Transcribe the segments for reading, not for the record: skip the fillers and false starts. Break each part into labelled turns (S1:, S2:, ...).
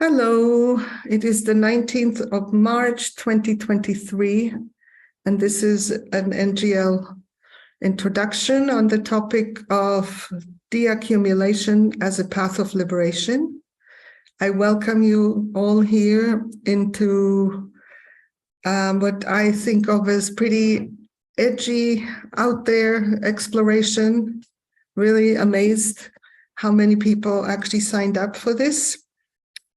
S1: Hello, it is the 19th of March, 2023, and this is an NGL introduction on the topic of de-accumulation as a path of liberation. I welcome you all here into what I think of as pretty edgy, out there exploration. Really amazed how many people actually signed up for this.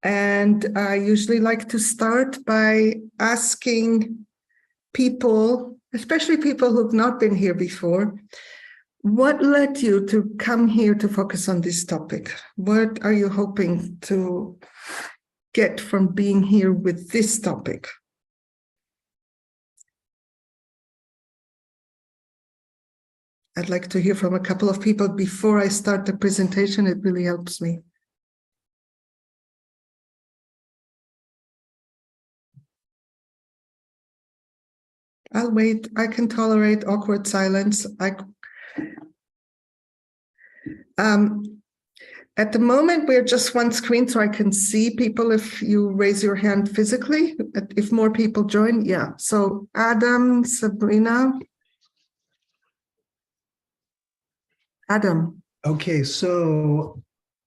S1: And I usually like to start by asking people, especially people who've not been here before, what led you to come here to focus on this topic? What are you hoping to get from being here with this topic? I'd like to hear from a couple of people before I start the presentation. It really helps me. I'll wait. I can tolerate awkward silence. At the moment, we're just one screen, so I can see people if you raise your hand physically. If more people join, yeah. So Adam, Sabrina. Adam.
S2: Okay, so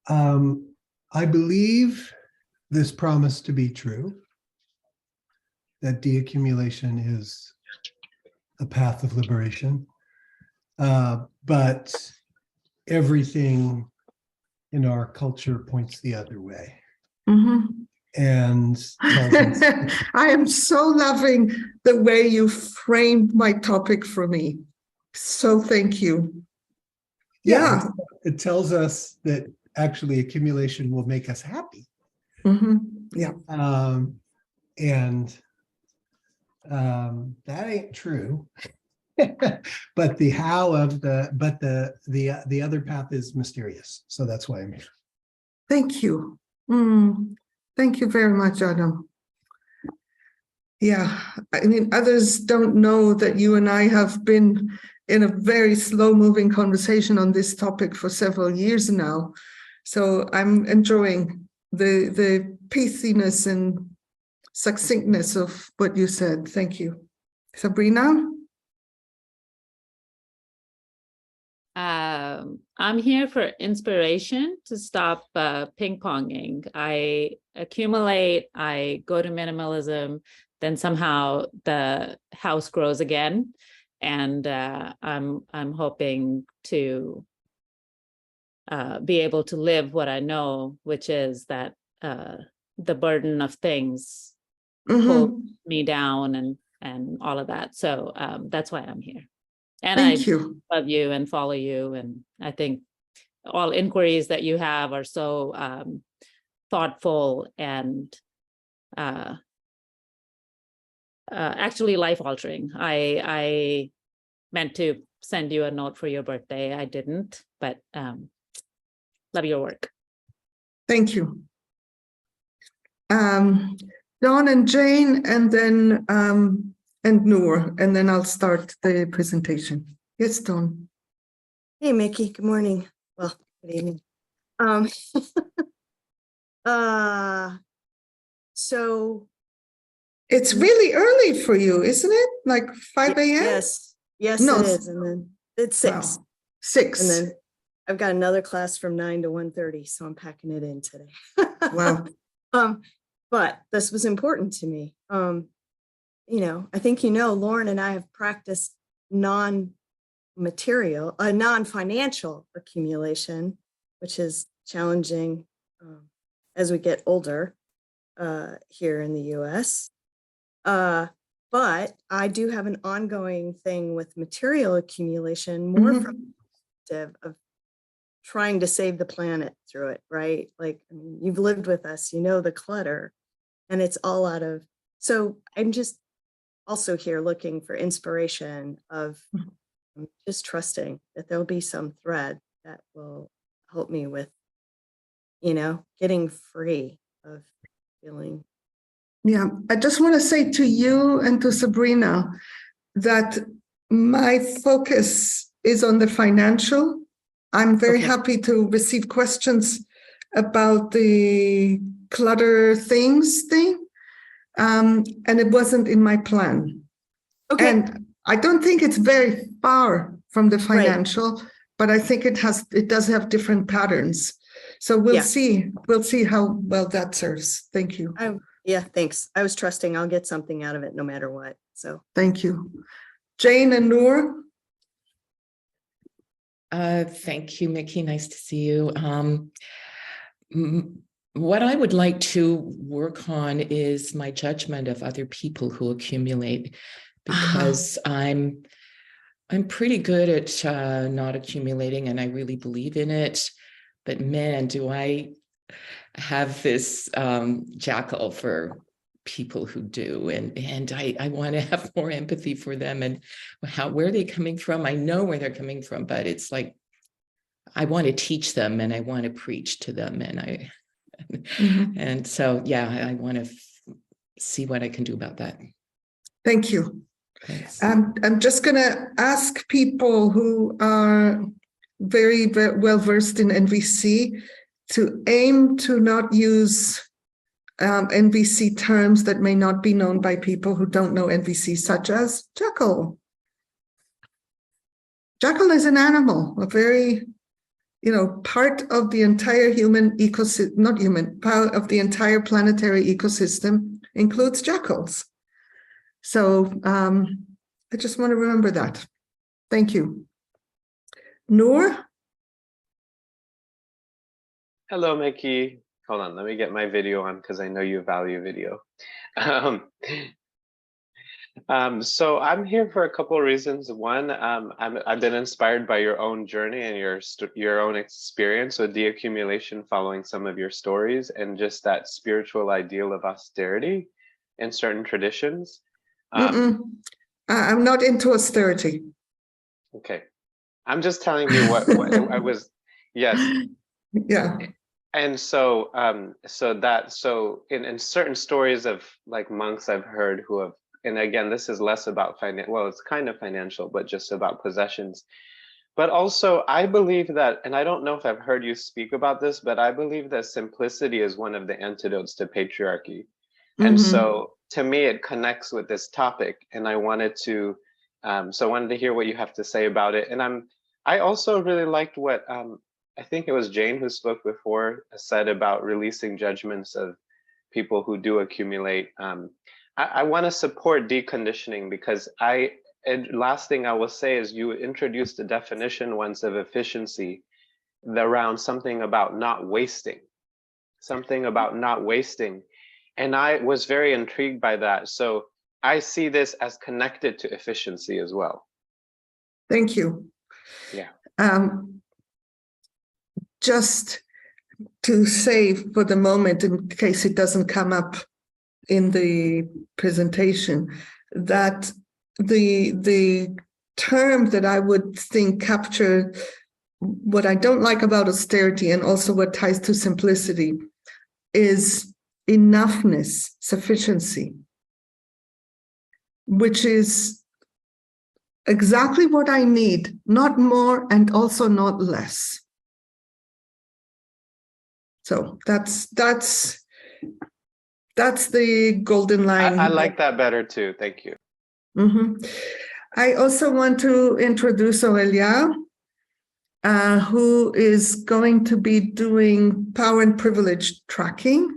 S2: I believe this promise to be true, that de-accumulation is a path of liberation, but everything in our culture points the other way.
S1: Mm-hmm.
S2: And tells us,
S1: I am so loving the way you framed my topic for me. So thank you. Yeah.
S2: It tells us that actually accumulation will make us happy.
S1: Mm-hmm. Yeah.
S2: And that ain't true. But the how of the other path is mysterious. So that's why I'm here.
S1: Thank you. Thank you very much, Adam. Yeah, I mean, others don't know that you and I have been in a very slow-moving conversation on this topic for several years now. So I'm enjoying the pithiness and succinctness of what you said. Thank you. Sabrina?
S3: I'm here for inspiration to stop ping-ponging. I accumulate, I go to minimalism, then somehow the house grows again. And I'm hoping to be able to live what I know, which is that the burden of things pull me down and all of that. So that's why I'm here. And
S1: Thank you.
S3: Love you and follow you. And I think all inquiries that you have are so thoughtful and actually life-altering. I meant to send you a note for your birthday. I didn't, but love your work.
S1: Thank you. Dawn and Jane, and then and Noor, and then I'll start the presentation. Yes, Dawn.
S4: Hey, Mickey. Good morning. Well, good evening. So
S1: it's really early for you, isn't it? Like 5 a.m.?
S4: Yes,
S1: no.
S4: It is. And then it's 6.
S1: Wow. 6.
S4: And then I've got another class from 9 to 1:30, so I'm packing it in today.
S1: Wow.
S4: But this was important to me. I think Lauren and I have practiced non-financial accumulation, which is challenging as we get older here in the US. But I do have an ongoing thing with material accumulation, more from the perspective of trying to save the planet through it, right? Like, I mean, you've lived with us, the clutter, and it's all out of, so I'm just also here looking for inspiration of just trusting that there'll be some thread that will help me with, getting free of feeling.
S1: Yeah, I just want to say to you and to Sabrina that my focus is on the financial. I'm very happy to receive questions about the clutter things thing. And it wasn't in my plan.
S4: Okay.
S1: And I don't think it's very far from the
S4: Right.
S1: financial, but I think it does have different patterns. So we'll
S4: Yeah.
S1: see. We'll see how well that serves. Thank you.
S4: Yeah, thanks. I was trusting I'll get something out of it no matter what. So
S1: Thank you. Jane and Noor.
S5: Thank you, Mickey. Nice to see you. What I would like to work on is my judgment of other people who accumulate, because I'm pretty good at not accumulating, and I really believe in it. But man, do I have this jackal for people who do, and I want to have more empathy for them and where are they coming from. I know where they're coming from, but it's like I want to teach them and I want to preach to them, and and so yeah, I want to see what I can do about that.
S1: Thank you.
S5: Thanks.
S1: I'm just going to ask people who are very, very well versed in NVC to aim to not use NVC terms that may not be known by people who don't know NVC, such as jackal. Jackal is an animal, a very, part of the entire human ecosystem, not human, part of the entire planetary ecosystem includes jackals. So I just want to remember that. Thank you. Noor?
S6: Hello, Mickey. Hold on, let me get my video on because I know you value video. So I'm here for a couple of reasons. One, I've been inspired by your own journey and your own experience with de-accumulation, following some of your stories, and just that spiritual ideal of austerity in certain traditions.
S1: I'm not into austerity.
S6: Okay, I'm just telling you what I was. Yes.
S1: Yeah.
S6: And so, in certain stories of like monks I've heard who have, and again, this is less about well, it's kind of financial, but just about possessions. But also, I believe that, and I don't know if I've heard you speak about this, but I believe that simplicity is one of the antidotes to patriarchy. And so, to me, it connects with this topic, and I wanted to, hear what you have to say about it. And I also really liked what I think it was Jane who spoke before, said about releasing judgments of people who do accumulate. I want to support deconditioning, because last thing I will say is you introduced a definition once of efficiency around something about not wasting, And I was very intrigued by that. So I see this as connected to efficiency as well.
S1: Thank you.
S6: Yeah.
S1: Just to say for the moment, in case it doesn't come up in the presentation, that the term that I would think captured what I don't like about austerity and also what ties to simplicity is enoughness, sufficiency, which is exactly what I need, not more and also not less. So that's the golden line.
S6: I like that better too. Thank you.
S1: I also want to introduce Aurelia, who is going to be doing power and privilege tracking,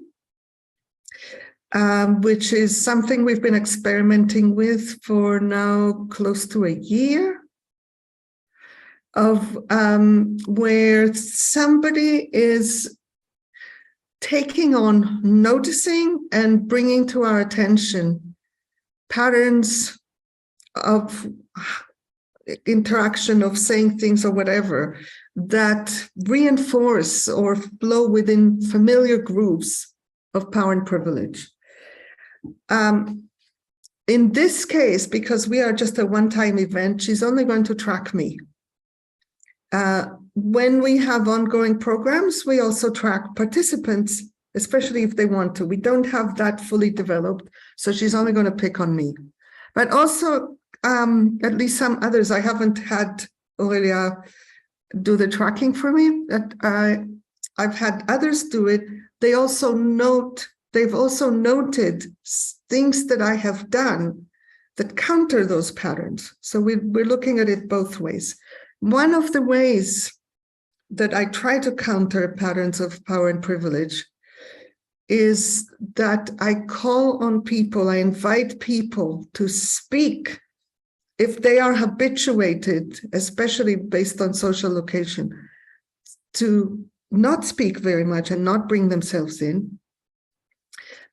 S1: which is something we've been experimenting with for now close to a year, of where somebody is taking on, noticing and bringing to our attention patterns of interaction, of saying things or whatever, that reinforce or flow within familiar grooves of power and privilege. In this case, because we are just a one-time event, she's only going to track me. When we have ongoing programs, we also track participants, especially if they want to. We don't have that fully developed, so she's only going to pick on me. But also, at least some others, I haven't had Aurelia do the tracking for me. I've had others do it they've also noted things that I have done that counter those patterns. So we're looking at it both ways. One of the ways that I try to counter patterns of power and privilege is that I call on people, I invite people to speak if they are habituated, especially based on social location, to not speak very much and not bring themselves in.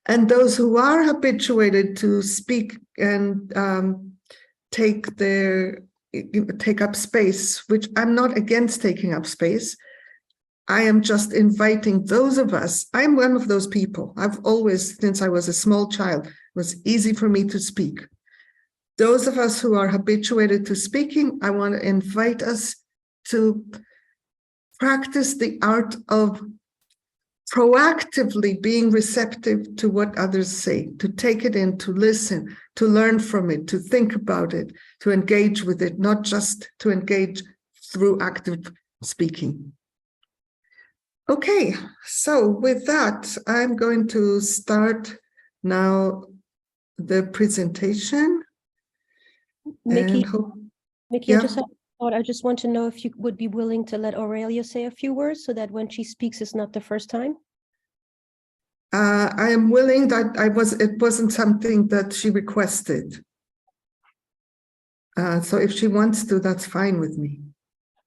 S1: And those who are habituated to speak and take up space, which I'm not against taking up space, I am just inviting those of us. I'm one of those people. I've always, since I was a small child, it was easy for me to speak. Those of us who are habituated to speaking, I want to invite us to practice the art of proactively being receptive to what others say, to take it in, to listen, to learn from it, to think about it, to engage with it, not just to engage through active speaking. Okay, so with that, I'm going to start now the presentation.
S7: Nikki,
S1: Yeah.
S7: I just want to know if you would be willing to let Aurelia say a few words so that when she speaks, it's not the first time.
S1: I am willing. That it wasn't something that she requested. So if she wants to, that's fine with me.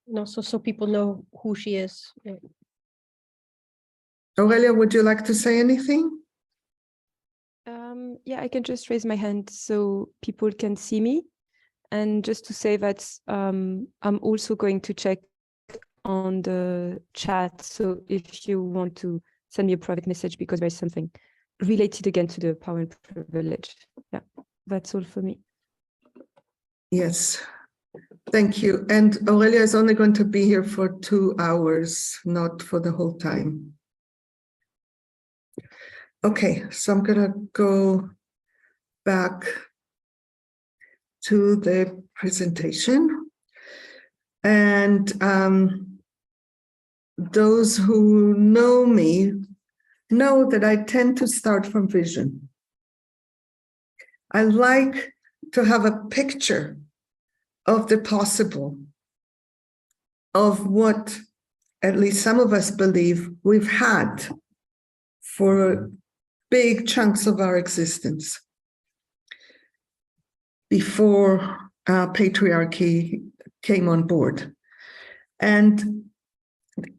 S7: No, so people know who she is. Yeah.
S1: Aurelia, would you like to say anything?
S8: Yeah, I can just raise my hand so people can see me. And just to say that I'm also going to check on the chat. So if you want to send me a private message because there's something related again to the power and privilege. Yeah, that's all for me.
S1: Yes, thank you. And Aurelia is only going to be here for 2 hours, not for the whole time. Okay, so I'm gonna go back to the presentation. And those who know me know that I tend to start from vision. I like to have a picture of the possible, of what at least some of us believe we've had for big chunks of our existence before patriarchy came on board. And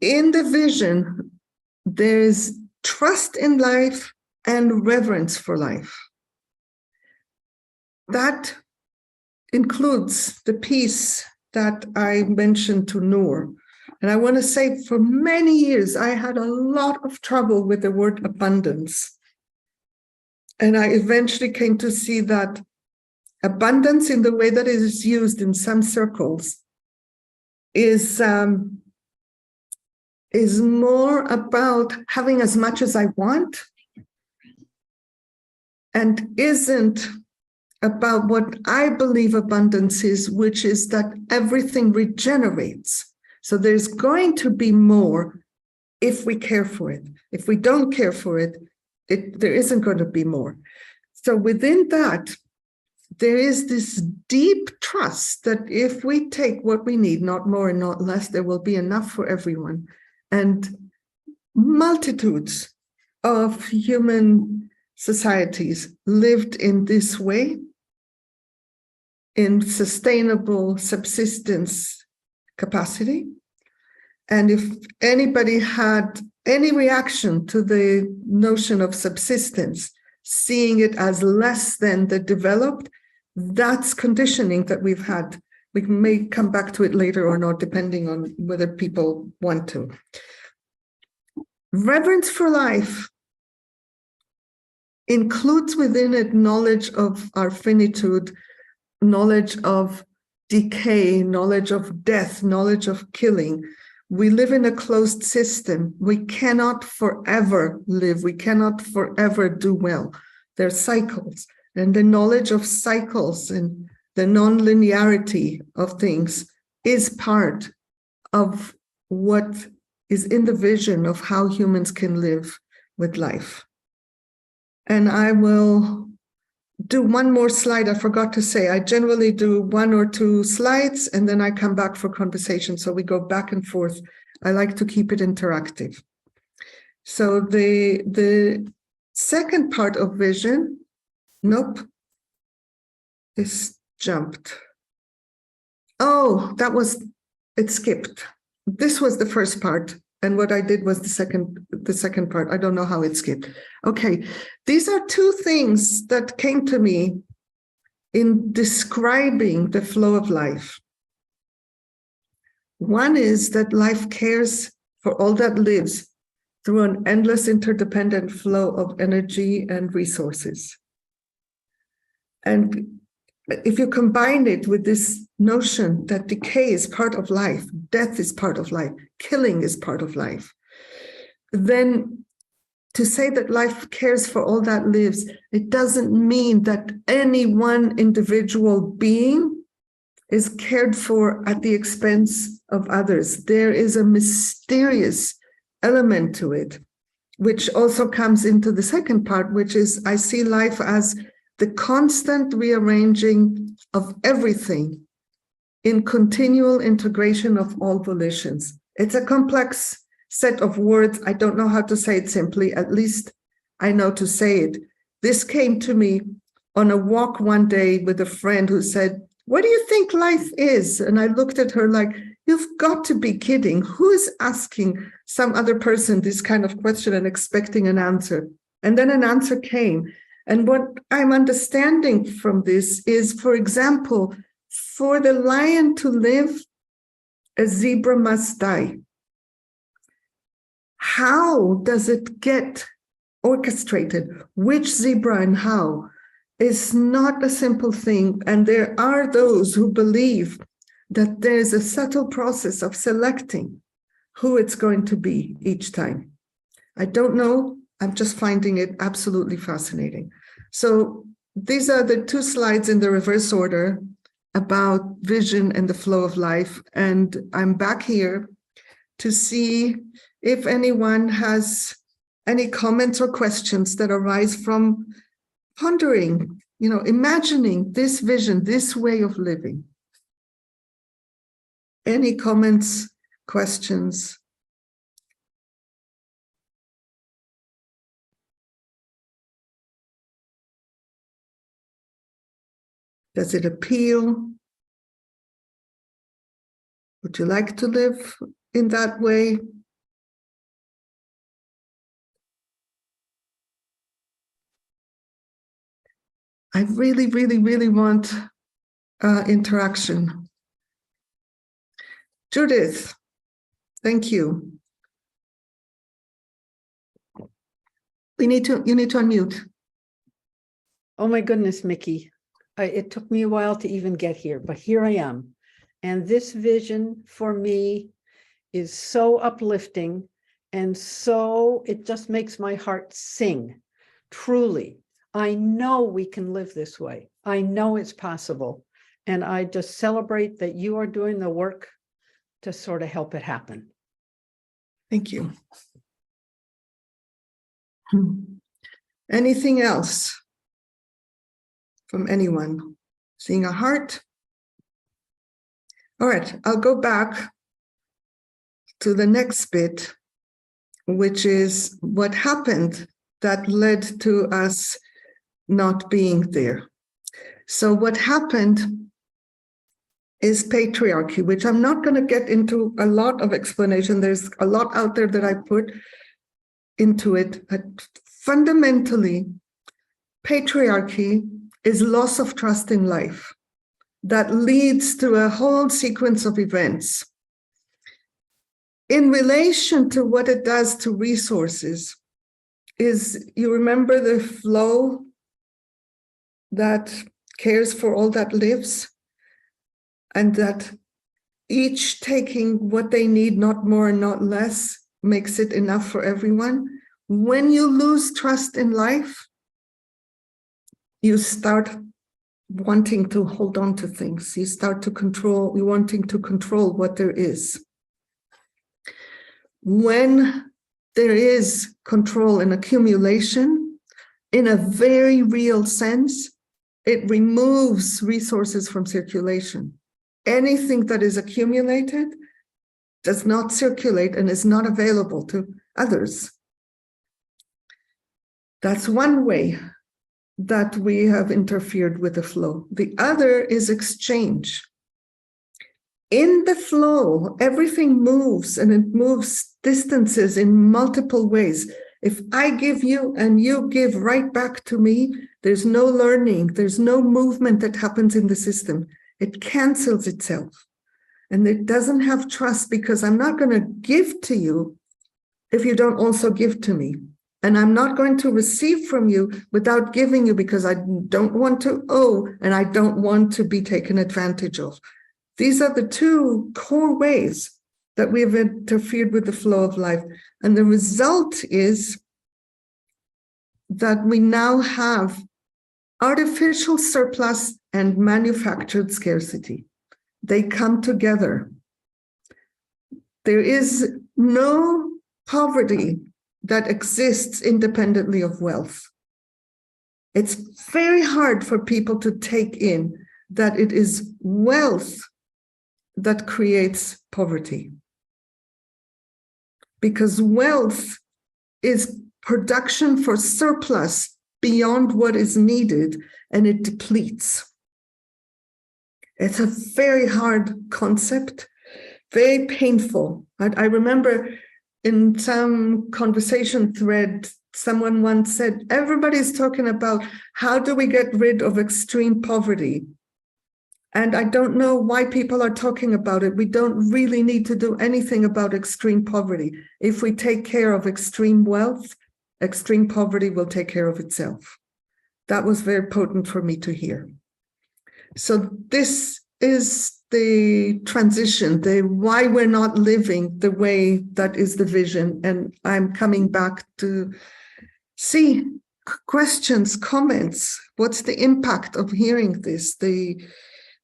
S1: in the vision, there's trust in life and reverence for life. That includes the piece that I mentioned to Noor. And I want to say for many years, I had a lot of trouble with the word abundance. And I eventually came to see that abundance in the way that it is used in some circles is more about having as much as I want and isn't about what I believe abundance is, which is that everything regenerates. So there's going to be more if we care for it. If we don't care for it, there isn't going to be more. So within that, there is this deep trust that if we take what we need, not more and not less, there will be enough for everyone. And multitudes of human societies lived in this way, in sustainable subsistence capacity. And if anybody had any reaction to the notion of subsistence, seeing it as less than the developed, that's conditioning that we've had. We may come back to it later or not, depending on whether people want to. Reverence for life includes within it knowledge of our finitude, knowledge of decay, knowledge of death, knowledge of killing. We live in a closed system. We cannot forever live. We cannot forever do well. There are cycles, and the knowledge of cycles and the non-linearity of things is part of what is in the vision of how humans can live with life. And I will do one more slide. I forgot to say, I generally do 1 or 2 slides and then I come back for conversation. So we go back and forth. I like to keep it interactive. So the second part of vision, nope, is jumped. Oh, it skipped. This was the first part. And what I did was the second part. I don't know how it skipped. Okay, these are 2 things that came to me in describing the flow of life. One is that life cares for all that lives through an endless interdependent flow of energy and resources. And if you combine it with this notion that decay is part of life, death is part of life, killing is part of life, then to say that life cares for all that lives, it doesn't mean that any one individual being is cared for at the expense of others. There is a mysterious element to it, which also comes into the second part, which is I see life as the constant rearranging of everything in continual integration of all volitions. It's a complex set of words. I don't know how to say it simply. At least I know to say it. This came to me on a walk one day with a friend who said, "What do you think life is?" And I looked at her like, "You've got to be kidding. Who is asking some other person this kind of question and expecting an answer?" And then an answer came. And what I'm understanding from this is, for example, for the lion to live, a zebra must die. How does it get orchestrated? Which zebra and how is not a simple thing. And there are those who believe that there's a subtle process of selecting who it's going to be each time. I don't know. I'm just finding it absolutely fascinating. So these are the 2 slides in the reverse order about vision and the flow of life. And I'm back here to see if anyone has any comments or questions that arise from pondering, imagining this vision, this way of living. Any comments, questions? Does it appeal? Would you like to live in that way? I really, really, really want interaction. Judith, thank you. You need to unmute.
S9: Oh my goodness, Mickey. It took me a while to even get here, but here I am. And this vision for me is so uplifting, and so it just makes my heart sing. Truly, I know we can live this way. I know it's possible. And I just celebrate that you are doing the work to sort of help it happen.
S1: Thank you. Anything else from anyone? Seeing a heart? All right, I'll go back to the next bit, which is what happened that led to us not being there. So what happened is patriarchy, which I'm not going to get into a lot of explanation. There's a lot out there that I put into it, but fundamentally, patriarchy is loss of trust in life that leads to a whole sequence of events. In relation to what it does to resources, is you remember the flow that cares for all that lives, and that each taking what they need, not more and not less, makes it enough for everyone. When you lose trust in life, you start wanting to hold on to things. You start to control, you wanting to control what there is. When there is control and accumulation in a very real sense. It removes resources from circulation. Anything that is accumulated does not circulate and is not available to others. That's one way that we have interfered with the flow. The other is exchange. In the flow, everything moves, and it moves distances in multiple ways. If I give you and you give right back to me, there's no learning, there's no movement that happens in the system. It cancels itself. And it doesn't have trust, because I'm not going to give to you if you don't also give to me. And I'm not going to receive from you without giving you, because I don't want to owe and I don't want to be taken advantage of. These are the two core ways that we have interfered with the flow of life. And the result is that we now have artificial surplus and manufactured scarcity. They come together. There is no poverty that exists independently of wealth. It's very hard for people to take in that it is wealth that creates poverty. Because wealth is production for surplus beyond what is needed, and it depletes. It's a very hard concept, very painful. I remember in some conversation thread, someone once said, everybody's talking about how do we get rid of extreme poverty? And I don't know why people are talking about it. We don't really need to do anything about extreme poverty. If we take care of extreme wealth, extreme poverty will take care of itself. That was very potent for me to hear. So this is the transition, the why we're not living the way that is the vision. And I'm coming back to see questions, comments. What's the impact of hearing this?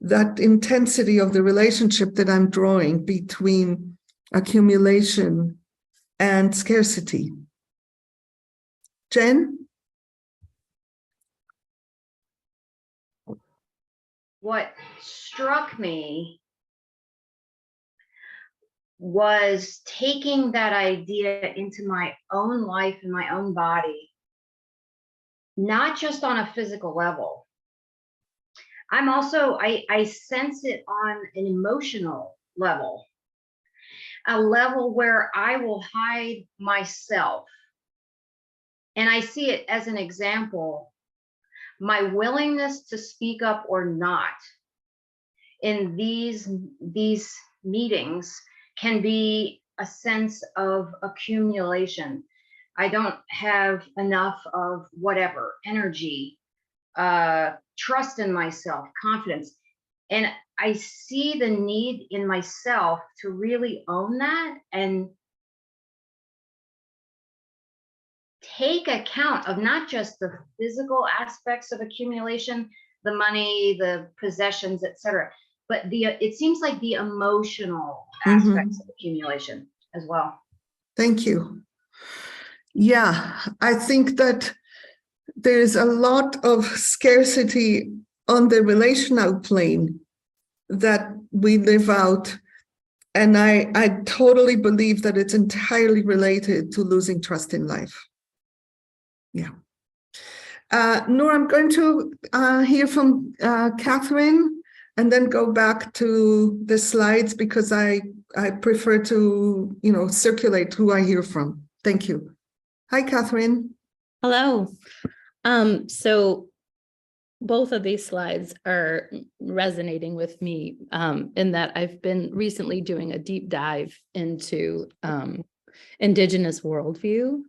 S1: That intensity of the relationship that I'm drawing between accumulation and scarcity. Jen?
S10: What struck me was taking that idea into my own life and my own body, not just on a physical level. I'm also, I sense it on an emotional level, a level where I will hide myself. And I see it as an example, my willingness to speak up or not in these meetings can be a sense of accumulation. I don't have enough of whatever, energy, trust in myself, confidence. And I see the need in myself to really own that and take account of not just the physical aspects of accumulation, the money, the possessions, etc., but it seems like the emotional aspects of accumulation as well.
S1: Thank you. Yeah, I think that there's a lot of scarcity on the relational plane that we live out. And I totally believe that it's entirely related to losing trust in life. Yeah. Noor, I'm going to hear from Catherine and then go back to the slides because I prefer to, circulate who I hear from. Thank you. Hi, Catherine.
S3: Hello. So both of these slides are resonating with me in that I've been recently doing a deep dive into Indigenous worldview.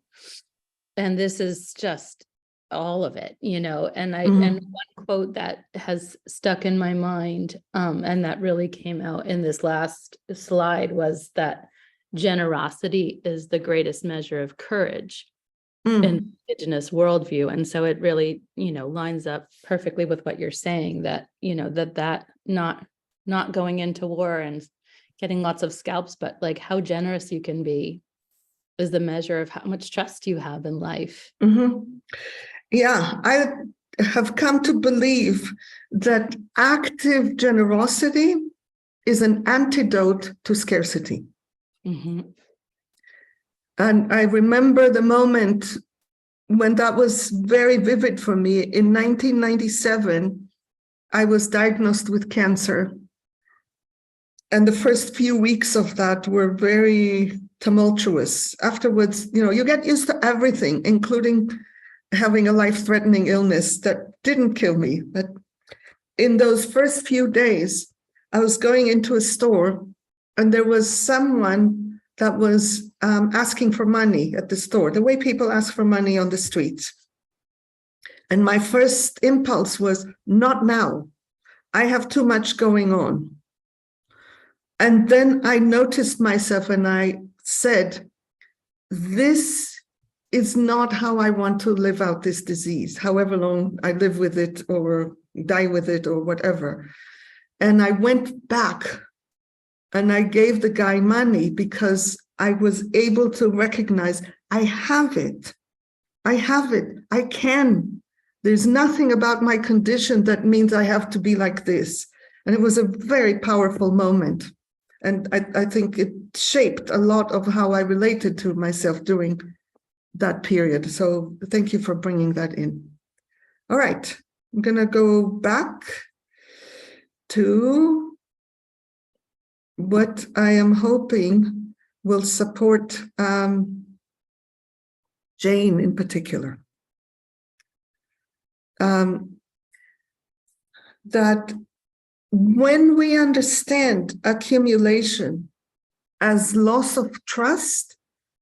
S3: And this is just all of it, and and one quote that has stuck in my mind and that really came out in this last slide was that generosity is the greatest measure of courage in Indigenous worldview. And so it really, lines up perfectly with what you're saying, that, that not going into war and getting lots of scalps, but like how generous you can be is the measure of how much trust you have in life.
S1: Mhm. Yeah, I have come to believe that active generosity is an antidote to scarcity.
S3: Mhm.
S1: And I remember the moment when that was very vivid for me. In 1997, I was diagnosed with cancer. And the first few weeks of that were very tumultuous. Afterwards, you get used to everything, including having a life-threatening illness that didn't kill me. But in those first few days, I was going into a store and there was someone that was asking for money at the store, the way people ask for money on the streets. And my first impulse was, not now. I have too much going on. And then I noticed myself and I said, this is not how I want to live out this disease, however long I live with it or die with it or whatever. And I went back and I gave the guy money because I was able to recognize I have it. I have it. I can. There's nothing about my condition that means I have to be like this. And it was a very powerful moment. And I think it shaped a lot of how I related to myself during that period. So thank you for bringing that in. All right, I'm going to go back to what I am hoping will support Jane in particular. That when we understand accumulation as loss of trust,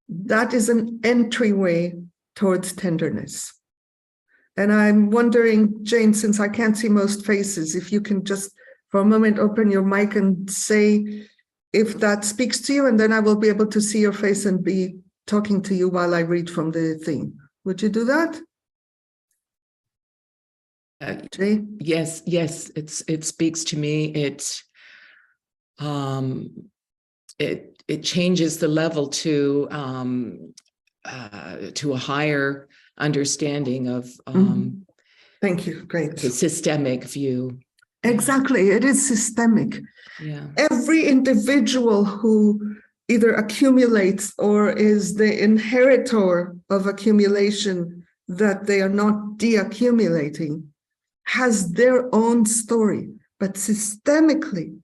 S1: that is an entryway towards tenderness. And I'm wondering, Jane, since I can't see most faces, if you can just for a moment open your mic and say if that speaks to you, and then I will be able to see your face and be talking to you while I read from the thing. Would you do that? Jane?
S5: Yes, it speaks to me. It changes the level to a higher understanding of
S1: Thank you. Great.
S5: the systemic view.
S1: Exactly. It is systemic.
S5: Yeah.
S1: Every individual who either accumulates or is the inheritor of accumulation that they are not de-accumulating has their own story. But systemically,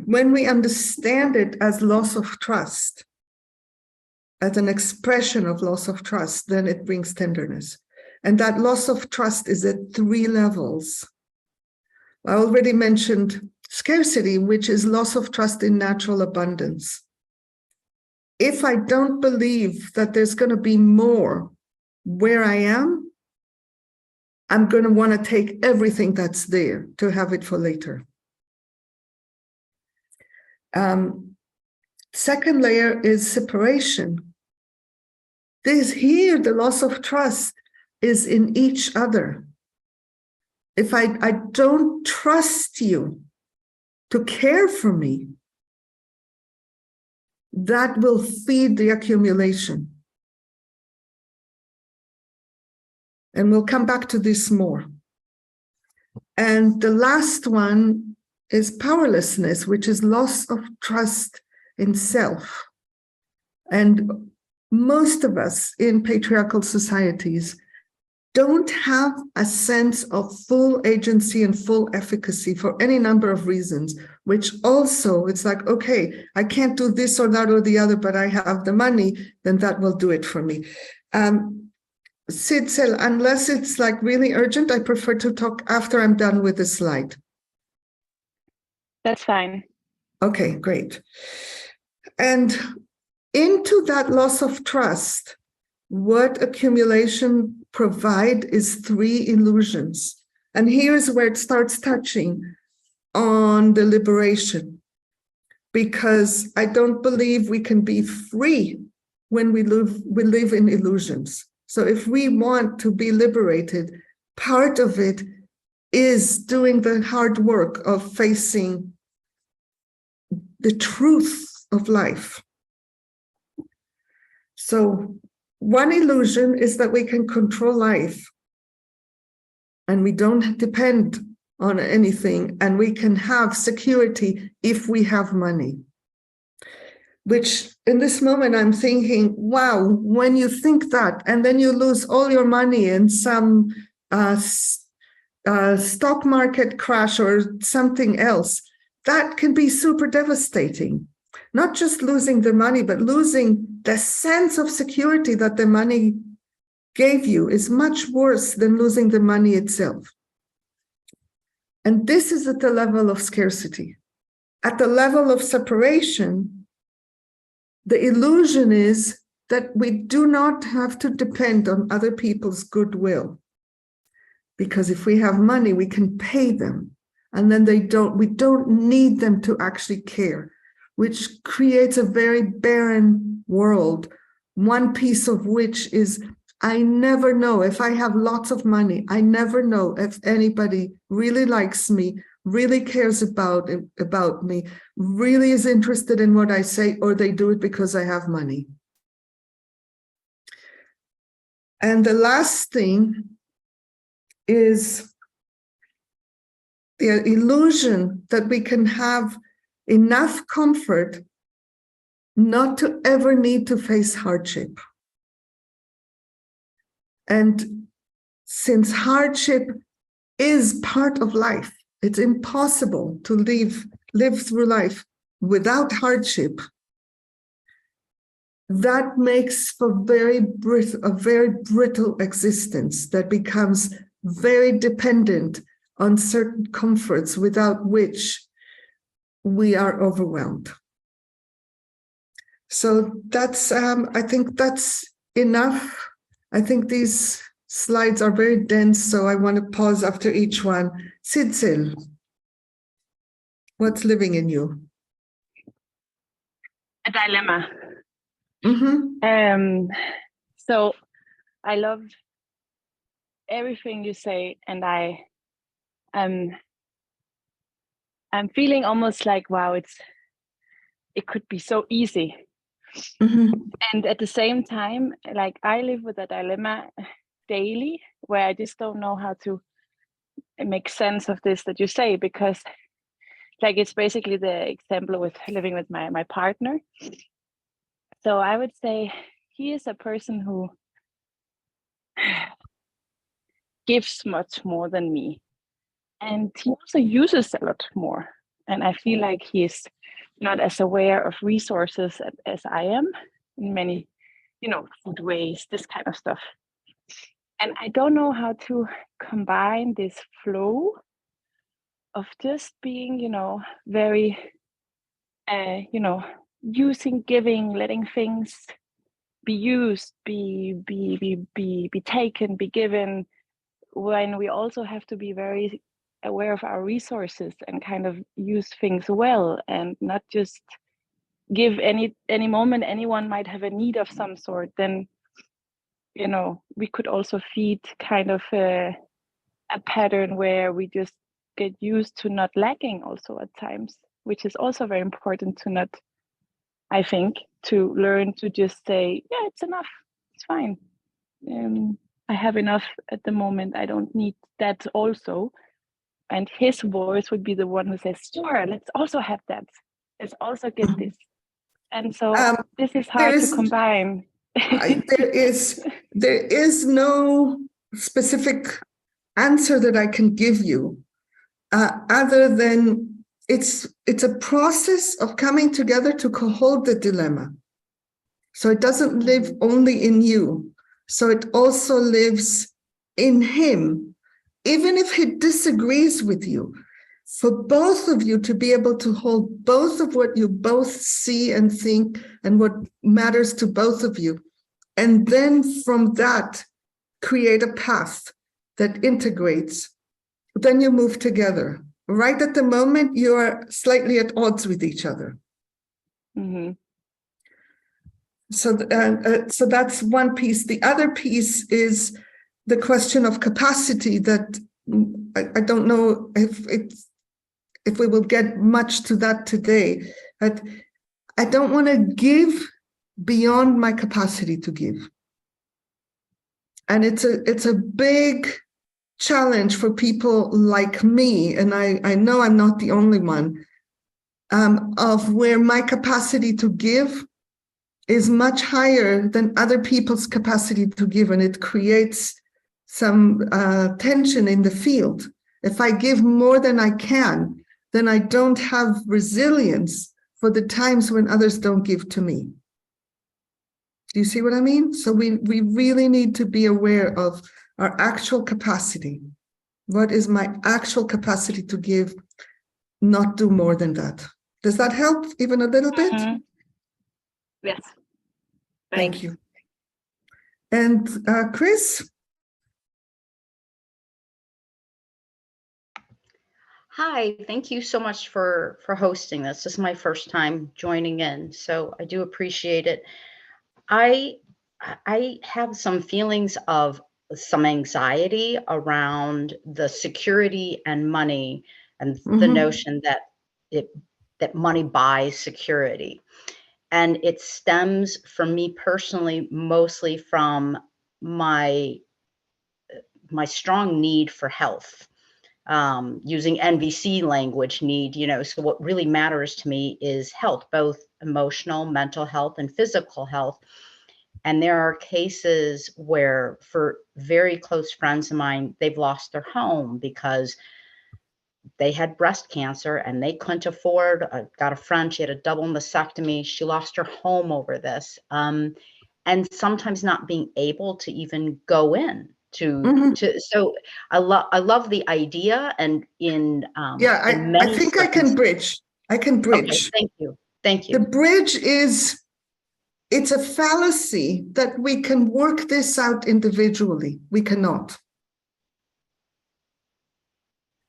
S1: when we understand it as loss of trust, as an expression of loss of trust, then it brings tenderness. And that loss of trust is at 3 levels. I already mentioned scarcity, which is loss of trust in natural abundance. If I don't believe that there's going to be more where I am, I'm going to want to take everything that's there to have it for later. Second layer is separation. Here, the loss of trust is in each other. If I don't trust you to care for me, that will feed the accumulation. And we'll come back to this more. And the last one is powerlessness, which is loss of trust in self. And most of us in patriarchal societies don't have a sense of full agency and full efficacy for any number of reasons, which also it's like, okay, I can't do this or that or the other, but I have the money, then that will do it for me. Sitzel, unless it's like really urgent, I prefer to talk after I'm done with the slide.
S11: That's fine.
S1: Okay, great. And into that loss of trust, what accumulation provide is 3 illusions. And here's where it starts touching on the liberation, because I don't believe we can be free when we live in illusions. So if we want to be liberated, part of it is doing the hard work of facing the truth of life. So one illusion is that we can control life and we don't depend on anything, and we can have security if we have money. Which in this moment I'm thinking, wow, when you think that and then you lose all your money in some stock market crash or something else, that can be super devastating. Not just losing the money, but losing the sense of security that the money gave you is much worse than losing the money itself. And this is at the level of scarcity. At the level of separation, the illusion is that we do not have to depend on other people's goodwill. Because if we have money, we can pay them. And then we don't need them to actually care, which creates a very barren world, one piece of which is, I never know if I have lots of money, I never know if anybody really likes me, really cares about me, really is interested in what I say, or they do it because I have money. And the last thing is the illusion that we can have enough comfort not to ever need to face hardship. And since hardship is part of life, it's impossible to live through life without hardship. That makes for a very brittle existence that becomes very dependent on certain comforts without which we are overwhelmed. So that's, I think that's enough. I think these slides are very dense, so I want to pause after each one. Sidsel, what's living in you?
S11: A dilemma.
S1: Mm-hmm.
S11: So I love everything you say, and I'm feeling almost like, wow, it could be so easy.
S1: Mm-hmm.
S11: And at the same time, like, I live with a dilemma daily where I just don't know how to make sense of this that you say, because like, it's basically the example with living with my partner. So I would say he is a person who gives much more than me. And he also uses a lot more. And I feel like he's not as aware of resources as I am in many, food waste, this kind of stuff. And I don't know how to combine this flow of just being, very, using, giving, letting things be used, be taken, be given, when we also have to be very aware of our resources and kind of use things well, and not just give any moment anyone might have a need of some sort. Then we could also feed kind of a pattern where we just get used to not lacking also at times, which is also very important to not, I think, to learn to just say, yeah, it's enough, it's fine, I have enough at the moment, I don't need that also. And his voice would be the one who says, sure, let's also have that, let's also get this. And so this is hard to combine.
S1: There is no specific answer that I can give you, other than it's a process of coming together to hold the dilemma. So it doesn't live only in you. So it also lives in him, even if he disagrees with you. For both of you to be able to hold both of what you both see and think and what matters to both of you. And then from that, create a path that integrates. Then you move together. Right at the moment, you are slightly at odds with each other.
S11: Mm-hmm.
S1: So that's one piece. The other piece is the question of capacity that I don't know if we will get much to that today, but I don't want to give beyond my capacity to give. And it's a big challenge for people like me, and I know I'm not the only one, of where my capacity to give is much higher than other people's capacity to give, and it creates some tension in the field. If I give more than I can, then I don't have resilience for the times when others don't give to me. Do you see what I mean? So we really need to be aware of our actual capacity. What is my actual capacity to give? Not do more than that. Does that help even a little bit?
S11: Yes.
S1: Thank you. And Chris?
S12: Hi, thank you so much for hosting this. This is my first time joining in, so I do appreciate it. I have some feelings of some anxiety around the security and money and the notion that money buys security. And it stems from me personally, mostly from my strong need for health. Using NVC language need, so what really matters to me is health, both emotional, mental health, and physical health. And there are cases where, for very close friends of mine, they've lost their home because they had breast cancer and they couldn't afford. I got a friend, she had a double mastectomy. She lost her home over this. And sometimes not being able to even go in to so I love the idea, and
S1: I think I can bridge.
S12: Okay, thank you.
S1: The bridge is, it's a fallacy that we can work this out individually. We cannot.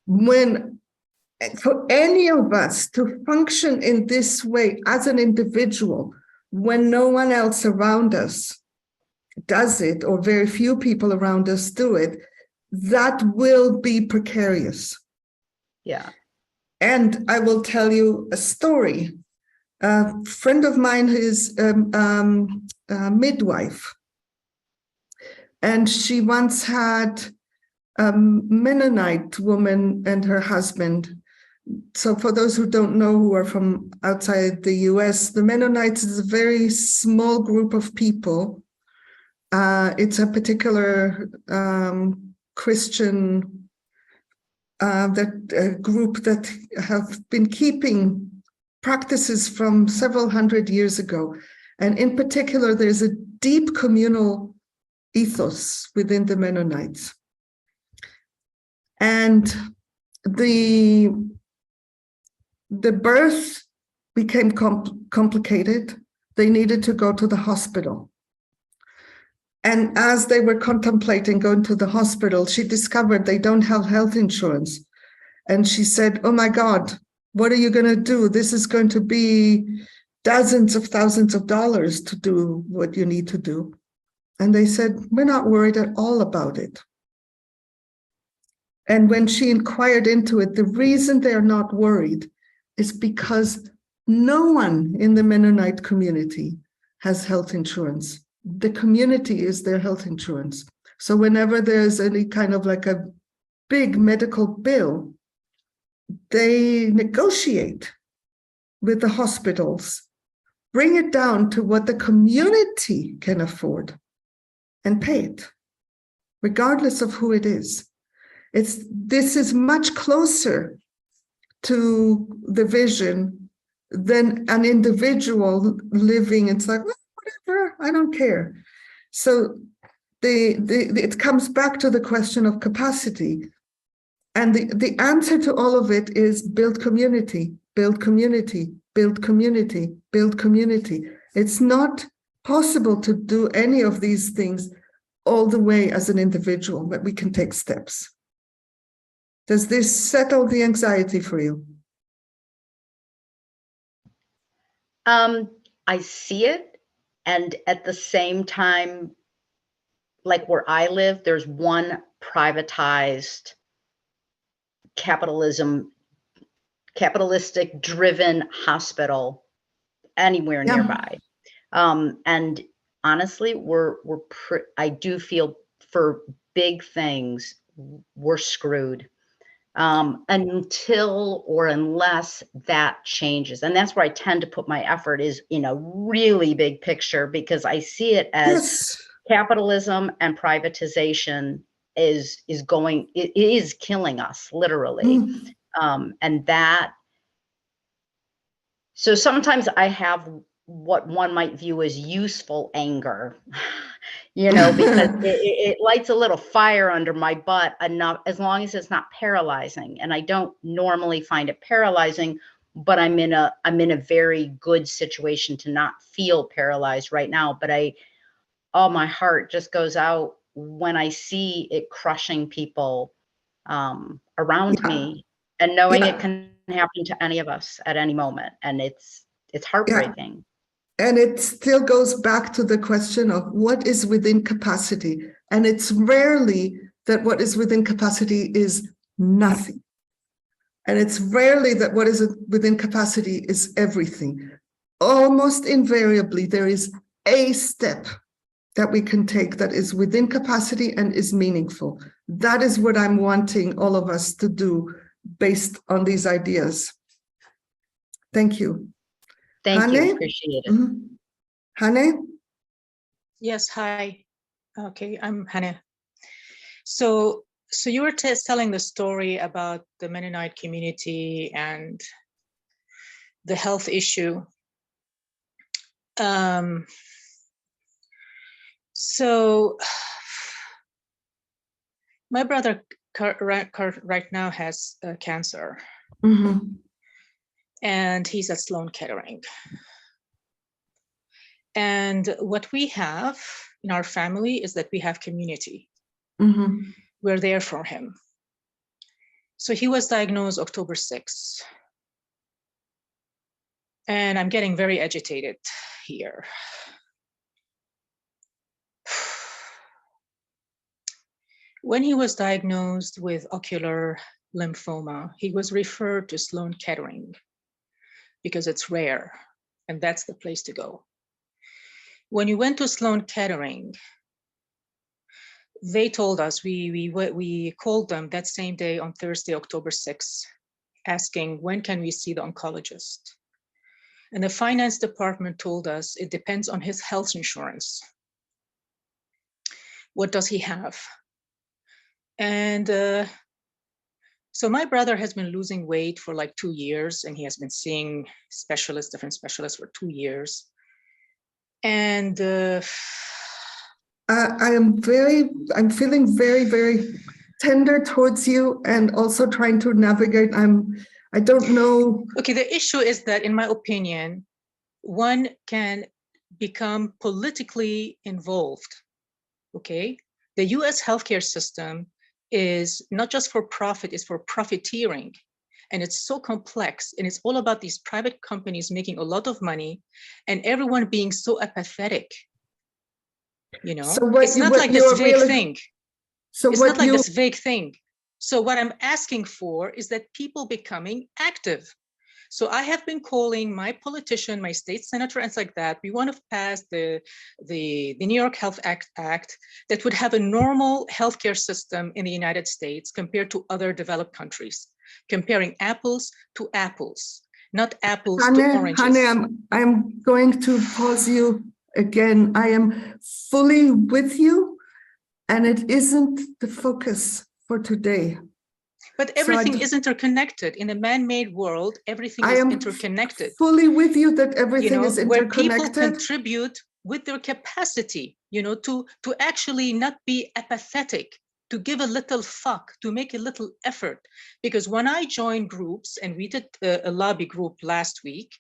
S1: When for any of us to function in this way as an individual, when no one else around us does it, or very few people around us do it, that will be precarious.
S12: Yeah.
S1: And I will tell you a story. A friend of mine who is a midwife, and she once had a Mennonite woman and her husband. So for those who don't know, who are from outside the US, the Mennonites is a very small group of people. It's a particular Christian group that have been keeping practices from several hundred years ago. And in particular, there's a deep communal ethos within the Mennonites. And the birth became complicated. They needed to go to the hospital. And as they were contemplating going to the hospital, she discovered they don't have health insurance. And she said, oh my God, what are you going to do? This is going to be dozens of thousands of dollars to do what you need to do. And they said, we're not worried at all about it. And when she inquired into it, the reason they're not worried is because no one in the Mennonite community has health insurance. The community is their health insurance. So whenever there's any kind of like a big medical bill, they negotiate with the hospitals, bring it down to what the community can afford and pay it, regardless of who it is. This is much closer to the vision than an individual living. It's like, well, whatever, I don't care. So it comes back to the question of capacity. And the answer to all of it is build community, build community, build community, build community. It's not possible to do any of these things all the way as an individual, but we can take steps. Does this settle the anxiety for you?
S12: I see it. And at the same time, like where I live, there's one privatized capitalistic driven hospital anywhere nearby. And honestly, I do feel for big things, we're screwed until or unless that changes. And that's where I tend to put my effort, is in a really big picture, because I see it as
S1: Yes.
S12: capitalism and privatization is killing us, literally. And that, so sometimes I have what one might view as useful anger, because it lights a little fire under my butt enough, as long as it's not paralyzing. And I don't normally find it paralyzing, but I'm in a very good situation to not feel paralyzed right now. But my heart just goes out when I see it crushing people around me, and knowing it can happen to any of us at any moment. And it's heartbreaking.
S1: And it still goes back to the question of what is within capacity. And it's rarely that what is within capacity is nothing. And it's rarely that what is within capacity is everything. Almost invariably, there is a step that we can take that is within capacity and is meaningful. That is what I'm wanting all of us to do based on these ideas. Thank you.
S12: Thank you. Appreciate it.
S1: Hane?
S13: Yes, hi. Okay, I'm Hane. So you were telling the story about the Mennonite community and the health issue. So my brother right now has cancer. And he's at Sloan Kettering. And what we have in our family is that we have community. We're there for him. So he was diagnosed October 6th. And I'm getting very agitated here. When he was diagnosed with ocular lymphoma, he was referred to Sloan Kettering because it's rare, and that's the place to go. When you went to Sloan Kettering, they told us, we called them that same day on Thursday, October 6th, asking, when can we see the oncologist? And the finance department told us it depends on his health insurance. What does he have? And so my brother has been losing weight for like 2 years, and he has been seeing different specialists for 2 years. And
S1: I'm feeling very, very tender towards you, and also trying to navigate. I don't know.
S13: Okay, the issue is that, in my opinion, one can become politically involved. Okay, the US healthcare system is not just for profit, it's for profiteering. And it's so complex, and it's all about these private companies making a lot of money and everyone being so apathetic.
S1: So
S13: it's not like this vague thing. So it's not like this vague thing. So what I'm asking for is that people becoming active. So I have been calling my politician, my state senator, and it's like that. We want to pass the New York Health Act that would have a normal healthcare system in the United States compared to other developed countries, comparing apples to apples, not apples to oranges.
S1: Hane, I'm going to pause you again. I am fully with you, and it isn't the focus for today.
S13: But everything is interconnected. In a man-made world, everything is interconnected.
S1: Fully with you that everything is interconnected.
S13: Where people contribute with their capacity, to actually not be apathetic, to give a little fuck, to make a little effort. Because when I joined groups, and we did a lobby group last week,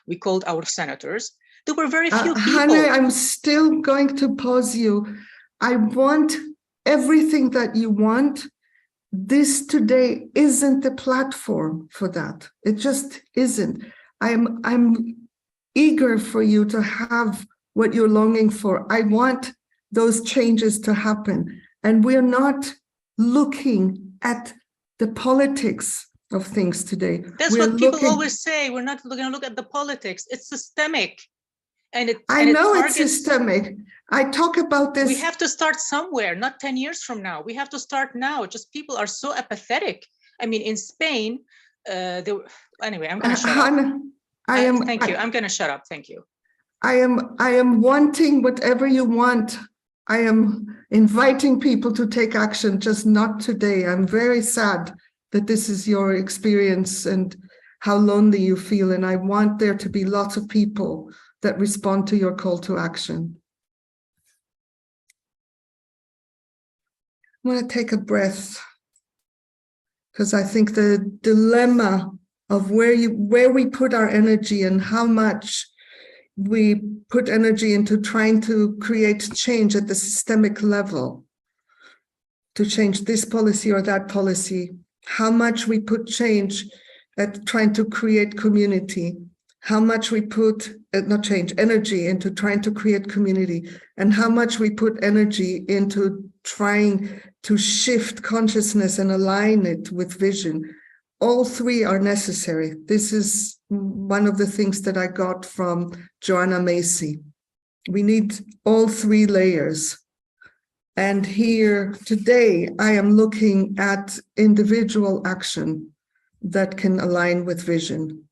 S13: we called our senators, there were very few people.
S1: Hane, I'm still going to pause you. I want everything that you want. This today isn't the platform for that. It just isn't. I'm eager for you to have what you're longing for. I want those changes to happen. And we're not looking at the politics of things today.
S13: That's what people always say. We're not going to look at the politics. It's systemic. And it
S1: know
S13: targets,
S1: it's systemic. I talk about this.
S13: We have to start somewhere, not 10 years from now. We have to start now. Just people are so apathetic. I mean, in Spain, anyway, I'm going to shut up. Thank you. I'm going to shut up. Thank you.
S1: I am wanting whatever you want. I am inviting people to take action, just not today. I'm very sad that this is your experience and how lonely you feel. And I want there to be lots of people that respond to your call to action. I'm going to take a breath, because I think the dilemma of where we put our energy and how much we put energy into trying to create change at the systemic level, to change this policy or that policy, how much we put change at trying to create community, how much we put, not change, energy into trying to create community, and how much we put energy into trying to shift consciousness and align it with vision. All three are necessary. This is one of the things that I got from Joanna Macy. We need all three layers. And here today, I am looking at individual action that can align with vision.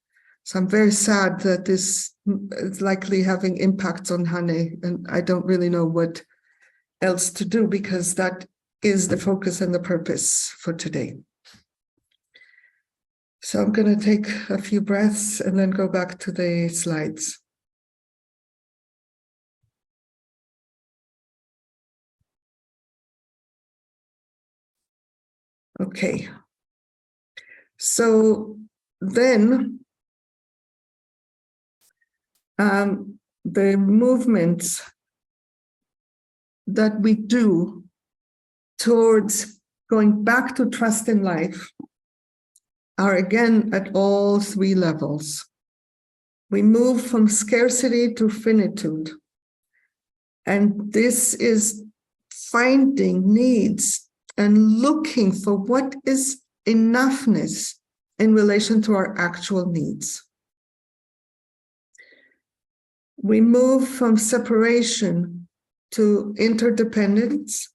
S1: So I'm very sad that this is likely having impacts on Hane, and I don't really know what else to do, because that is the focus and the purpose for today. So I'm going to take a few breaths and then go back to the slides. Okay. So then the movements that we do towards going back to trust in life are again at all three levels. We move from scarcity to finitude. And this is finding needs and looking for what is enoughness in relation to our actual needs. We move from separation to interdependence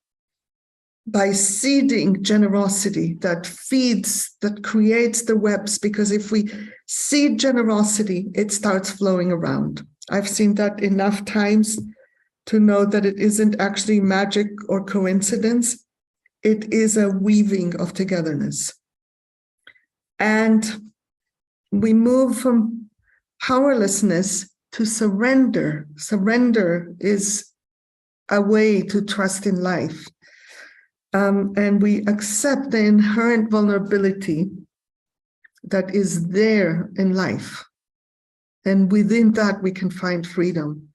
S1: by seeding generosity that feeds, that creates the webs, because if we seed generosity, it starts flowing around. I've seen that enough times to know that it isn't actually magic or coincidence. It is a weaving of togetherness. And we move from powerlessness to surrender. Surrender is a way to trust in life. And we accept the inherent vulnerability that is there in life. And within that, we can find freedom.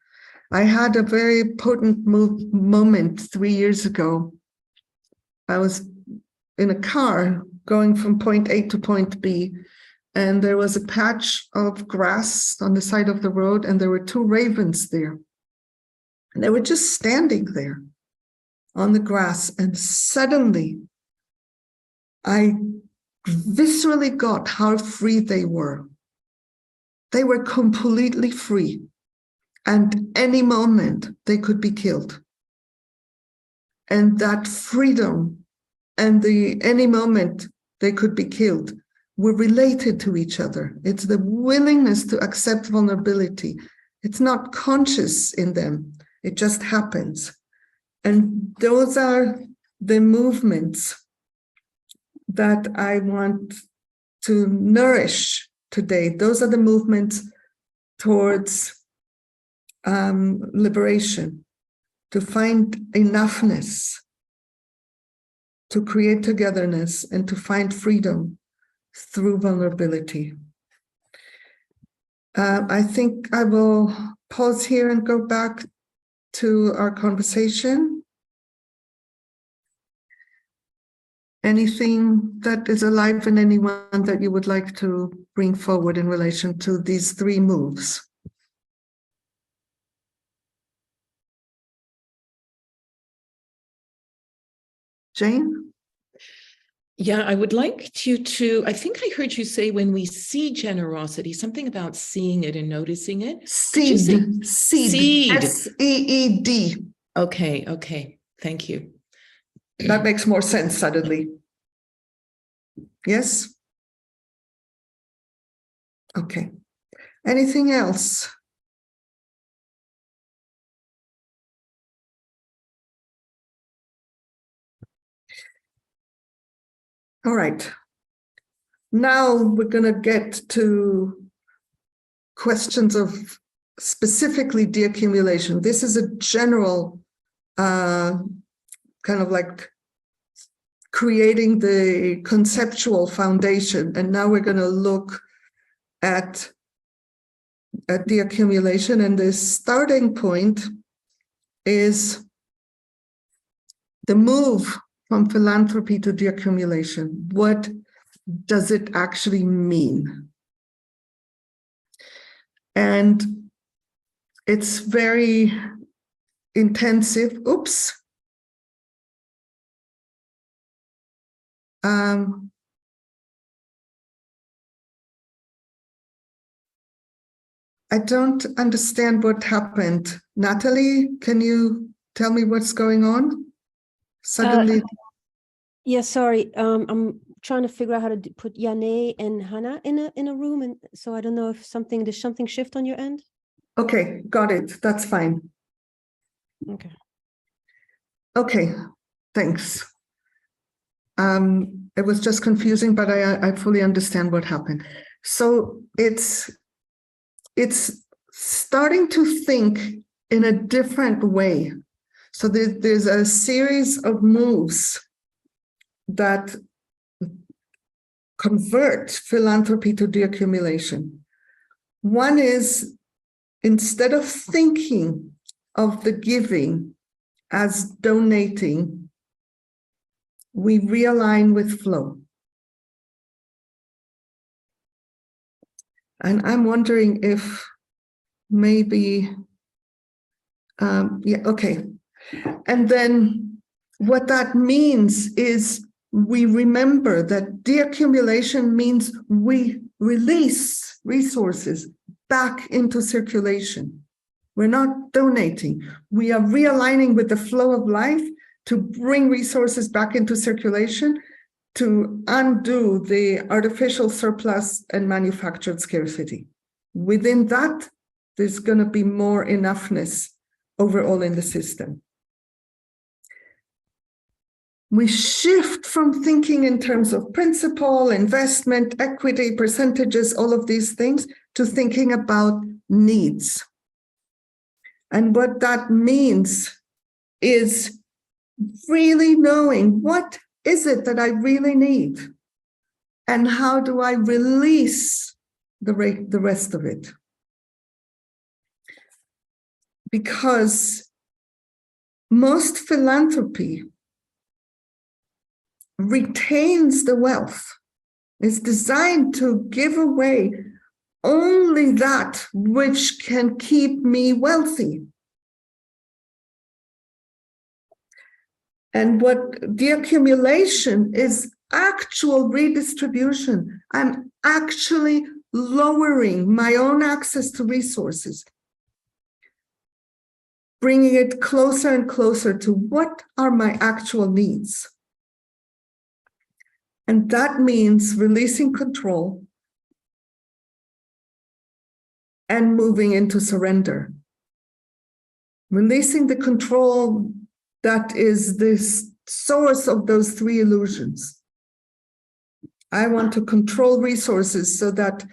S1: I had a very potent moment 3 years ago. I was in a car going from point A to point B, and there was a patch of grass on the side of the road, and there were two ravens there. And they were just standing there on the grass, and suddenly I viscerally got how free they were. They were completely free, and any moment they could be killed. And that freedom and the any moment they could be killed were related to each other. It's the willingness to accept vulnerability. It's not conscious in them. It just happens. And those are the movements that I want to nourish today. Those are the movements towards liberation, to find enoughness, to create togetherness, and to find freedom through vulnerability. I think I will pause here and go back to our conversation. Anything that is alive in anyone that you would like to bring forward in relation to these three moves? Jane?
S5: Yeah, I would like you to, I think I heard you say when we see generosity, something about seeing it and noticing it.
S1: Seed.
S5: Seed.
S1: SEED.
S5: Okay, okay. Thank you.
S1: That makes more sense suddenly. Yes? Okay. Anything else? All right. Now we're going to get to questions of specifically de-accumulation. This is a general kind of like creating the conceptual foundation. And now we're going to look at de-accumulation. And the starting point is the move from philanthropy to de-accumulation. What does it actually mean? And it's very intensive. Oops. I don't understand what happened. Natalie, can you tell me what's going on? Suddenly.
S7: Yeah, sorry. I'm trying to figure out how to put Yane and Hannah in a room, and so I don't know if there's something shift on your end.
S1: Okay, got it. That's fine.
S7: Okay.
S1: Okay, thanks. It was just confusing, but I fully understand what happened. So it's starting to think in a different way. So there's a series of moves that convert philanthropy to de-accumulation. One is, instead of thinking of the giving as donating, we realign with flow. And I'm wondering if maybe, yeah, okay. And then what that means is we remember that de-accumulation means we release resources back into circulation. We're not donating. We are realigning with the flow of life to bring resources back into circulation, to undo the artificial surplus and manufactured scarcity. Within that, there's going to be more enoughness overall in the system. We shift from thinking in terms of principle, investment, equity, percentages, all of these things, to thinking about needs. And what that means is really knowing, what is it that I really need? And how do I release the rest of it? Because most philanthropy retains the wealth. It's designed to give away only that which can keep me wealthy. And what de-accumulation is, actual redistribution. I'm actually lowering my own access to resources, bringing it closer and closer to what are my actual needs. And that means releasing control and moving into surrender. Releasing the control that is the source of those three illusions. I want to control resources so that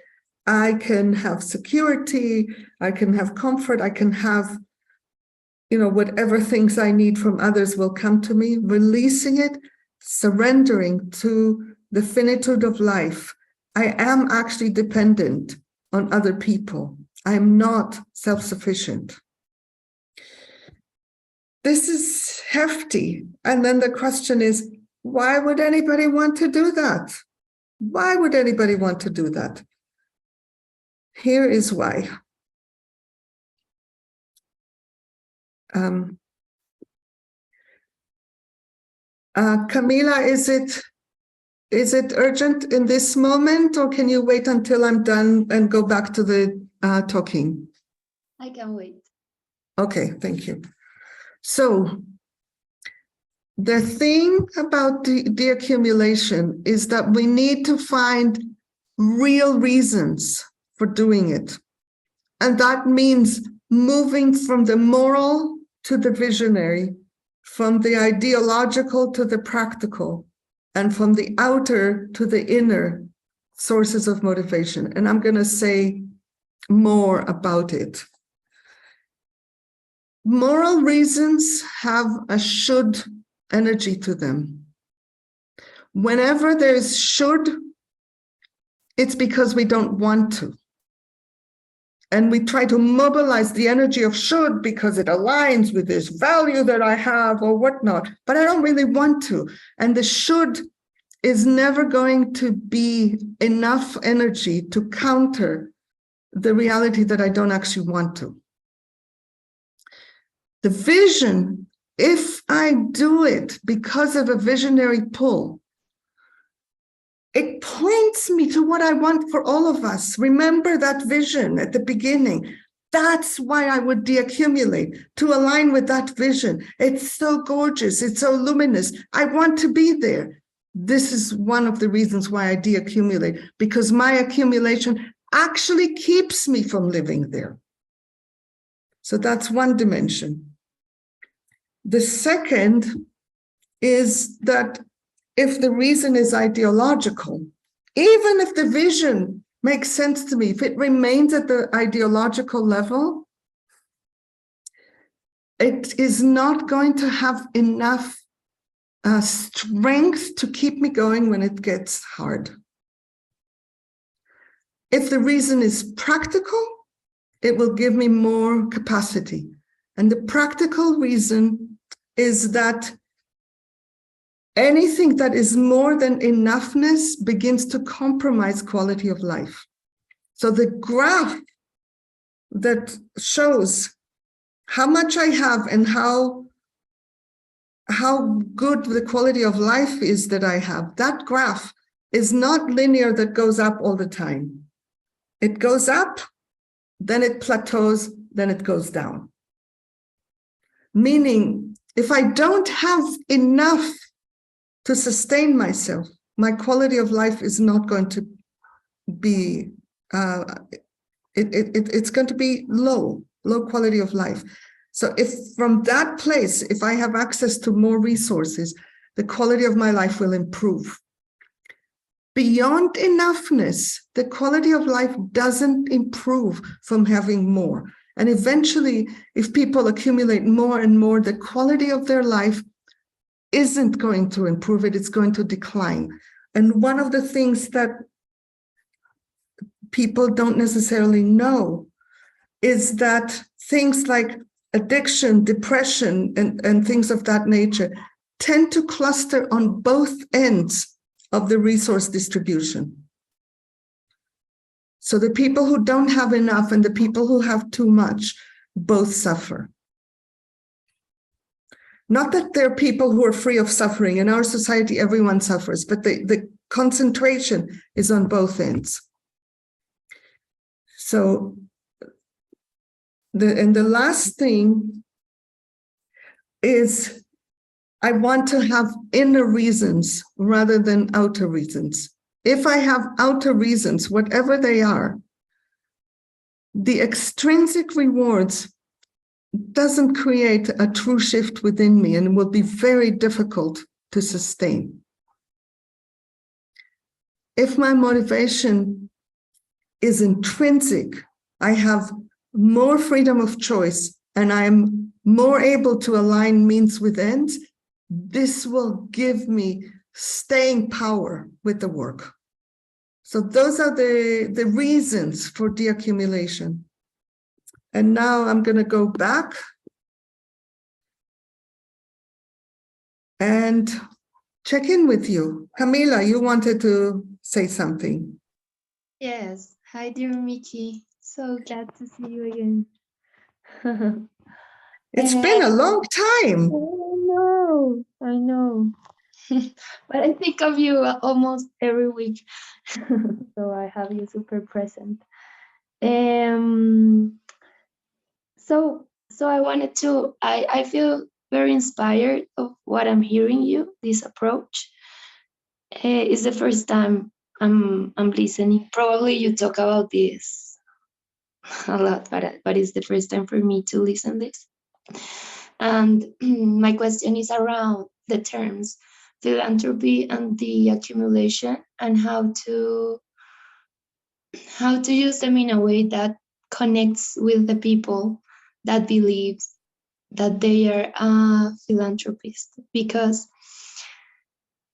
S1: I can have security, I can have comfort, I can have, whatever things I need from others will come to me. Releasing it, surrendering to the finitude of life. I am actually dependent on other people. I am not self-sufficient. This is hefty. And then the question is, why would anybody want to do that? Why would anybody want to do that? Here is why. Camila, is it Is it urgent in this moment, or can you wait until I'm done and go back to the talking?
S14: I can wait.
S1: Okay, thank you. So the thing about the accumulation is that we need to find real reasons for doing it. And that means moving from the moral to the visionary, from the ideological to the practical, and from the outer to the inner sources of motivation. And I'm going to say more about it. Moral reasons have a should energy to them. Whenever there's should, it's because we don't want to. And we try to mobilize the energy of should because it aligns with this value that I have or whatnot, but I don't really want to. And the should is never going to be enough energy to counter the reality that I don't actually want to. The vision, if I do it because of a visionary pull, it points me to what I want for all of us. Remember that vision at the beginning. That's why I would deaccumulate, to align with that vision. It's so gorgeous. It's so luminous. I want to be there. This is one of the reasons why I deaccumulate, because my accumulation actually keeps me from living there. So that's one dimension. The second is that if the reason is ideological, even if the vision makes sense to me, if it remains at the ideological level, it is not going to have enough strength to keep me going when it gets hard. If the reason is practical, it will give me more capacity. And the practical reason is that anything that is more than enoughness begins to compromise quality of life. So the graph that shows how much I have and how good the quality of life is that I have, that graph is not linear, that goes up all the time. It goes up, then it plateaus, then it goes down. Meaning, if I don't have enough to sustain myself, my quality of life is not going to be, it's going to be low quality of life. So if from that place, if I have access to more resources, the quality of my life will improve. Beyond enoughness, the quality of life doesn't improve from having more. And eventually, if people accumulate more and more, the quality of their life isn't going to improve, it's going to decline. And one of the things that people don't necessarily know is that things like addiction, depression, and things of that nature tend to cluster on both ends of the resource distribution. So the people who don't have enough and the people who have too much both suffer. Not that there are people who are free of suffering. In our society, everyone suffers, but the concentration is on both ends. So, the last thing is I want to have inner reasons rather than outer reasons. If I have outer reasons, whatever they are, the extrinsic rewards doesn't create a true shift within me and will be very difficult to sustain. If my motivation is intrinsic, I have more freedom of choice and I'm more able to align means with ends, this will give me staying power with the work. So those are the reasons for deaccumulation. And now I'm going to go back and check in with you. Camila, you wanted to say something.
S14: Yes. Hi, dear Mickey. So glad to see you again.
S1: It's been a long time.
S14: I know. but I think of you almost every week. So I have you super present. So I wanted to, I feel very inspired of what I'm hearing you, this approach. It's the first time I'm listening. Probably you talk about this a lot, but it's the first time for me to listen this. And my question is around the terms philanthropy and de-accumulation, and how to use them in a way that connects with the people that believe that they are a philanthropist. Because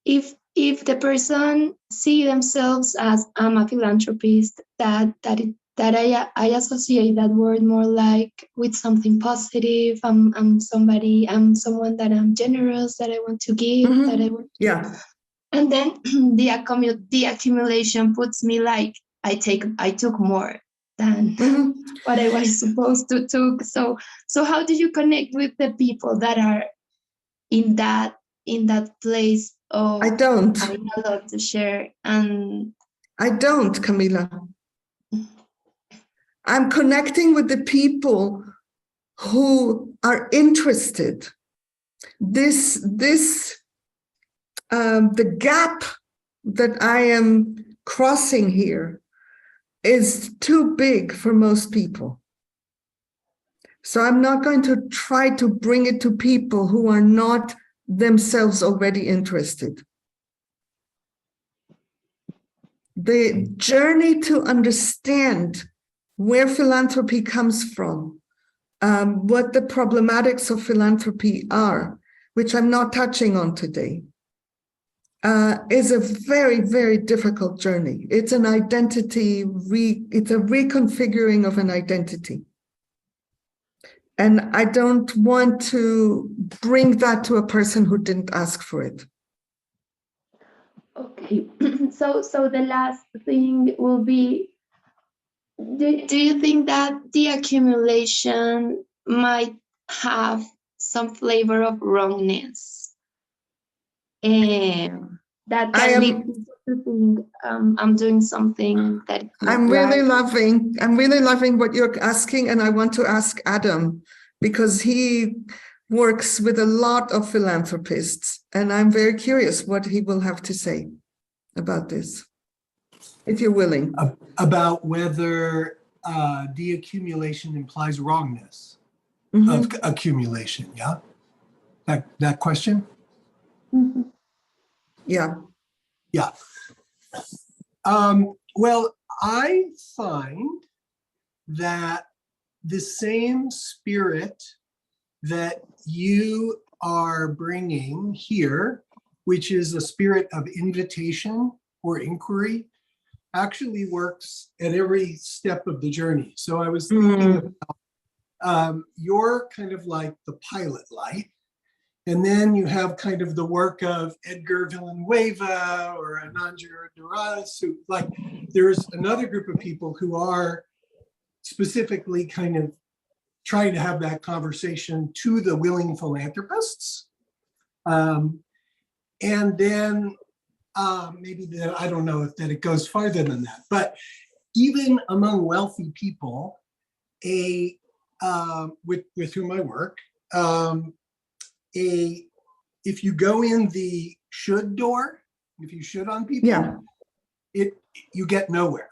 S14: if the person see themselves as I'm a philanthropist, that I associate that word more like with something positive. I'm someone that I'm generous, that I want to give, that I want to.
S1: Yeah.
S14: And then the accumulation puts me like I took more than what I was supposed to took. So how do you connect with the people that are in that place of
S1: I don't.
S14: having a lot to share? And
S1: I don't, Camila. I'm connecting with the people who are interested. The gap that I am crossing here is too big for most people. So I'm not going to try to bring it to people who are not themselves already interested. The journey to understand where philanthropy comes from, what the problematics of philanthropy are, which I'm not touching on today, is a very, very difficult journey. It's an identity, it's a reconfiguring of an identity. And I don't want to bring that to a person who didn't ask for it.
S14: okay, so the last thing will be, do you think that the accumulation might have some flavor of wrongness? That can lead people to think I'm doing something that is not
S1: I'm really
S14: right.
S1: loving what you're asking, and I want to ask Adam, because he works with a lot of philanthropists, and I'm very curious what he will have to say about this, if you're willing.
S2: About whether de-accumulation implies wrongness of accumulation, yeah? That question?
S1: Yeah.
S2: Yeah. Well, I find that the same spirit that you are bringing here, which is a spirit of invitation or inquiry, actually works at every step of the journey. So I was thinking about you're kind of like the pilot light, and then you have kind of the work of Edgar Villanueva or Anandra Doradas, who, like, there's another group of people who are specifically kind of trying to have that conversation to the willing philanthropists. And then maybe that, I don't know if that it goes farther than that, but even among wealthy people, with whom I work, if you go in the should door, if you should on people, you get nowhere.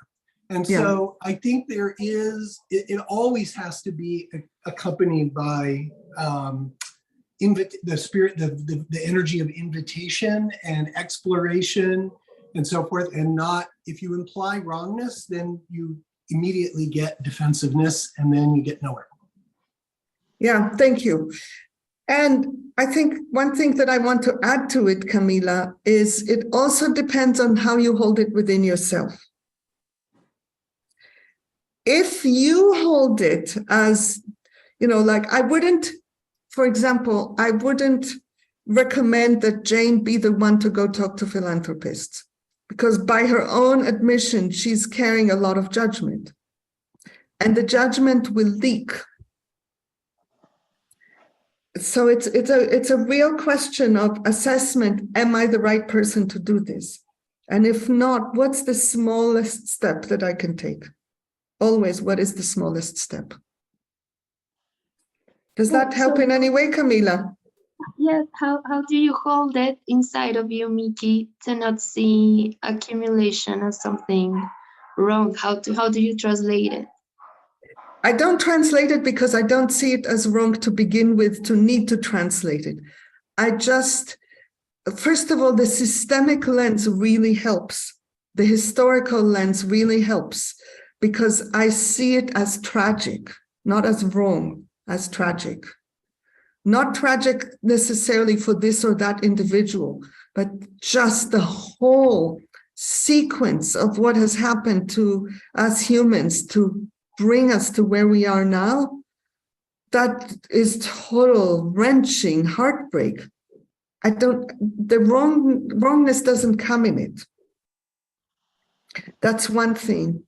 S2: And so I think there is, it always has to be accompanied by the spirit, the energy of invitation and exploration and so forth, and not, if you imply wrongness, then you immediately get defensiveness and then you get nowhere.
S1: Yeah, thank you. And I think one thing that I want to add to it, Camila, is it also depends on how you hold it within yourself. If you hold it as, like, I wouldn't, for example, I wouldn't recommend that Jane be the one to go talk to philanthropists, because by her own admission, she's carrying a lot of judgment, and the judgment will leak. So it's a real question of assessment. Am I the right person to do this? And if not, what's the smallest step that I can take? Always, what is the smallest step? Does that help in any way, Camila?
S14: Yes, how do you hold it inside of you, Miki, to not see accumulation as something wrong? How do you translate it?
S1: I don't translate it because I don't see it as wrong to begin with, to need to translate it. I just, first of all, the systemic lens really helps. The historical lens really helps because I see it as tragic, not as wrong, as tragic. Not tragic necessarily for this or that individual, but just the whole sequence of what has happened to us humans to bring us to where we are now. That is total wrenching heartbreak. The wrongness doesn't come in it. That's one thing.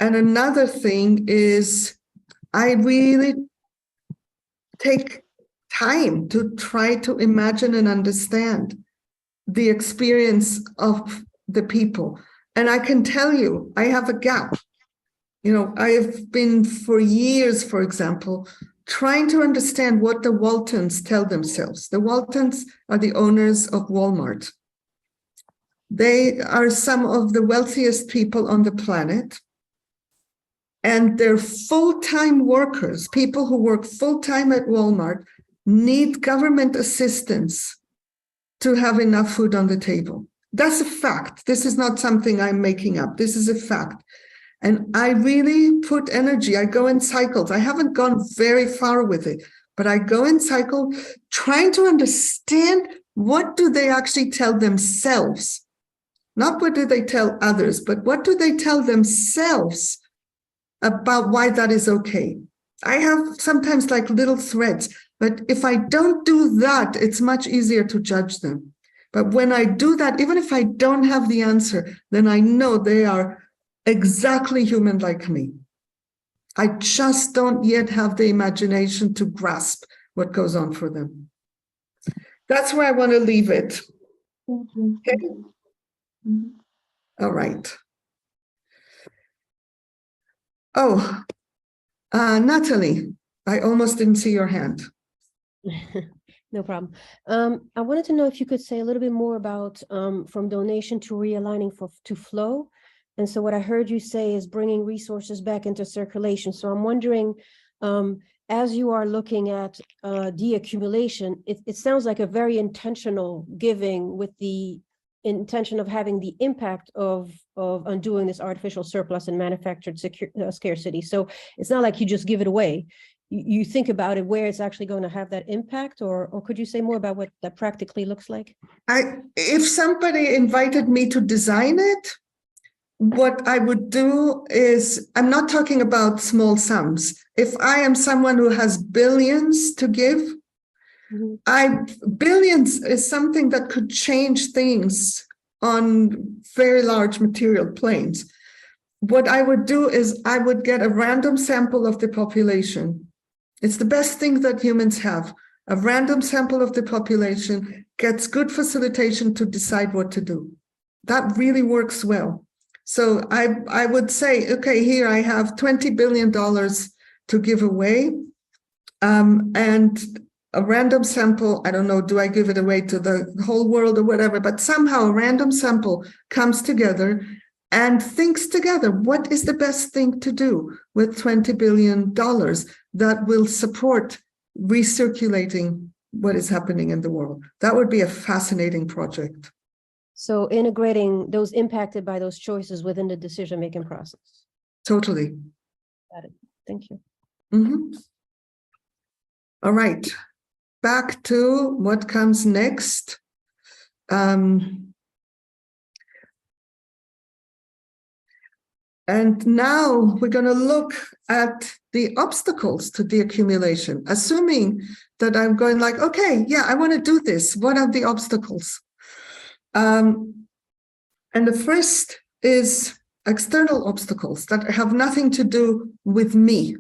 S1: And another thing is I really take time to try to imagine and understand the experience of the people. And I can tell you, I have a gap. You know, I have been for years, for example, trying to understand what the Waltons tell themselves. The Waltons are the owners of Walmart. They are some of the wealthiest people on the planet. And they're full-time workers, people who work full-time at Walmart, need government assistance to have enough food on the table. That's a fact. This is not something I'm making up. This is a fact. And I really put energy. I go in cycles. I haven't gone very far with it, but I go in cycle trying to understand what do they actually tell themselves. Not what do they tell others, but what do they tell themselves about why that is okay. I have sometimes like little threads, but if I don't do that, it's much easier to judge them. But when I do that, even if I don't have the answer, then I know they are exactly human like me. I just don't yet have the imagination to grasp what goes on for them. That's where I want to leave it. Okay? All right. Oh, Natalie, I almost didn't see your hand.
S7: No problem. I wanted to know if you could say a little bit more about from donation to realigning to flow. And so what I heard you say is bringing resources back into circulation. So I'm wondering, as you are looking at de-accumulation, it sounds like a very intentional giving with the intention of having the impact of undoing this artificial surplus and manufactured scarcity. So it's not like you just give it away. You think about it where it's actually going to have that impact, or could you say more about what that practically looks like?
S1: If somebody invited me to design it, what I would do is, I'm not talking about small sums. If I am someone who has billions to give, billions is something that could change things on very large material planes. What I would do is I would get a random sample of the population. It's the best thing that humans have. A random sample of the population gets good facilitation to decide what to do. That really works well. So I would say, okay, here I have $20 billion to give away. And a random sample, I don't know, do I give it away to the whole world or whatever, but somehow a random sample comes together and thinks together, what is the best thing to do with $20 billion that will support recirculating what is happening in the world? That would be a fascinating project.
S7: So integrating those impacted by those choices within the decision-making process.
S1: Totally.
S7: Got it. Thank you.
S1: Mm-hmm. All right. Back to what comes next. And now we're going to look at the obstacles to de-accumulation, assuming that I'm going like, okay, yeah, I want to do this. What are the obstacles? And the first is external obstacles that have nothing to do with me.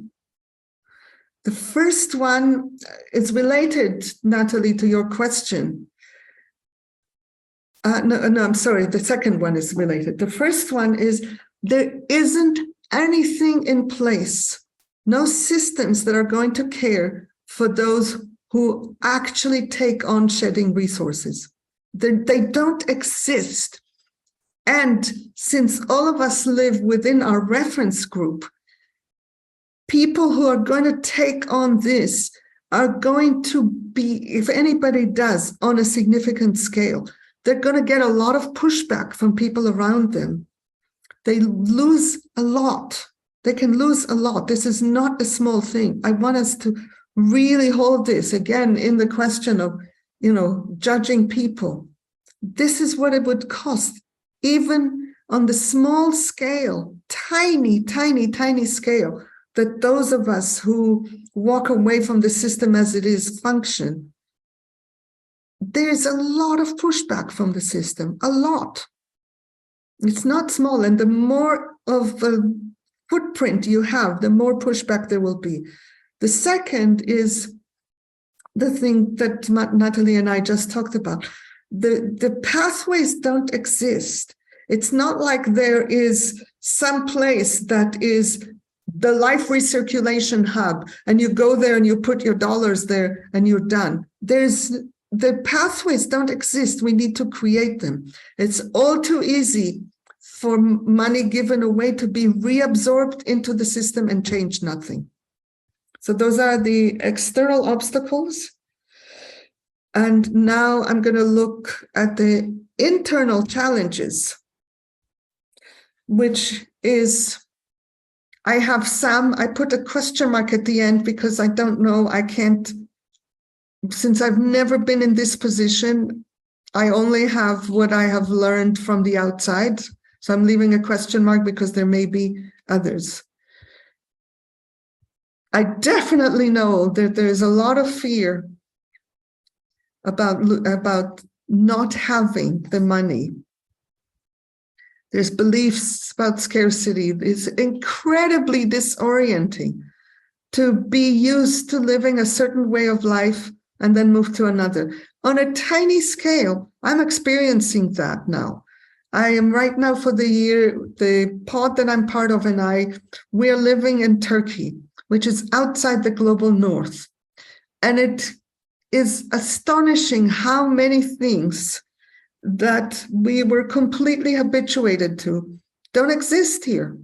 S1: The first one is related, Natalie, to your question. No, I'm sorry. The second one is related. The first one is there isn't anything in place, no systems that are going to care for those who actually take on shedding resources. They don't exist. And since all of us live within our reference group, people who are going to take on this are going to be, if anybody does, on a significant scale. They're going to get a lot of pushback from people around them. They lose a lot. They can lose a lot. This is not a small thing. I want us to really hold this again in the question of, judging people. This is what it would cost, even on the small scale, tiny, tiny, tiny scale, that those of us who walk away from the system as it is function. There's a lot of pushback from the system, a lot. It's not small. And the more of a footprint you have, the more pushback there will be. The second is the thing that Natalie and I just talked about. The pathways don't exist. It's not like there is some place that is the life recirculation hub, and you go there and you put your dollars there and you're done. The pathways don't exist. We need to create them. It's all too easy for money given away to be reabsorbed into the system and change nothing. So those are the external obstacles. And now I'm going to look at the internal challenges, which is, I put a question mark at the end because I don't know, I can't, since I've never been in this position, I only have what I have learned from the outside. So I'm leaving a question mark because there may be others. I definitely know that there's a lot of fear about not having the money. There's beliefs about scarcity. It's incredibly disorienting to be used to living a certain way of life and then move to another. On a tiny scale, I'm experiencing that now. I am right now for the year, the pod that I'm part of and we're living in Turkey, which is outside the global north. And it is astonishing how many things that we were completely habituated to don't exist here.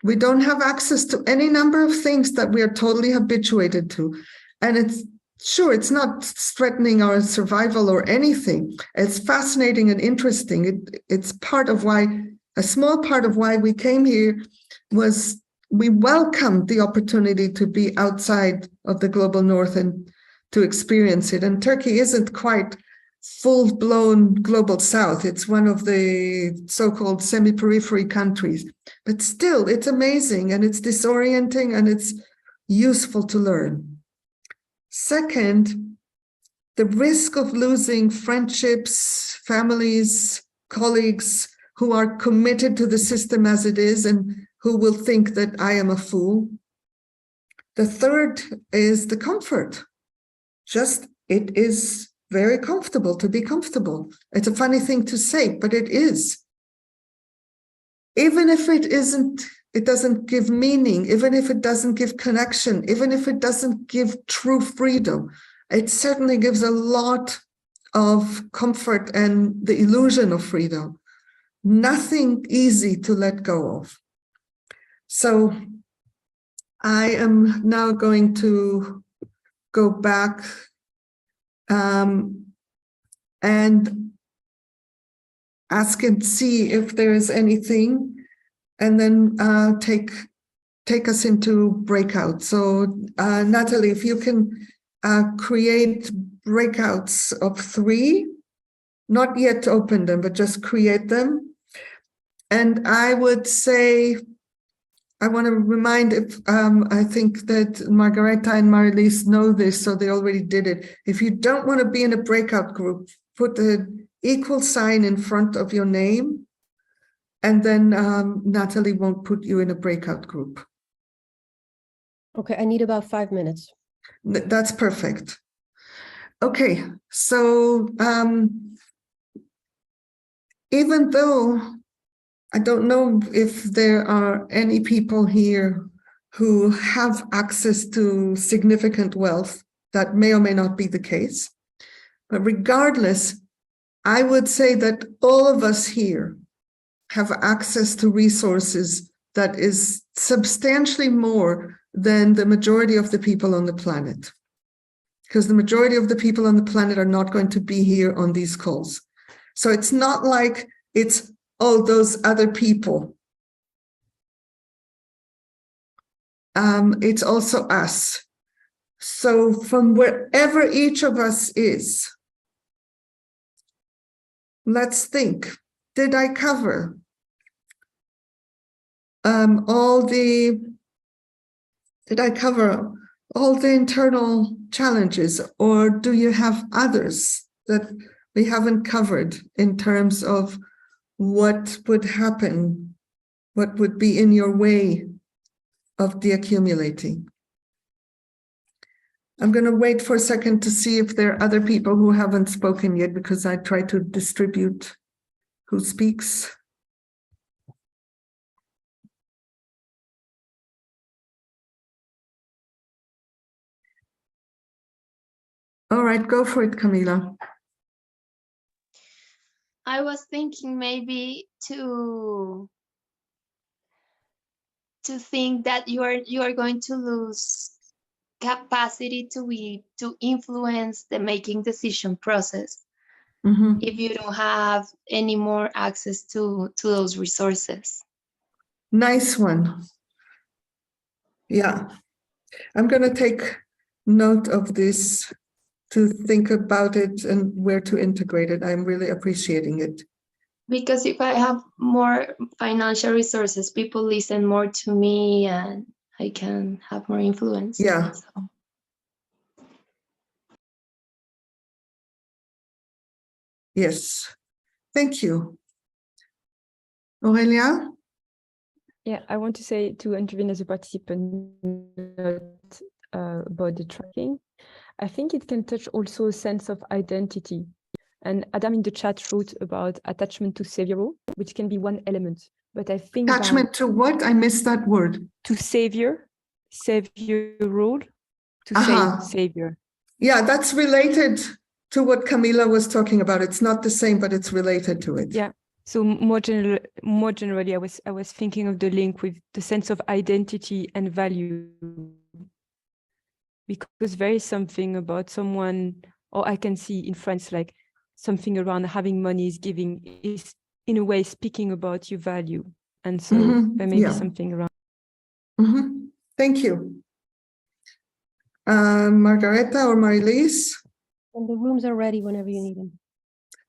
S1: We don't have access to any number of things that we are totally habituated to. And it's not threatening our survival or anything. It's fascinating and interesting. It's part of why, a small part of why we came here was we welcomed the opportunity to be outside of the global north and to experience it. And Turkey isn't quite full-blown global south. It's one of the so-called semi-periphery countries. But still, it's amazing and it's disorienting and it's useful to learn. Second, the risk of losing friendships, families, colleagues who are committed to the system as it is and who will think that I am a fool. The third is the comfort. It is very comfortable to be comfortable. It's a funny thing to say, but it is. Even if it doesn't give meaning, even if it doesn't give connection, even if it doesn't give true freedom, it certainly gives a lot of comfort and the illusion of freedom. Nothing easy to let go of. So I am now going to go back and ask and see if there is anything, and then take us into breakout. So Natalie, if you can create breakouts of 3, not yet open them, but just create them. And I would say, I want to remind, I think that Margareta and Marilise know this, so they already did it. If you don't want to be in a breakout group, put the equal sign in front of your name, and then Natalie won't put you in a breakout group.
S7: Okay, I need about 5 minutes.
S1: That's perfect. Okay, so even though I don't know if there are any people here who have access to significant wealth, that may or may not be the case. But regardless, I would say that all of us here have access to resources that is substantially more than the majority of the people on the planet. Because the majority of the people on the planet are not going to be here on these calls. So it's not like it's, oh, those other people. It's also us. So from wherever each of us is, let's think, did I cover all the internal challenges, or do you have others that we haven't covered in terms of what would happen, what would be in your way of de-accumulating? I'm going to wait for a second to see if there are other people who haven't spoken yet, because I try to distribute who speaks. All right, go for it, Camila.
S14: I was thinking maybe to think that you are going to lose capacity to influence the making decision process if you don't have any more access to those resources.
S1: Nice one. Yeah, I'm going to take note of this to think about it and where to integrate it. I'm really appreciating it.
S14: Because if I have more financial resources, people listen more to me and I can have more influence.
S1: Yeah.
S14: So.
S1: Yes. Thank you. Aurelia?
S8: Yeah, I want to say to intervene as a participant, not about the tracking. I think it can touch also a sense of identity. And Adam in the chat wrote about attachment to savior role, which can be one element. But I think
S1: attachment to what? I missed that word.
S8: To savior role, to save savior.
S1: Yeah, that's related to what Camila was talking about. It's not the same, but it's related to it.
S8: Yeah. So more generally, I was thinking of the link with the sense of identity and value, because there is something about someone, or I can see in France, like something around having money is in a way speaking about your value, and so there may be something around.
S1: Thank you, Margareta or Marilise.
S7: And the rooms are ready whenever you need them.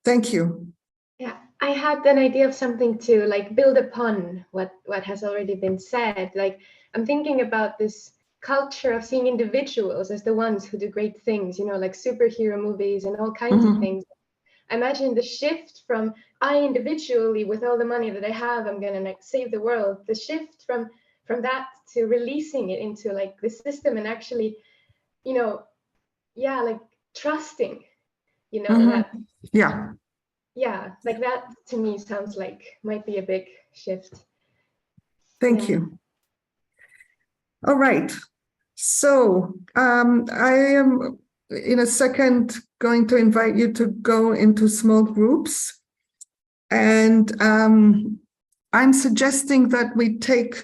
S1: Thank you.
S15: Yeah, I had an idea of something to like build upon what has already been said. Like I'm thinking about this culture of seeing individuals as the ones who do great things, you know, like superhero movies and all kinds of things. I imagine the shift from I individually, with all the money that I have, I'm gonna like save the world. The shift from that to releasing it into like the system and actually, you know, yeah, like trusting, you know, that. Yeah, like that to me sounds like might be a big shift.
S1: Thank you. All right. So I am in a second going to invite you to go into small groups. And I'm suggesting that we take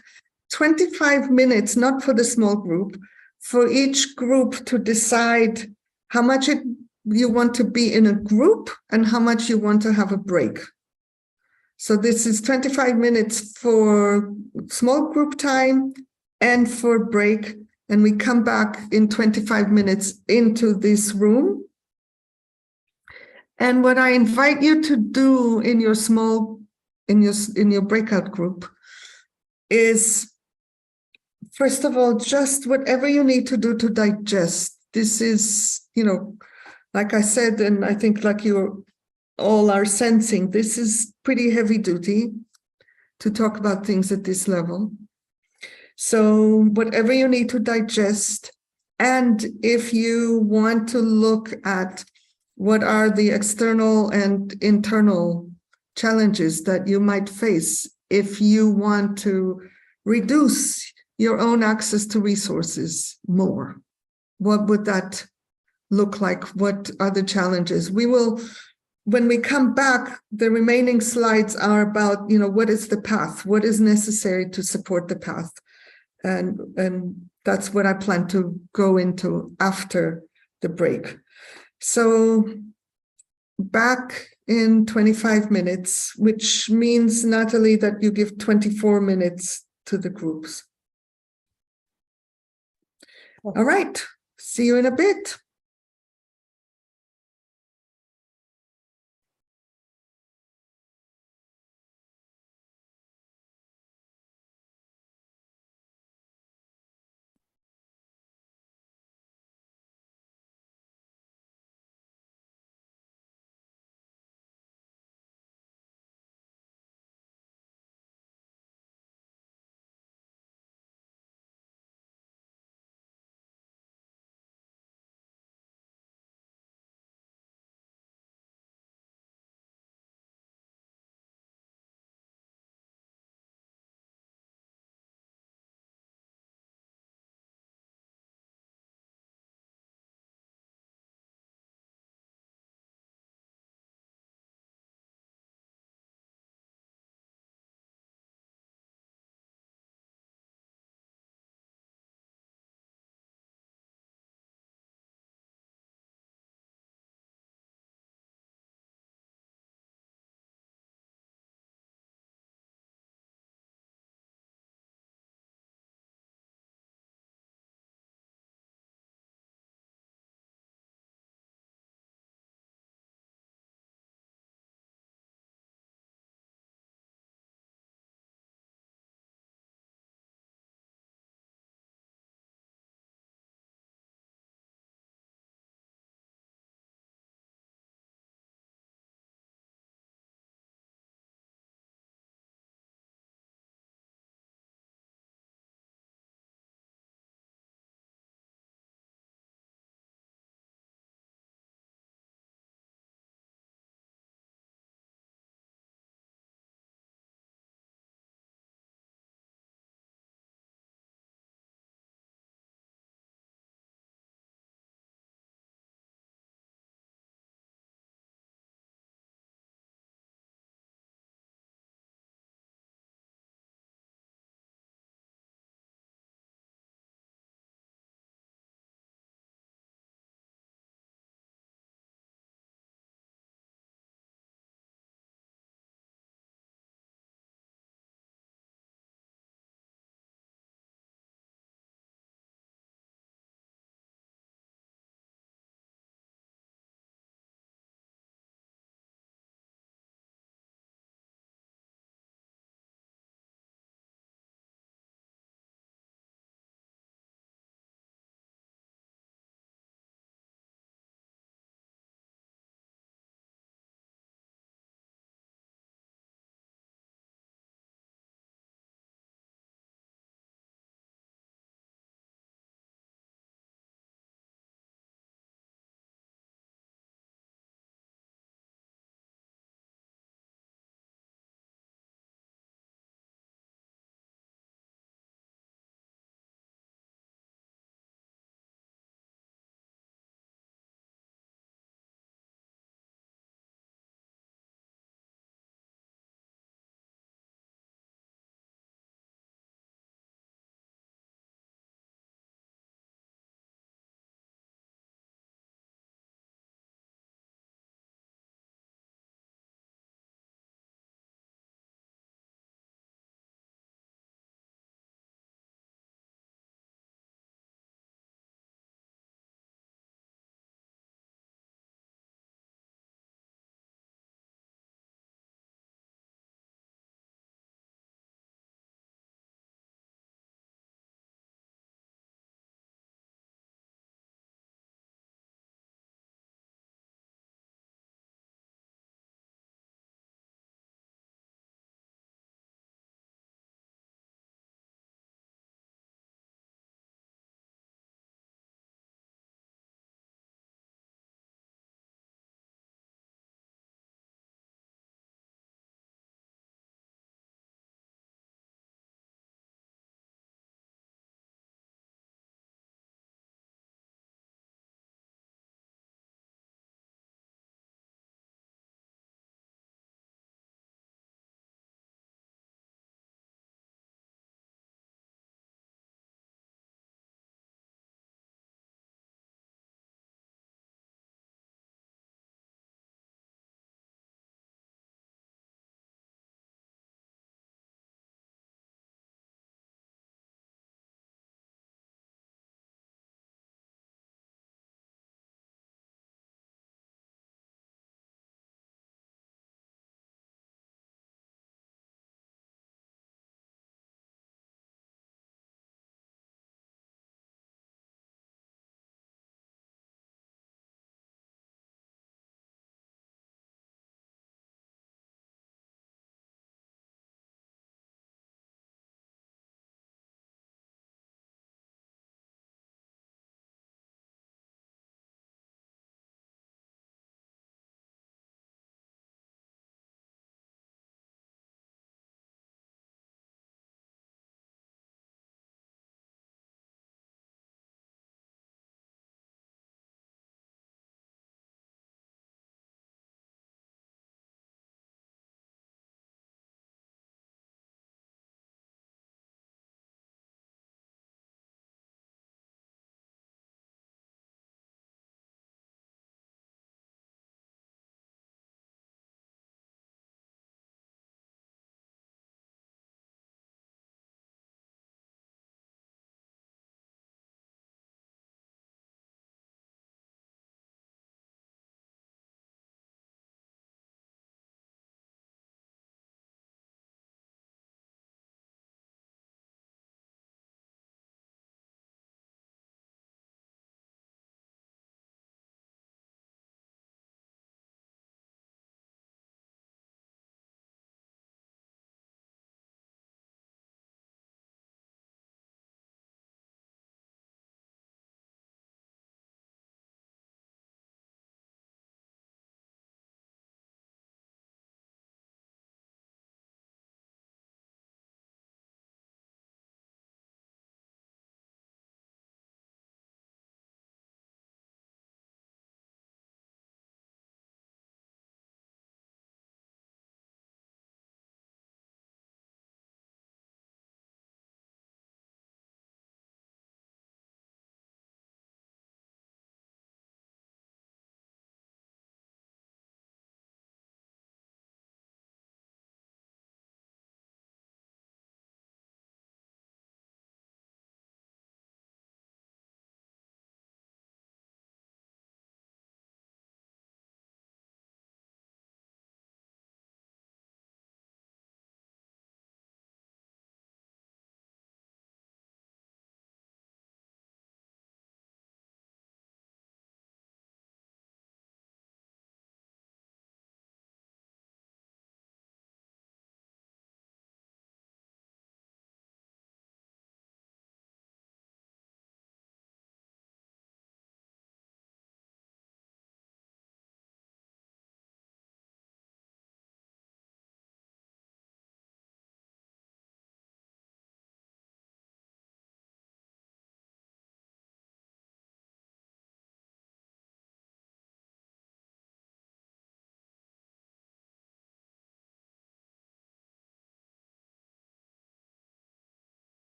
S1: 25 minutes, not for the small group, for each group to decide how much you want to be in a group and how much you want to have a break. So this is 25 minutes for small group time and for break. And we come back in 25 minutes into this room. And what I invite you to do in your in your breakout group is, first of all, just whatever you need to do to digest. This is, you know, like I said, and I think like you all are sensing, this is pretty heavy duty to talk about things at this level. So whatever you need to digest, and if you want to look at what are the external and internal challenges that you might face if you want to reduce your own access to resources more, what would that look like? What are the challenges? We will, when we come back, the remaining slides are about, what is the path? What is necessary to support the path? And that's what I plan to go into after the break. So back in 25 minutes, which means, Natalie, that you give 24 minutes to the groups. All right, see you in a bit.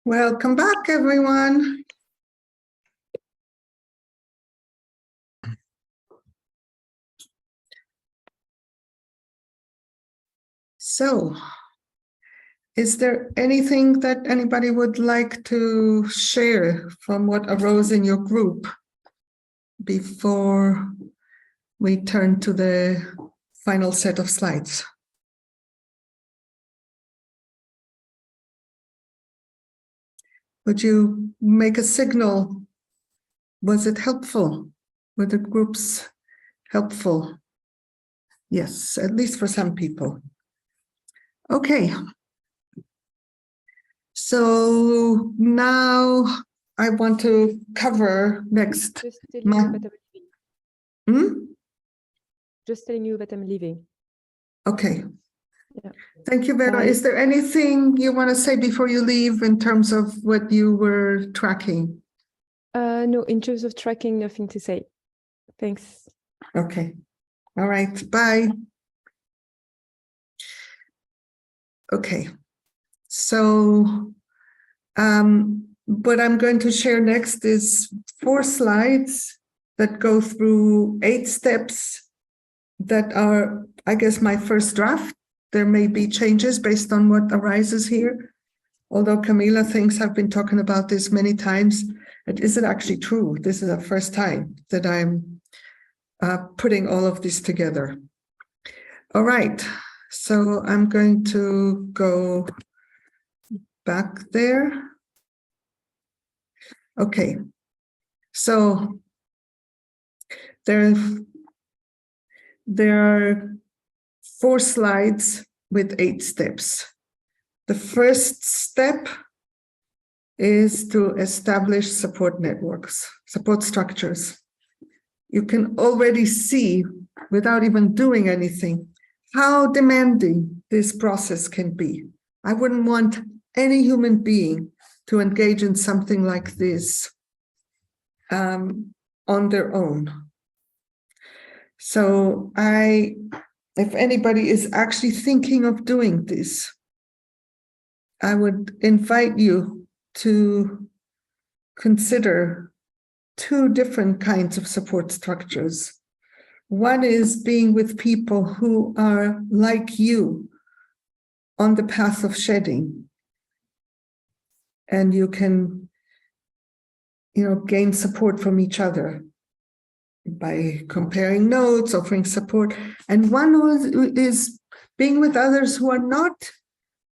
S1: Welcome back, everyone. So, is there anything that anybody would like to share from what arose in your group before we turn to the final set of slides? Would you make a signal? Was it helpful? Were the groups helpful? Yes, at least for some people. Okay. So now I want to cover next.
S8: Just telling you that I'm leaving. Just telling you that I'm leaving.
S1: Okay.
S8: Yeah.
S1: Thank you, Vera.
S8: Bye.
S1: Is there anything you want to say before you leave in terms of what you were tracking?
S8: No, in terms of tracking, nothing to say. Thanks.
S1: Okay. All right. Bye. Okay. So what I'm going to share next is 4 slides that go through 8 steps that are, I guess, my first draft. There may be changes based on what arises here. Although Camila thinks I've been talking about this many times, it isn't actually true. This is the first time that I'm putting all of this together. All right, so I'm going to go back there. Okay, so there are 4 slides with 8 steps. The first step is to establish support networks, support structures. You can already see, without even doing anything, how demanding this process can be. I wouldn't want any human being to engage in something like this on their own. So if anybody is actually thinking of doing this, I would invite you to consider 2 different kinds of support structures. One is being with people who are like you on the path of shedding. And you can, gain support from each other by comparing notes, offering support. And one is being with others who are not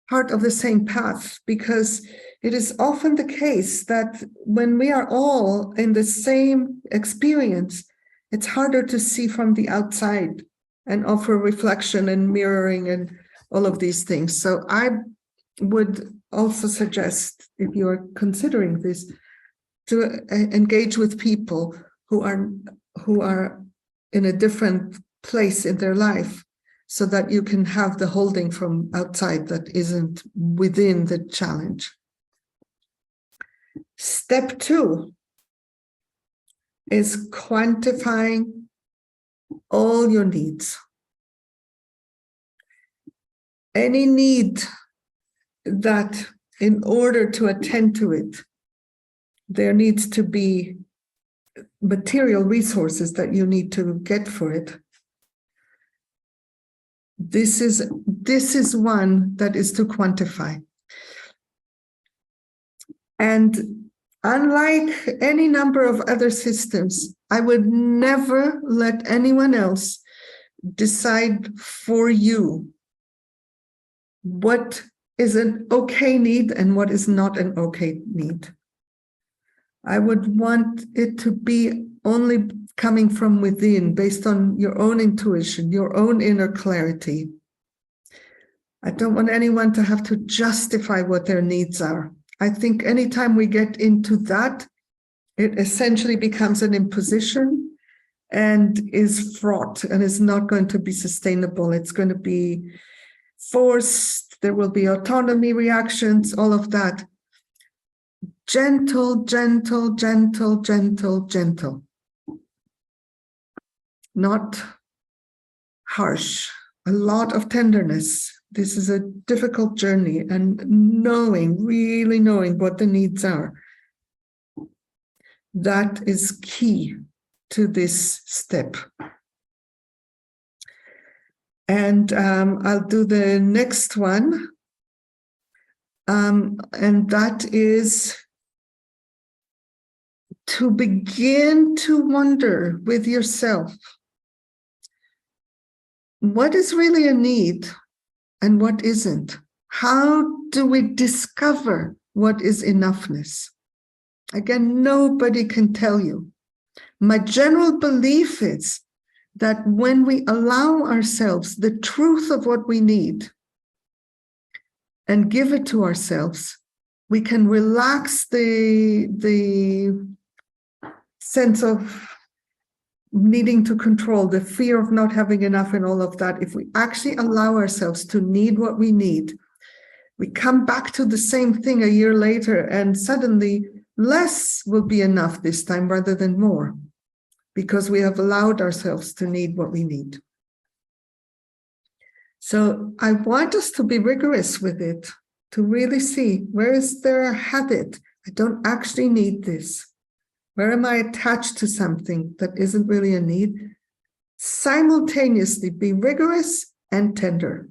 S1: part of the same path, because it is often the case that when we are all in the same experience, it's harder to see from the outside and offer reflection and mirroring and all of these things. So I would also suggest, if you're considering this, to engage with people who are in a different place in their life, so that you can have the holding from outside that isn't within the challenge. Step 2 is quantifying all your needs. Any need that, in order to attend to it, there needs to be material resources that you need to get for it. This is one that is to quantify. And unlike any number of other systems, I would never let anyone else decide for you what is an okay need and what is not an okay need. I would want it to be only coming from within, based on your own intuition, your own inner clarity. I don't want anyone to have to justify what their needs are. I think anytime we get into that, it essentially becomes an imposition and is fraught and is not going to be sustainable. It's going to be forced. There will be autonomy reactions, all of that. Gentle, gentle, gentle, gentle, gentle. Not harsh. A lot of tenderness This is a difficult journey, and really knowing what the needs are, that is key to this step. And I'll do the next one. And that is to begin to wonder with yourself, what is really a need and what isn't? How do we discover what is enoughness? Again, nobody can tell you. My general belief is that when we allow ourselves the truth of what we need and give it to ourselves, we can relax the sense of needing to control, the fear of not having enough and all of that. If we actually allow ourselves to need what we need, we come back to the same thing a year later, and suddenly less will be enough this time rather than more, because we have allowed ourselves to need what we need. So I want us to be rigorous with it, to really see, where is there a habit? I don't actually need this. Where am I attached to something that isn't really a need? Simultaneously be rigorous and tender.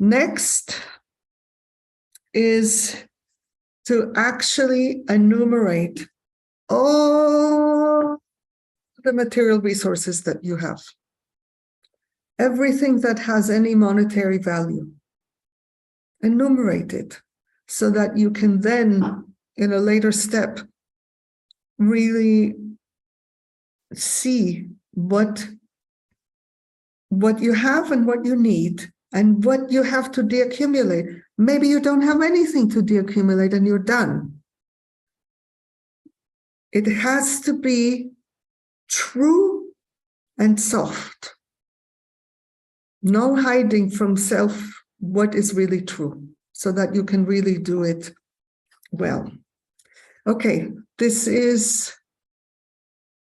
S1: Next is to actually enumerate all the material resources that you have. Everything that has any monetary value. Enumerate it so that you can then, in a later step, really see what you have and what you need and what you have to deaccumulate. Maybe you don't have anything to deaccumulate and you're done. It has to be true and soft. No hiding from self what is really true, so that you can really do it well. Okay, this is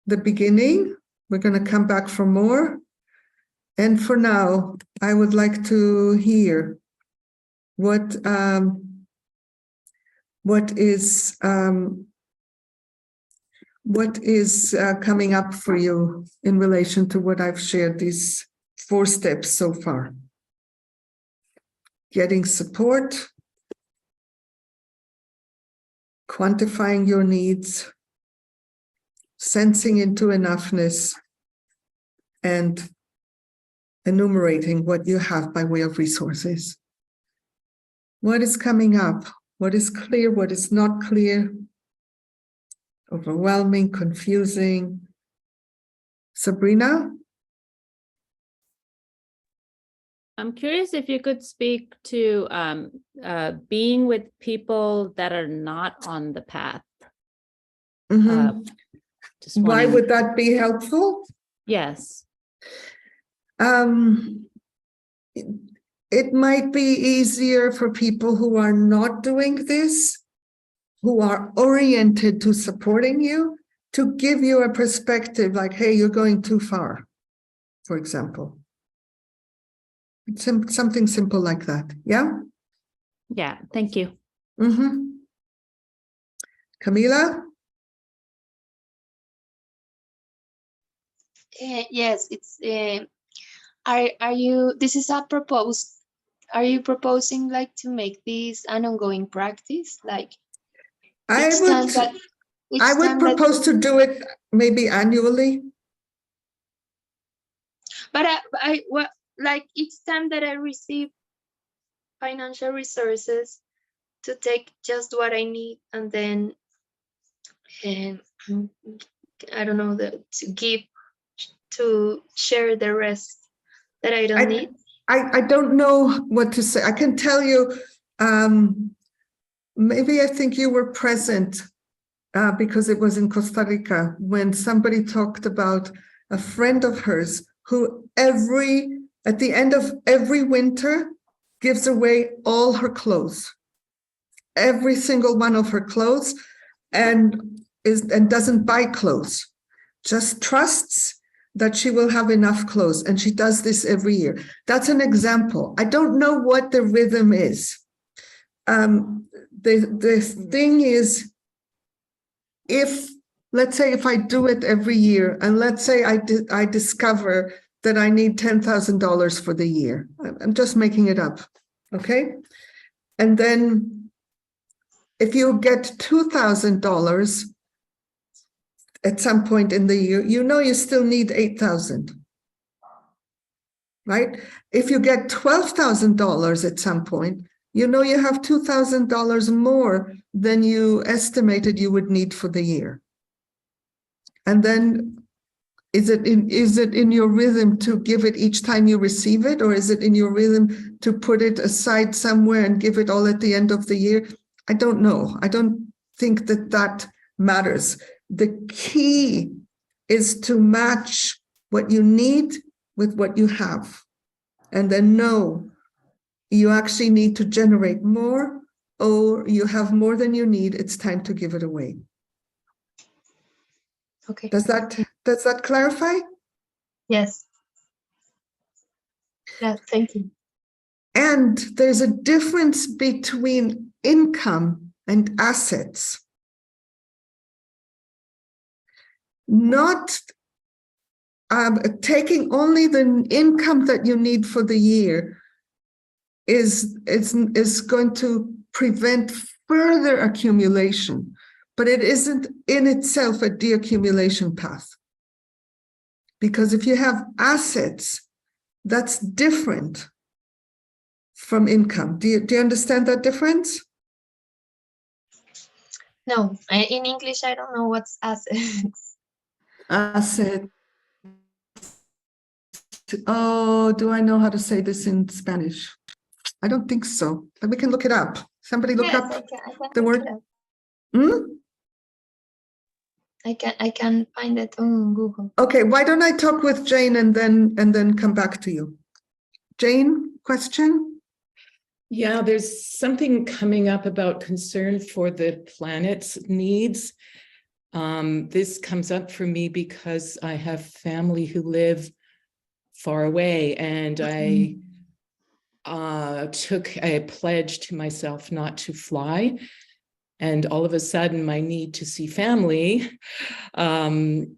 S1: the beginning. We're going to come back for more. And for now, I would like to hear what is coming up for you in relation to what I've shared, these 4 steps so far. Getting support, quantifying your needs, sensing into enoughness, and enumerating what you have by way of resources. What is coming up? What is clear? What is not clear? Overwhelming, confusing. Sabrina?
S3: I'm curious if you could speak to being with people that are not on the path.
S1: Mm-hmm. Why would that be helpful?
S3: Yes.
S1: It might be easier for people who are not doing this, who are oriented to supporting you, to give you a perspective like, hey, you're going too far, for example. It's something simple like that. Yeah?
S3: Yeah, thank you.
S1: Mm-hmm. Camila?
S14: Yes, it's are you, this is a propose, are you proposing like to make this an ongoing practice, like
S1: I would propose to do it maybe annually.
S14: But I like each time that I receive financial resources, to take just what I need and then I don't know, to give, to share the rest that I don't need.
S1: I don't know what to say. I can tell you, maybe I think you were present because it was in Costa Rica when somebody talked about a friend of hers who at the end of every winter gives away all her clothes, every single one of her clothes, and doesn't buy clothes, just trusts that she will have enough clothes, and she does this every year. That's an example. I don't know what the rhythm is. The thing is, let's say if I do it every year, and let's say I discover that I need $10,000 for the year. I'm just making it up, okay? And then if you get $2,000 at some point in the year, you know you still need $8,000, right? If you get $12,000 at some point, you know you have $2,000 more than you estimated you would need for the year. And then is it in your rhythm to give it each time you receive it, or is it in your rhythm to put it aside somewhere and give it all at the end of the year? I don't know. I don't think that matters. The key is to match what you need with what you have, and then know you actually need to generate more, or you have more than you need. It's time to give it away.
S14: Okay.
S1: Does that clarify?
S14: Yes. Yeah, thank you.
S1: And there's a difference between income and assets. Not taking only the income that you need for the year is going to prevent further accumulation, but it isn't in itself a de-accumulation path. Because if you have assets, that's different from income. Do you understand that difference?
S14: No, in English, I don't know what's assets.
S1: Asset. Oh, do I know how to say this in Spanish? I don't think so, but we can look it up. Somebody look up
S14: I can
S1: the
S14: look
S1: word.
S14: it up.
S1: Hmm?
S14: I can find it on Google.
S1: Okay, why don't I talk with Jane and then come back to you? Jane, question?
S5: Yeah, there's something coming up about concern for the planet's needs. This comes up for me because I have family who live far away, and I took a pledge to myself not to fly. And all of a sudden, my need to see family, and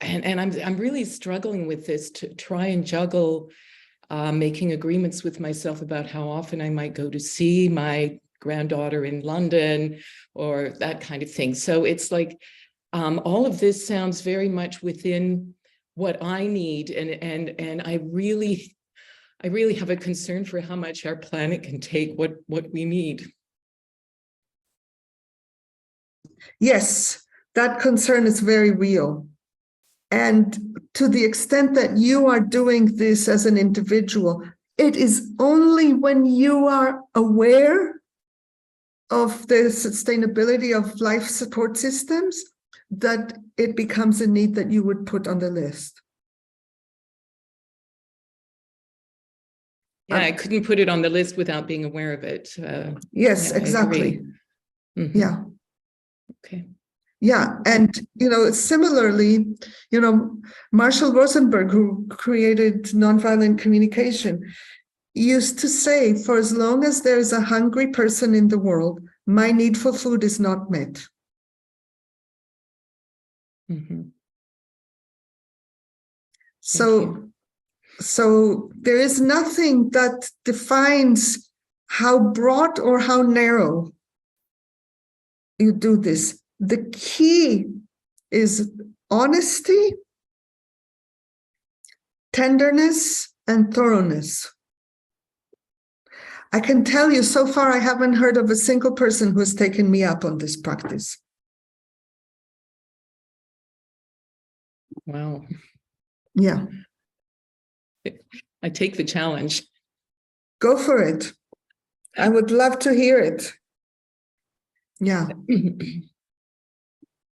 S5: I'm really struggling with this, to try and juggle making agreements with myself about how often I might go to see my granddaughter in London or that kind of thing. So it's like all of this sounds very much within what I need, and I really have a concern for how much our planet can take what we need.
S1: Yes, that concern is very real. And to the extent that you are doing this as an individual, it is only when you are aware of the sustainability of life support systems that it becomes a need that you would put on the list.
S5: Yeah, I couldn't put it on the list without being aware of it.
S1: Yes,
S5: yeah,
S1: exactly.
S5: Mm-hmm.
S1: Yeah.
S5: Okay.
S1: Yeah, and similarly, Marshall Rosenberg, who created nonviolent communication, used to say, for as long as there is a hungry person in the world, my need for food is not met.
S5: Mm-hmm.
S1: So there is nothing that defines how broad or how narrow you do this. The key is honesty, tenderness, and thoroughness. I can tell you, so far, I haven't heard of a single person who has taken me up on this practice.
S5: Wow.
S1: Yeah.
S5: I take the challenge.
S1: Go for it. I would love to hear it. Yeah.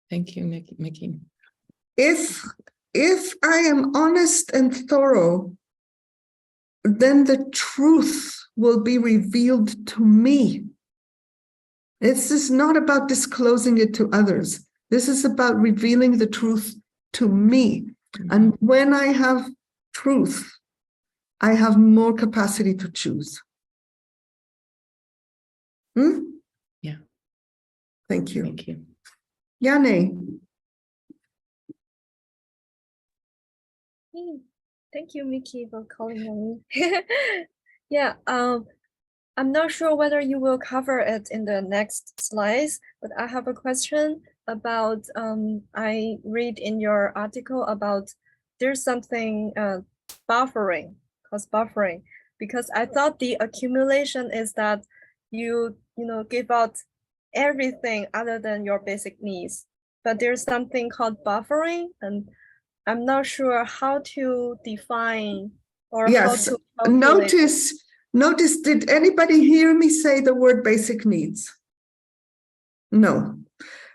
S5: Thank you, Mickey.
S1: If I am honest and thorough, then the truth will be revealed to me. This is not about disclosing it to others. This is about revealing the truth to me. And when I have truth, I have more capacity to choose.
S5: Yeah.
S1: Thank you.
S5: Thank you.
S1: Yane.
S16: Thank you, Mickey, for calling on me. Yeah, I'm not sure whether you will cover it in the next slides, but I have a question about, I read in your article about there's something buffering, called buffering, because I thought the accumulation is that you give out everything other than your basic needs, but there's something called buffering, and I'm not sure how to define or how
S1: Yes.
S16: to calculate.
S1: Notice, did anybody hear me say the word basic needs? No.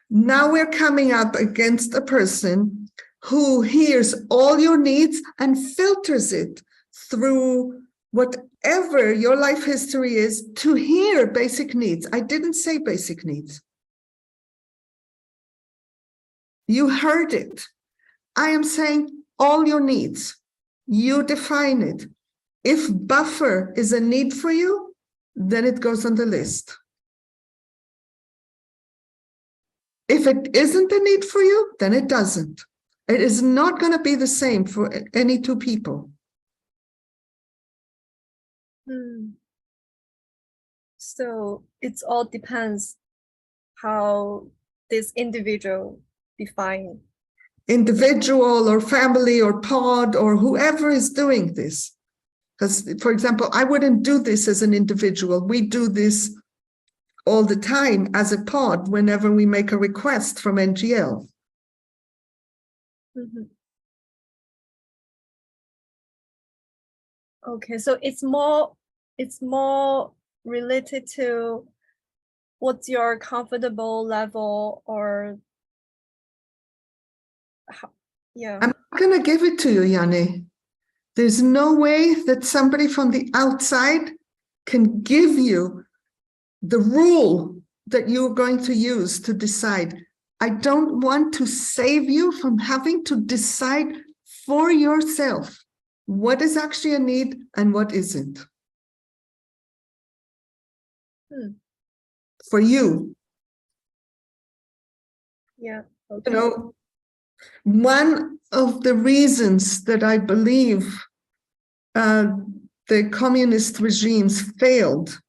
S1: Now we're coming up against a person who hears all your needs and filters it through whatever your life history is to hear basic needs. I didn't say basic needs. You heard it. I am saying all your needs. You define it. If buffer is a need for you, then it goes on the list. If it isn't a need for you, then it doesn't. It is not going to be the same for any two people.
S16: So it all depends how this individual define.
S1: Individual or family or pod or whoever is doing this. Because, for example, I wouldn't do this as an individual. We do this all the time as a pod whenever we make a request from NGL.
S16: Okay, so it's more related to what's your comfortable level, or how, yeah.
S1: I'm going to give it to you, Yane. There's no way that somebody from the outside can give you the rule that you're going to use to decide. I don't want to save you from having to decide for yourself what is actually a need and what isn't. For you.
S16: Yeah. Okay.
S1: You know, one of the reasons that I believe the communist regimes failed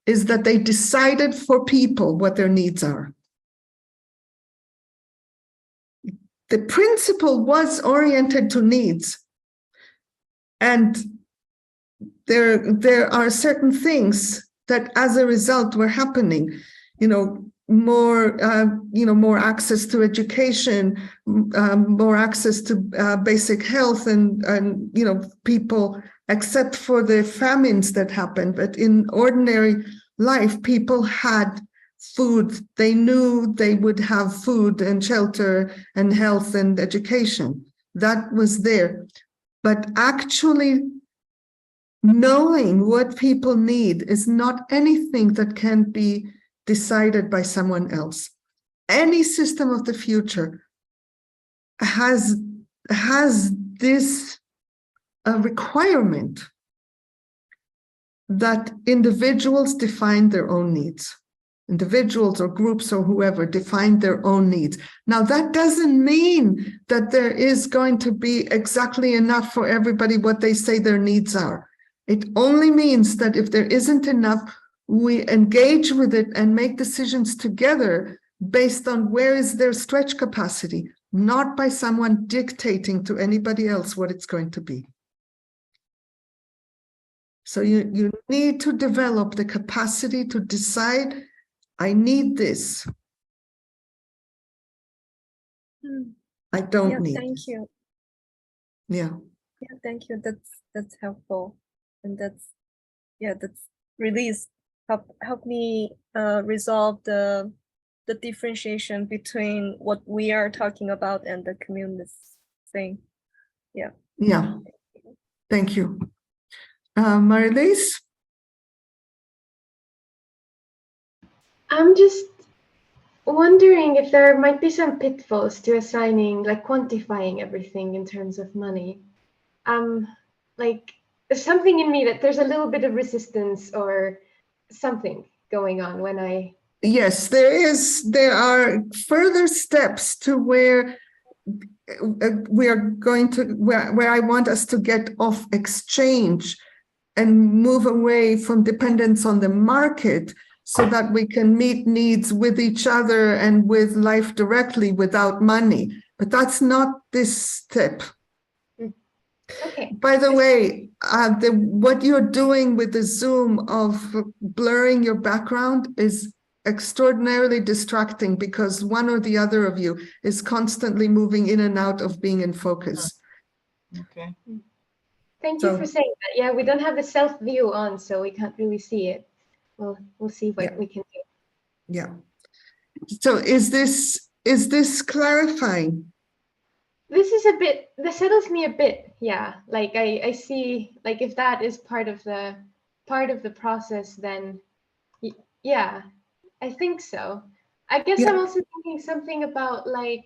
S1: is that they decided for people what their needs are. The principle was oriented to needs. And there are certain things that as a result were happening, more access to education, more access to basic health and people, except for the famines that happened. But in ordinary life, people had food. They knew they would have food and shelter and health and education. That was there. But actually knowing what people need is not anything that can be decided by someone else. Any system of the future has this requirement that individuals define their own needs. Individuals or groups or whoever define their own needs. Now, that doesn't mean that there is going to be exactly enough for everybody what they say their needs are. It only means that if there isn't enough, we engage with it and make decisions together based on where is their stretch capacity, not by someone dictating to anybody else what it's going to be. So you need to develop the capacity to decide, I need this. I don't need.
S16: Thank you.
S1: Yeah.
S16: Yeah, thank you. That's helpful, and that's release help me resolve the differentiation between what we are talking about and the communist thing. Yeah.
S1: Yeah. Thank you. Marilise?
S15: I'm just wondering if there might be some pitfalls to assigning, like quantifying everything in terms of money. Like there's something in me that there's a little bit of resistance or something going on when I.
S1: Yes, there are further steps to where we are going to, where I want us to get off exchange and move away from dependence on the market so that we can meet needs with each other and with life directly without money. But that's not this step.
S15: Okay.
S1: By the way, what you're doing with the Zoom of blurring your background is extraordinarily distracting because one or the other of you is constantly moving in and out of being in focus.
S2: Okay.
S15: Thank you for saying that. Yeah, we don't have the self view on, so we can't really see it. Well, we'll see what we can do.
S1: Yeah. So is this clarifying?
S15: This is this settles me a bit. Yeah, like I see, like if that is part of the process, then yeah, I think so. I guess I'm also thinking something about, like,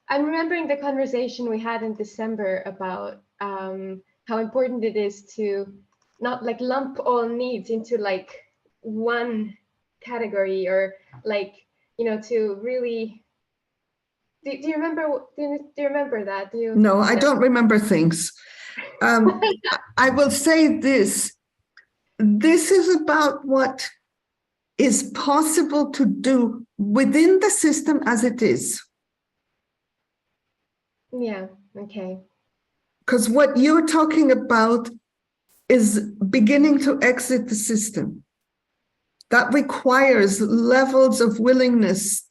S15: I'm remembering the conversation we had in December about how important it is to not like lump all needs into like one category, or like, you know, to really. Do you remember? Do you remember that? Do you?
S1: No, I don't remember things. I will say this. This is about what is possible to do within the system as it is.
S15: Yeah, okay.
S1: Because what you're talking about is beginning to exit the system. That requires levels of willingness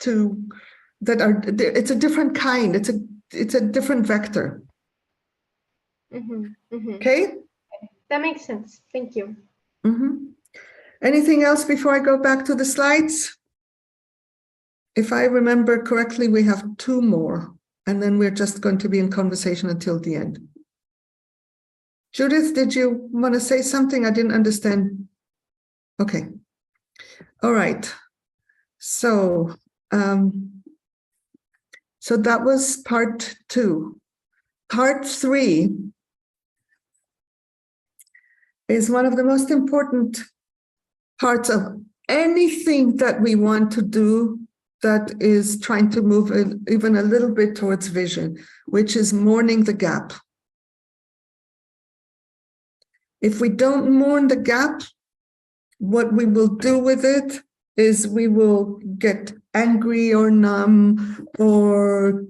S1: it's a different kind, it's a different vector. Okay?
S15: That makes sense. Thank you.
S1: Anything else before I go back to the slides? If I remember correctly, we have 2 more, and then we're just going to be in conversation until the end. Judith, did you want to say something? I didn't understand. Okay. All right. So, so that was part 2. Part 3 is one of the most important parts of anything that we want to do that is trying to move even a little bit towards vision, which is mourning the gap. If we don't mourn the gap, what we will do with it is we will get angry or numb or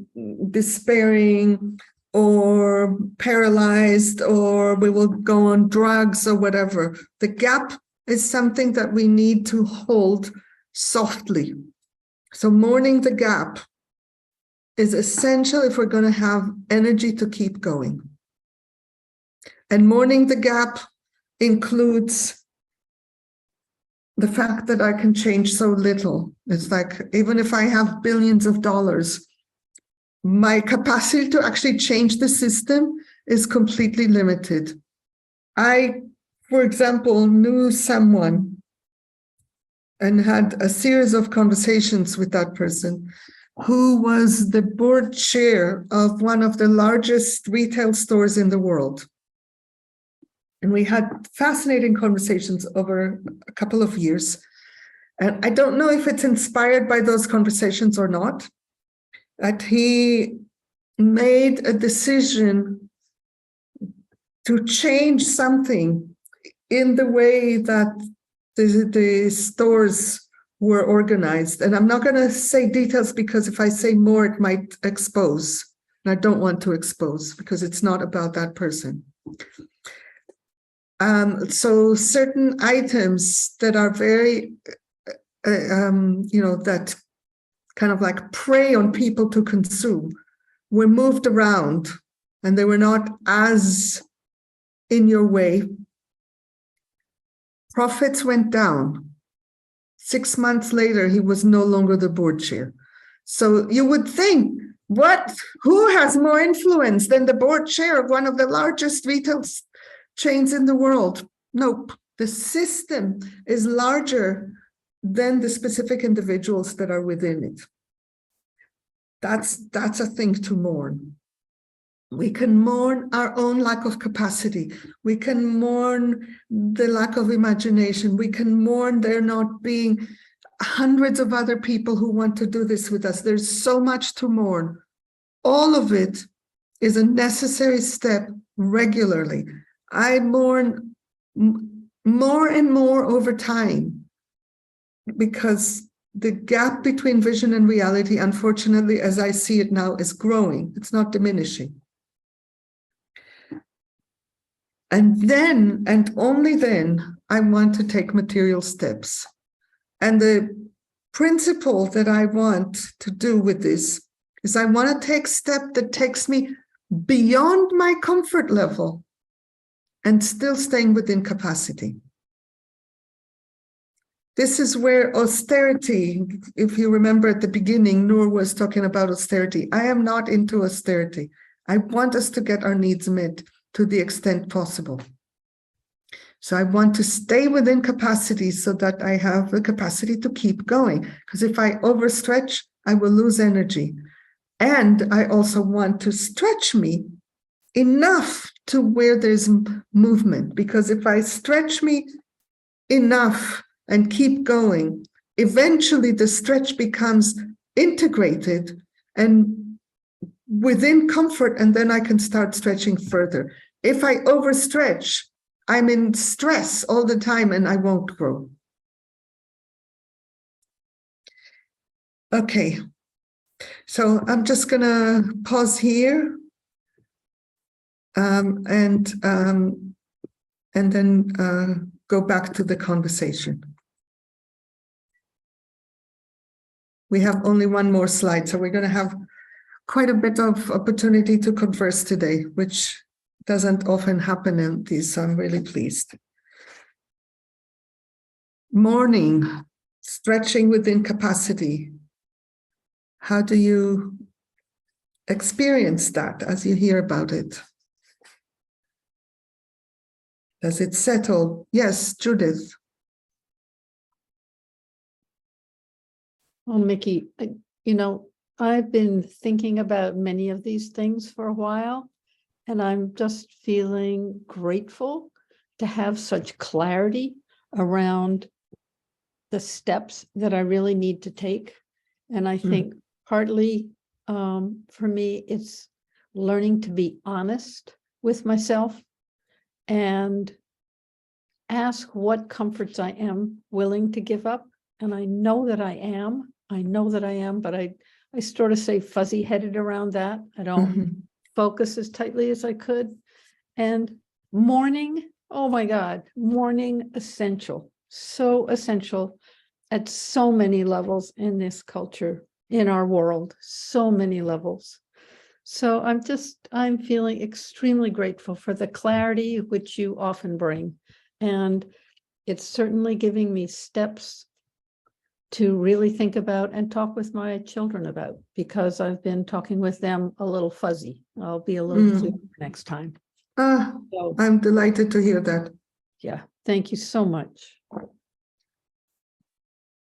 S1: despairing or paralyzed, or we will go on drugs or whatever. The gap is something that we need to hold softly. So mourning the gap is essential if we're going to have energy to keep going. And mourning the gap includes the fact that I can change so little. It's like, even if I have billions of dollars, my capacity to actually change the system is completely limited. I, for example, knew someone and had a series of conversations with that person who was the board chair of one of the largest retail stores in the world. And we had fascinating conversations over a couple of years. And I don't know if it's inspired by those conversations or not, that he made a decision to change something in the way that the stores were organized. And I'm not going to say details because if I say more, it might expose. And I don't want to expose because it's not about that person. So certain items that are very, that kind of like prey on people to consume were moved around, and they were not as in your way. Profits went down. 6 months later, he was no longer the board chair. So you would think, who has more influence than the board chair of one of the largest retail chains in the world? Nope. The system is larger than the specific individuals that are within it. That's a thing to mourn. We can mourn our own lack of capacity. We can mourn the lack of imagination. We can mourn there not being hundreds of other people who want to do this with us. There's so much to mourn. All of it is a necessary step regularly. I mourn more and more over time because the gap between vision and reality, unfortunately, as I see it now, is growing. It's not diminishing. And then, and only then, I want to take material steps. And the principle that I want to do with this is I want to take a step that takes me beyond my comfort level and still staying within capacity. This is where austerity, if you remember at the beginning, Noor was talking about austerity. I am not into austerity. I want us to get our needs met to the extent possible. So I want to stay within capacity so that I have the capacity to keep going. Because if I overstretch, I will lose energy. And I also want to stretch me enough to where there's movement. Because if I stretch me enough and keep going, eventually the stretch becomes integrated and within comfort, and then I can start stretching further. If I overstretch, I'm in stress all the time and I won't grow. Okay, so I'm just gonna pause here and then go back to the conversation. We have only one more slide, so we're going to have quite a bit of opportunity to converse today, which doesn't often happen in these, so I'm really pleased. Mourning, stretching within capacity. How do you experience that as you hear about it? Does it settle? Yes, Judith.
S9: Well, Mickey, I've been thinking about many of these things for a while, and I'm just feeling grateful to have such clarity around the steps that I really need to take. And I think partly for me, it's learning to be honest with myself and ask what comforts I am willing to give up. And I know that I am, but I sort of stay fuzzy-headed around that. I don't focus as tightly as I could. And mourning, oh my God, mourning essential, so essential at so many levels in this culture, in our world, so many levels. So I'm feeling extremely grateful for the clarity which you often bring. And it's certainly giving me steps to really think about and talk with my children about, because I've been talking with them a little fuzzy. I'll be a little clearer next time. So,
S1: I'm delighted to hear that.
S9: Yeah, thank you so much.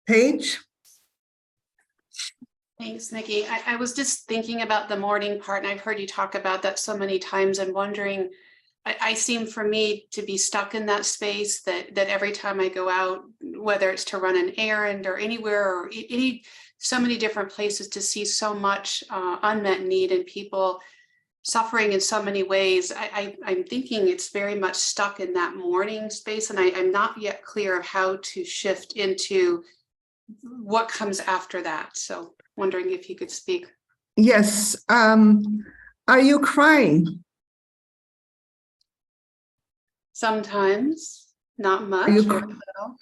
S1: Paige?
S17: Thanks, Nikki. I was just thinking about the mourning part, and I've heard you talk about that so many times, and wondering, I seem for me to be stuck in that space that every time I go out, whether it's to run an errand or anywhere or so many different places, to see so much unmet need and people suffering in so many ways. I'm thinking it's very much stuck in that mourning space, and I'm not yet clear of how to shift into what comes after that. So wondering if you could speak.
S1: Yes. Are you crying?
S17: Sometimes, not much.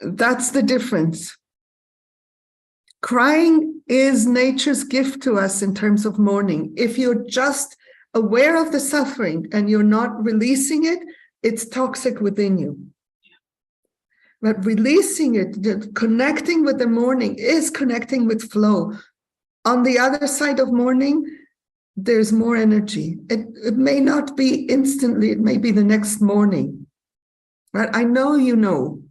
S1: That's the difference. Crying is nature's gift to us in terms of mourning. If you're just aware of the suffering and you're not releasing it, it's toxic within you. But releasing it, connecting with the mourning, is connecting with flow. On the other side of mourning, there's more energy. It may not be instantly, it may be the next morning. But I know you know.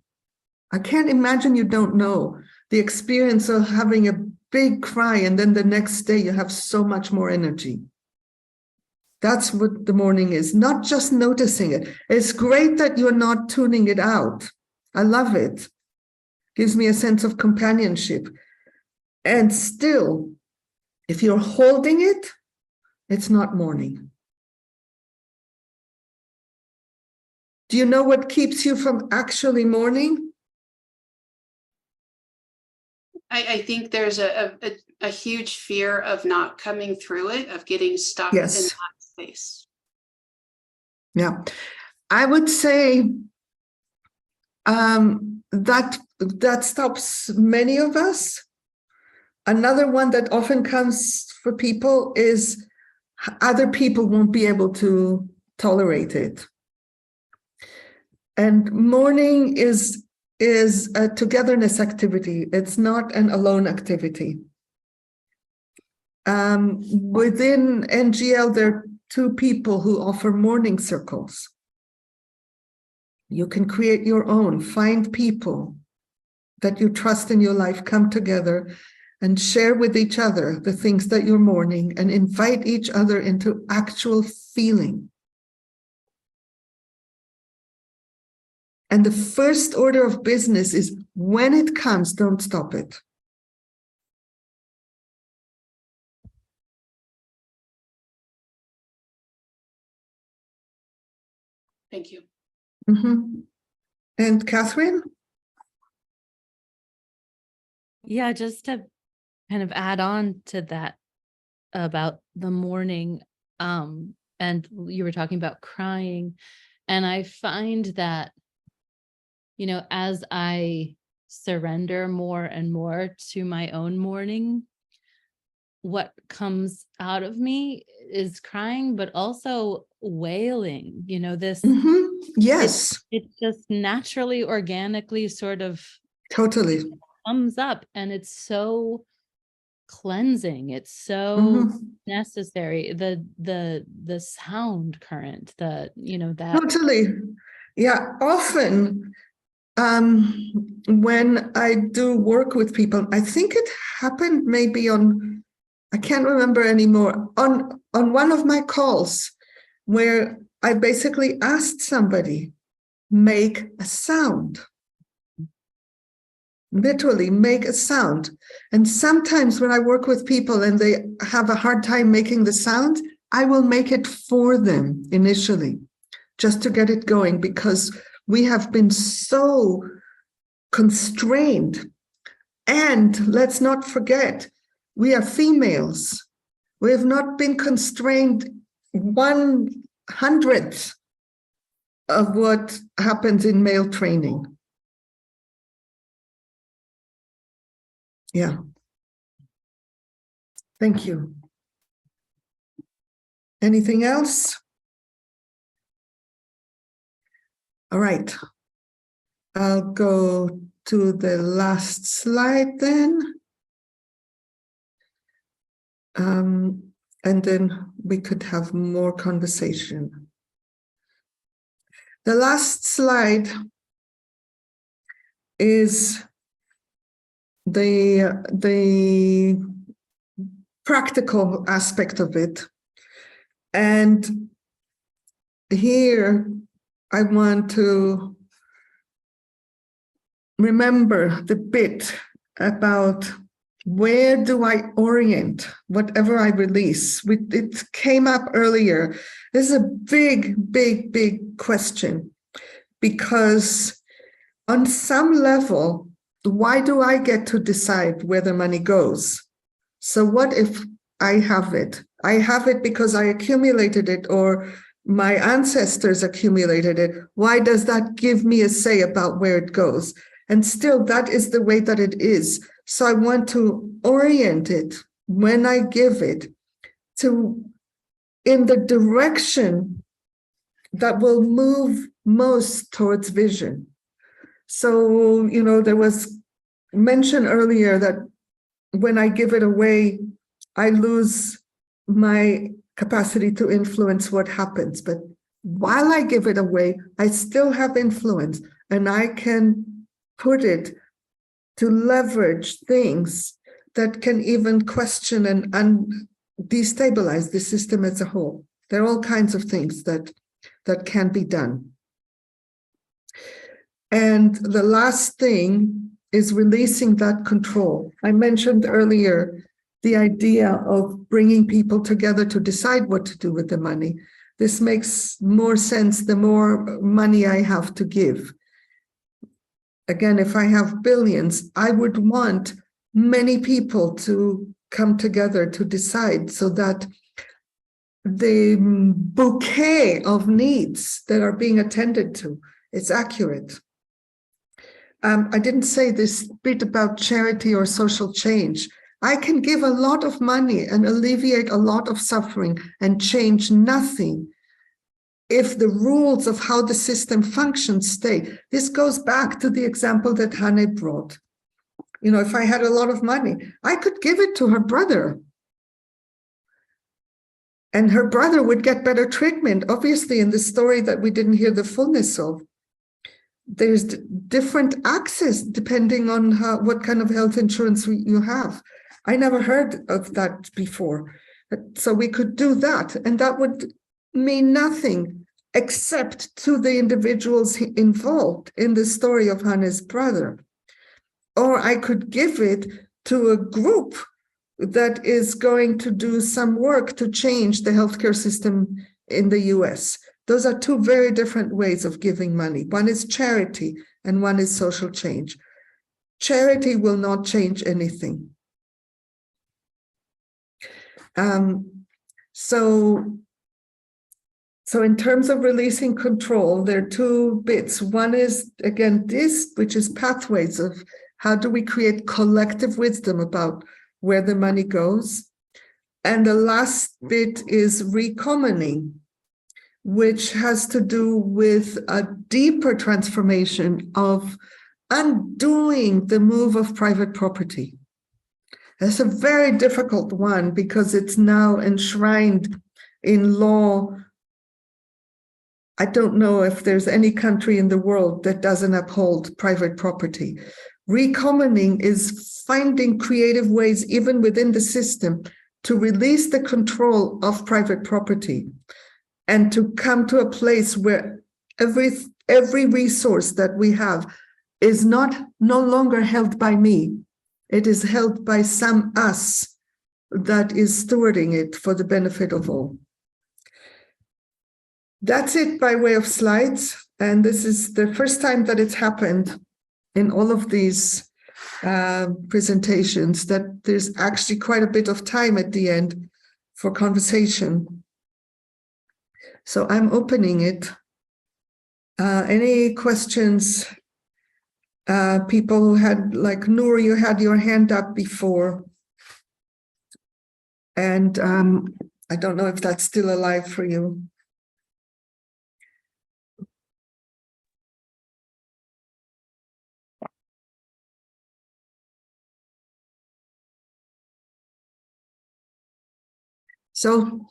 S1: I can't imagine you don't know. the experience of having a big cry and then the next day you have so much more energy. That's what the morning is, not just noticing it. It's great that you're not tuning it out. I love it. Gives me a sense of companionship. And still, if you're holding it, it's not morning. Do you know what keeps you from actually morning?
S17: I think there's a huge fear of not coming through it, of getting stuck
S1: Yes.
S17: in that space.
S1: Yeah, I would say that stops many of us. Another one that often comes for people is other people won't be able to tolerate it. And mourning is a togetherness activity. It's not an alone activity. Within NGL, there are 2 people who offer mourning circles. You can create your own. Find people that you trust in your life, come together and share with each other the things that you're mourning and invite each other into actual feeling. And the first order of business is when it comes, don't stop it.
S17: Thank you.
S1: Mm-hmm. And Catherine?
S18: Yeah, just to kind of add on to that about the morning, and you were talking about crying, and I find that, you know, as I surrender more and more to my own mourning, what comes out of me is crying, but also wailing, you know, this.
S1: Mm-hmm. Yes.
S18: It just naturally, organically sort of
S1: totally
S18: comes up, and it's so cleansing. It's so necessary. The sound current, you know, that
S1: totally. Yeah, often when I do work with people, I think it happened maybe on, I can't remember anymore, on one of my calls where I basically asked somebody, make a sound. Literally make a sound. And sometimes when I work with people and they have a hard time making the sound, I will make it for them initially, just to get it going, because we have been so constrained. And let's not forget, we are females. We have not been constrained 1/100th of what happens in male training. Yeah. Thank you. Anything else? All right. I'll go to the last slide then. And then we could have more conversation. The last slide is the practical aspect of it. And here I want to remember the bit about where do I orient whatever I release. It came up earlier. This is a big, big, big question, because on some level, why do I get to decide where the money goes? So what if I have it? I have it because I accumulated it, or my ancestors accumulated it. Why does that give me a say about where it goes? And still, that is the way that it is. So I want to orient it when I give it to in the direction that will move most towards vision. So, you know, there was mention earlier that when I give it away, I lose my capacity to influence what happens. But while I give it away, I still have influence, and I can put it to leverage things that can even question and destabilize the system as a whole. There are all kinds of things that can be done. And the last thing is releasing that control. I mentioned earlier the idea of bringing people together to decide what to do with the money. This makes more sense the more money I have to give. Again, if I have billions, I would want many people to come together to decide so that the bouquet of needs that are being attended to is accurate. I didn't say this bit about charity or social change. I can give a lot of money and alleviate a lot of suffering and change nothing if the rules of how the system functions stay. This goes back to the example that Hanne brought. You know, if I had a lot of money, I could give it to her brother. And her brother would get better treatment. Obviously, in the story that we didn't hear the fullness of, there's different access depending on what kind of health insurance you have. I never heard of that before. So we could do that, and that would mean nothing except to the individuals involved in the story of Hanne's brother. Or I could give it to a group that is going to do some work to change the healthcare system in the US. Those are two very different ways of giving money. One is charity and one is social change. Charity will not change anything. So in terms of releasing control, there are two bits. One is, again, this, which is pathways of how do we create collective wisdom about where the money goes. And the last bit is recommoning, which has to do with a deeper transformation of undoing the move of private property. It's a very difficult one because it's now enshrined in law. I don't know if there's any country in the world that doesn't uphold private property. Recommoning is finding creative ways, even within the system, to release the control of private property and to come to a place where every resource that we have is no longer held by me. It is held by some us that is stewarding it for the benefit of all. That's it by way of slides. And this is the first time that it's happened in all of these presentations, that there's actually quite a bit of time at the end for conversation. So I'm opening it. Any questions? People who had, like Noor, you had your hand up before. And I don't know if that's still alive for you. So,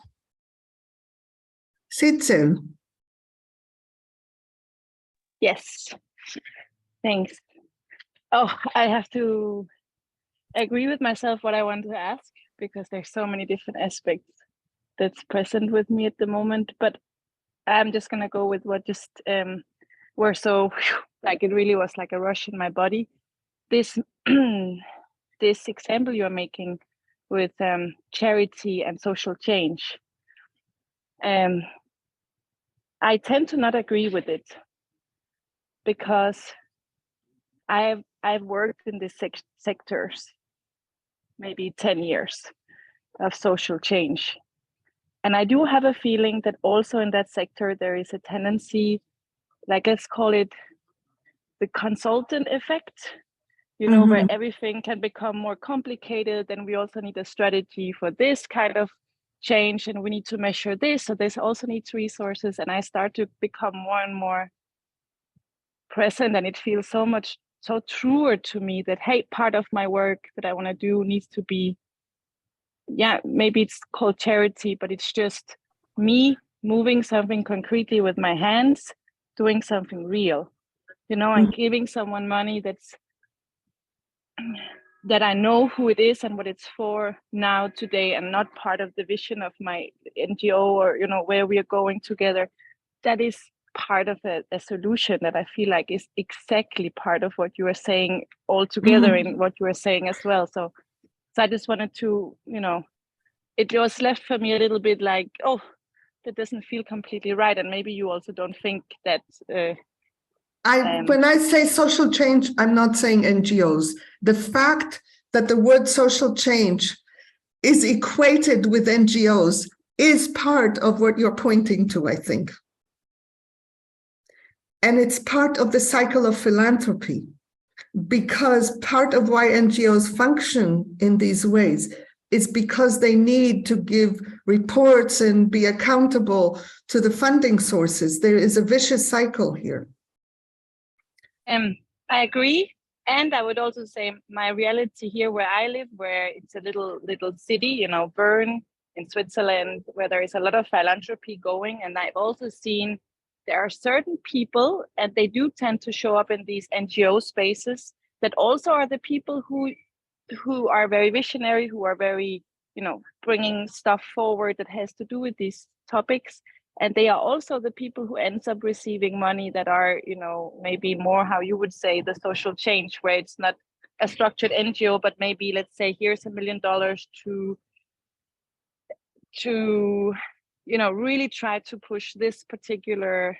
S1: Sitzen.
S11: Yes, thanks. Oh, I have to agree with myself what I want to ask, because there's so many different aspects that's present with me at the moment. But I'm just gonna go with what just were so like it really was like a rush in my body. This this example you're making with charity and social change. I tend to not agree with it, because I've worked in these sectors maybe 10 years of social change. And I do have a feeling that also in that sector, there is a tendency, like let's call it the consultant effect, you know, where everything can become more complicated, and we also need a strategy for this kind of change, and we need to measure this, so this also needs resources. And I start to become more and more present, and it feels so truer to me that, hey, part of my work that I want to do needs to be, yeah, maybe it's called charity, but it's just me moving something concretely with my hands, doing something real, you know, and giving someone money that's that I know who it is and what it's for now today, and not part of the vision of my NGO or where we are going together. That is part of a solution that I feel like is exactly part of what you are saying all together in what you are saying as well. So I just wanted to, it was left for me a little bit like, oh, that doesn't feel completely right. And maybe you also don't think that.
S1: When I say social change, I'm not saying NGOs. The fact that the word social change is equated with NGOs is part of what you're pointing to, I think. And it's part of the cycle of philanthropy, because part of why NGOs function in these ways is because they need to give reports and be accountable to the funding sources. There is a vicious cycle here.
S11: I agree. And I would also say my reality here where I live, where it's a little city, Bern in Switzerland, where there is a lot of philanthropy going. And I've also seen there are certain people, and they do tend to show up in these NGO spaces, that also are the people who are very visionary, who are very, bringing stuff forward that has to do with these topics. And they are also the people who ends up receiving money that are, maybe more how you would say the social change, where it's not a structured NGO, but maybe let's say here's $1 million to really try to push this particular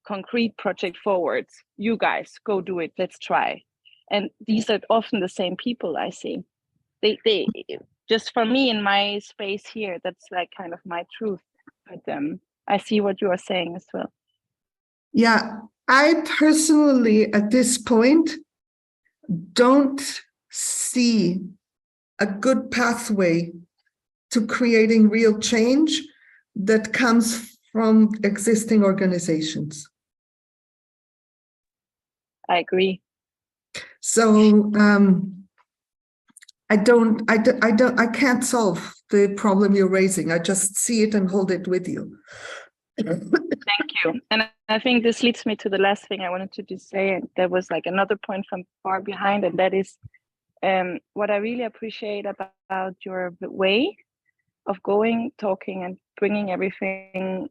S11: concrete project forward. You guys go do it. Let's try. And these are often the same people I see. They just for me in my space here, that's like kind of my truth. But I see what you are saying as well.
S1: Yeah, I personally, at this point, don't see a good pathway to creating real change that comes from existing organizations.
S11: I agree.
S1: So I can't solve the problem you're raising. I just see it and hold it with you.
S11: Thank you. And I think this leads me to the last thing I wanted to just say. And there was like another point from far behind, and that is what I really appreciate about your way of going, talking, and bringing everything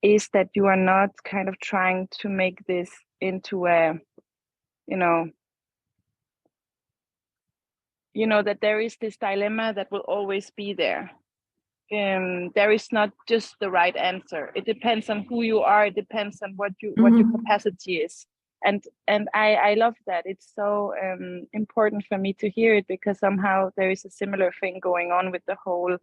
S11: is that you are not kind of trying to make this into a, that there is this dilemma that will always be there. There is not just the right answer. It depends on who you are. It depends on what your capacity is. And I love that. It's so important for me to hear it, because somehow there is a similar thing going on with the whole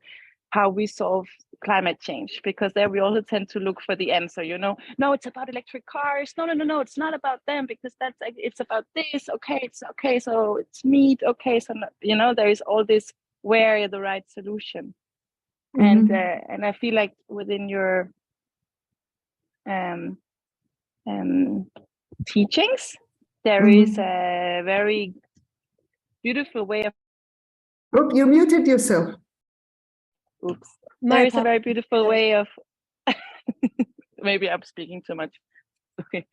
S11: how we solve climate change, because there we also tend to look for the answer, no, it's about electric cars. No, it's not about them, because it's about this. Okay, it's okay. So it's meat. Okay. So, there is all this, where is the right solution? And I feel like within your teachings, there is a very beautiful way of.
S1: Oh, you muted yourself.
S11: Oops. There is a very beautiful way of. Maybe I'm speaking too much. Okay.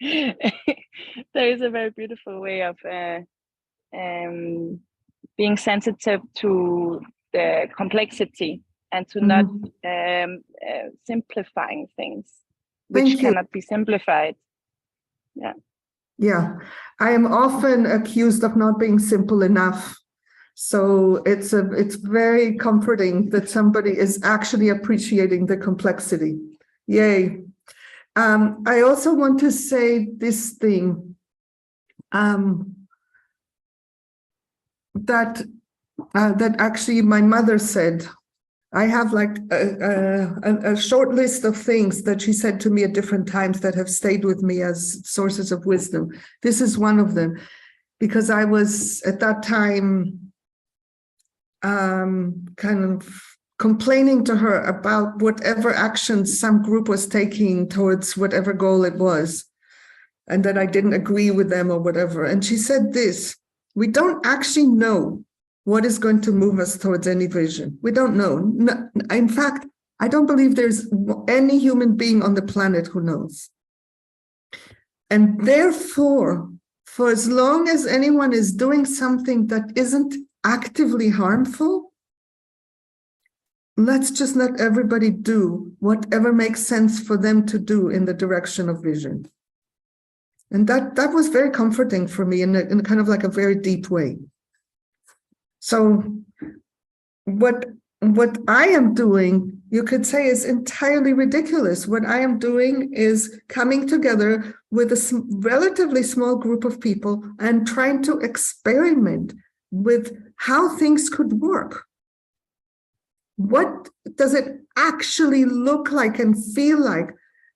S11: There is a very beautiful way of being sensitive to the complexity, and to not simplifying things which cannot be simplified.
S1: Yeah, I am often accused of not being simple enough. So it's very comforting that somebody is actually appreciating the complexity. Yay. I also want to say this thing, that actually my mother said. I have like a short list of things that she said to me at different times that have stayed with me as sources of wisdom. This is one of them, because I was at that time kind of complaining to her about whatever actions some group was taking towards whatever goal it was, and that I didn't agree with them or whatever. And she said this: we don't actually know what is going to move us towards any vision. We don't know. No, in fact, I don't believe there's any human being on the planet who knows. And therefore, for as long as anyone is doing something that isn't actively harmful, let's just let everybody do whatever makes sense for them to do in the direction of vision. And that was very comforting for me in a kind of like a very deep way. So what I am doing, you could say, is entirely ridiculous. What I am doing is coming together with a relatively small group of people and trying to experiment with how things could work. What does it actually look like and feel like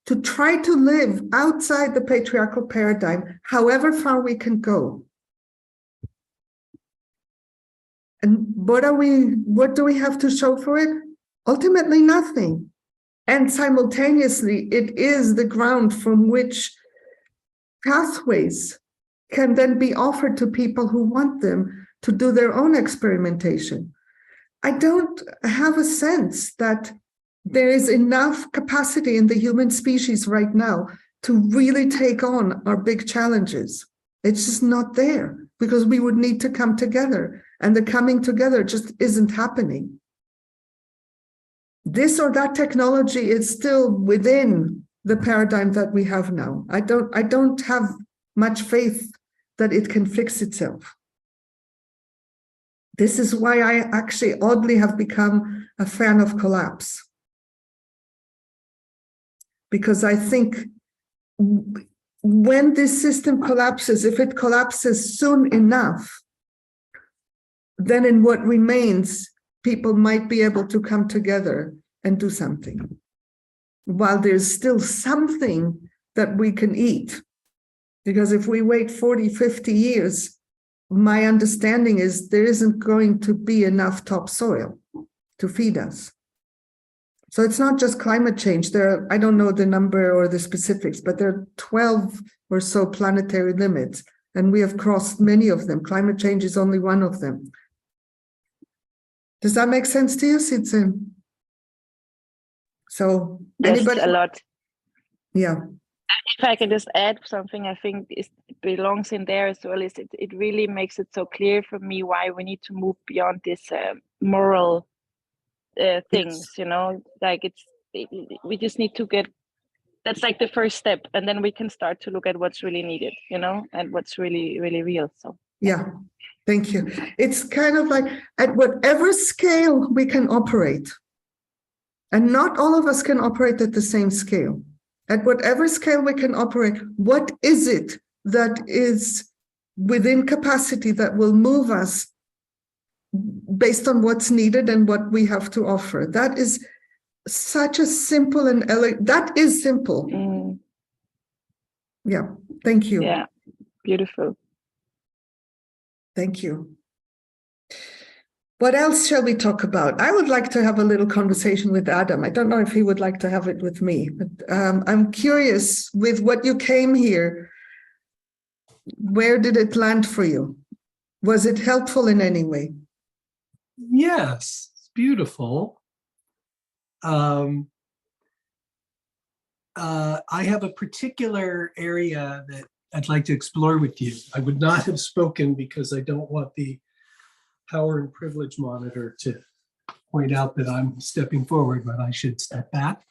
S1: to try to live outside the patriarchal paradigm, however far we can go? And what do we have to show for it? Ultimately, nothing. And simultaneously, it is the ground from which pathways can then be offered to people who want them to do their own experimentation. I don't have a sense that there is enough capacity in the human species right now to really take on our big challenges. It's just not there, because we would need to come together, and the coming together just isn't happening. This or that technology is still within the paradigm that we have now. I don't have much faith that it can fix itself. This is why I actually oddly have become a fan of collapse. Because I think when this system collapses, if it collapses soon enough, then in what remains, people might be able to come together and do something. While there's still something that we can eat. Because if we wait 40, 50 years, my understanding is there isn't going to be enough topsoil to feed us. So it's not just climate change. I don't know the number or the specifics, but there are 12 or so planetary limits, and we have crossed many of them. Climate change is only one of them. Does that make sense to you, Sitzen? So
S11: yes,
S1: anybody?
S11: a lot.
S1: Yeah.
S11: If I can just add something, I think it belongs in there as well. Is it really makes it so clear for me why we need to move beyond this moral things, you know, like we just need to get, that's like the first step, and then we can start to look at what's really needed, you know, and what's really, really real. So
S1: yeah, thank you. It's kind of like at whatever scale we can operate, and not all of us can operate at the same scale. At whatever scale we can operate, what is it that is within capacity that will move us based on what's needed and what we have to offer? That is such a simple and elegant, that is simple. Yeah, thank you.
S11: Yeah, beautiful.
S1: Thank you. What else shall we talk about? I would like to have a little conversation with Adam. I don't know if he would like to have it with me, but I'm curious with what you came here. Where did it land for you? Was it helpful in any way?
S2: Yes, it's beautiful. I have a particular area that I'd like to explore with you. I would not have spoken because I don't want the power and privilege monitor to point out that I'm stepping forward, but I should step back.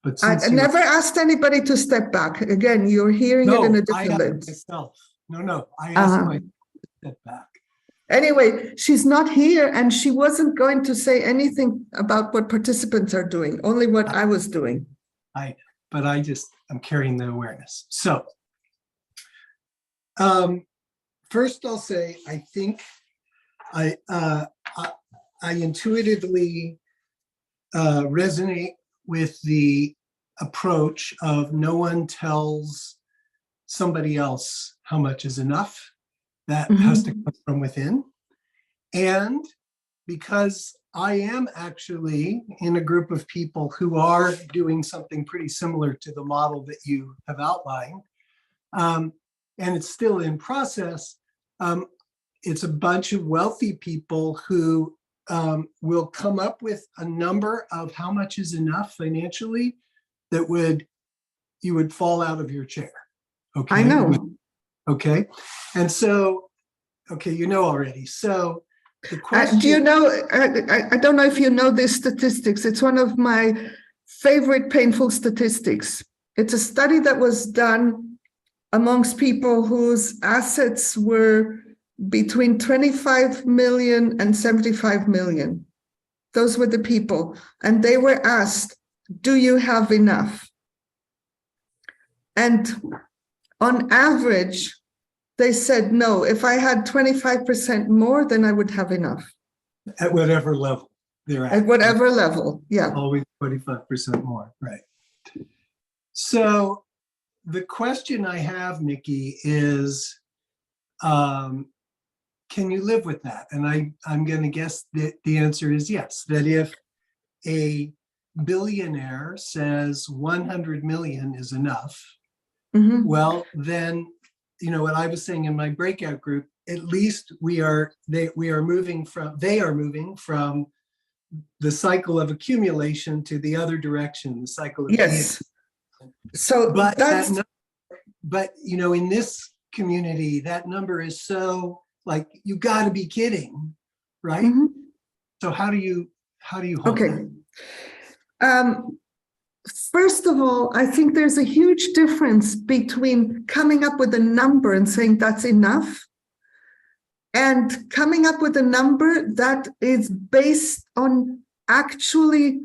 S2: But
S1: I never asked anybody to step back. Again, you're hearing it in a different lens.
S2: Myself. No, I asked myself to step back.
S1: Anyway, she's not here, and she wasn't going to say anything about what participants are doing, only what I was doing.
S2: But I'm carrying the awareness. So, first I'll say, I think I intuitively resonate with the approach of no one tells somebody else how much is enough. That has to come from within. And because I am actually in a group of people who are doing something pretty similar to the model that you have outlined, and it's still in process, it's a bunch of wealthy people who will come up with a number of how much is enough financially that you would fall out of your chair. Okay.
S1: I know.
S2: Okay. And so, okay, you know already. So the question.
S1: Do you know, I don't know if you know these statistics. It's one of my favorite painful statistics. It's a study that was done amongst people whose assets were between 25 million and 75 million. Those were the people. And they were asked, do you have enough? And on average, they said, no, if I had 25% more, then I would have enough.
S2: At whatever level they're at.
S1: At whatever level, yeah.
S2: Always 25% more, right. So the question I have, Nikki, is, can you live with that? And I'm going to guess that the answer is yes, that if a billionaire says 100 million is enough, well, then, you know, what I was saying in my breakout group, at least they are moving from the cycle of accumulation to the other direction, the cycle of
S1: yes. So
S2: but but you know, in this community, that number is so like, you got to be kidding, right? So how do you hold that?
S1: First of all, I think there's a huge difference between coming up with a number and saying that's enough, and coming up with a number that is based on actually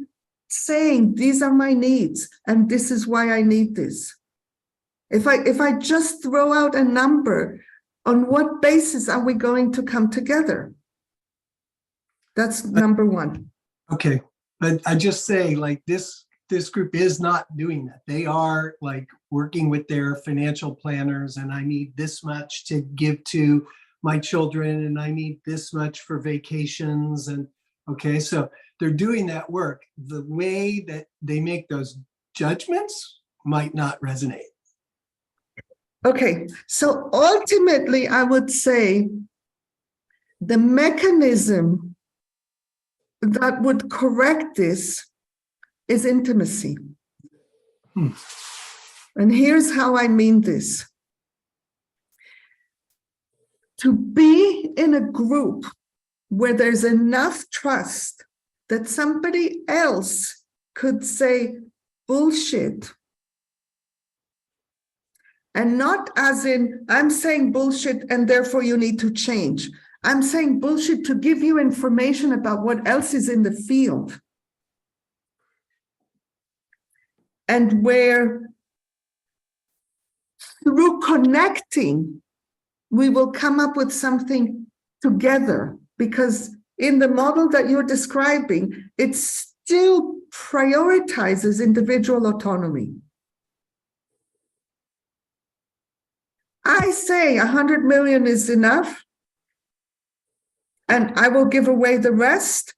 S1: saying, these are my needs, and this is why I need this. If I just throw out a number, on what basis are we going to come together? That's number one.
S2: Okay, but I just say, like, this group is not doing that. They are like working with their financial planners, and I need this much to give to my children, and I need this much for vacations. And okay, so they're doing that work. The way that they make those judgments might not resonate.
S1: Okay, so ultimately, I would say the mechanism that would correct this is intimacy. And here's how I mean this. To be in a group where there's enough trust that somebody else could say bullshit, and not as in, I'm saying bullshit and therefore you need to change. I'm saying bullshit to give you information about what else is in the field. And where through connecting, we will come up with something together, because in the model that you're describing, it still prioritizes individual autonomy. I say 100 million is enough, and I will give away the rest,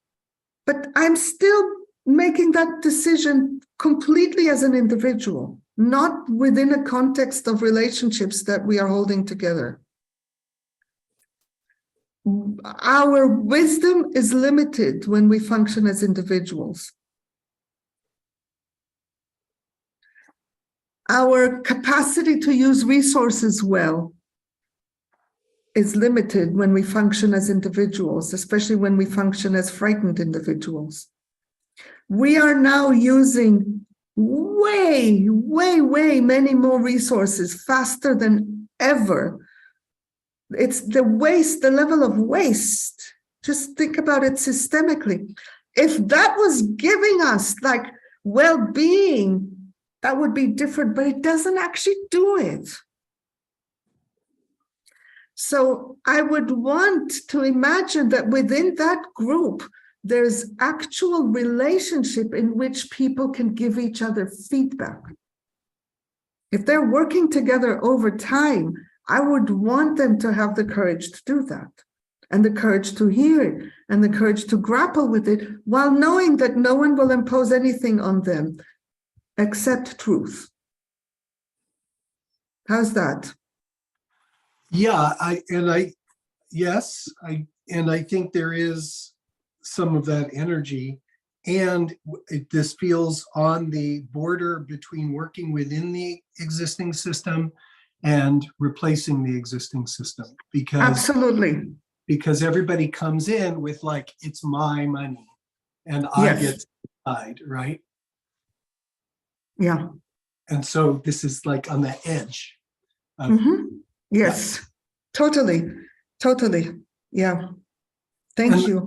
S1: but I'm still making that decision completely as an individual, not within a context of relationships that we are holding together. Our wisdom is limited when we function as individuals. Our capacity to use resources well is limited when we function as individuals, especially when we function as frightened individuals. We are now using way many more resources faster than ever. It's the waste, the level of waste. Just think about it systemically. If that was giving us like well-being, that would be different, but it doesn't actually do it. So I would want to imagine that within that group, there's actual relationship in which people can give each other feedback. If they're working together over time, I would want them to have the courage to do that, and the courage to hear it, and the courage to grapple with it, while knowing that no one will impose anything on them except truth. How's that?
S2: Yeah, I think there is some of that energy, and this feels on the border between working within the existing system and replacing the existing system, because
S1: Absolutely.
S2: because everybody comes in with like, it's my money and I
S1: Yes.
S2: get to decide, right?
S1: Yeah.
S2: And so this is like on the edge of,
S1: Yes, totally, totally. Yeah. Thank you.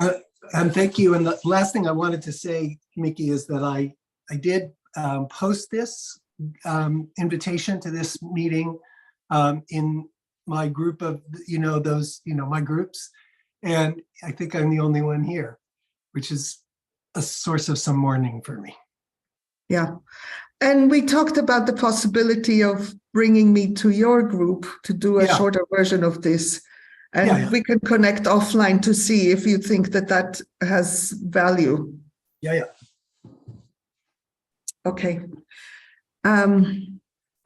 S2: And thank you. And the last thing I wanted to say, Mickey, is that I did post this invitation to this meeting in my group of, my groups. And I think I'm the only one here, which is a source of some mourning for me.
S1: Yeah. And we talked about the possibility of bringing me to your group to do a shorter version of this. And we can connect offline to see if you think that that has value.
S2: Yeah.
S1: Okay.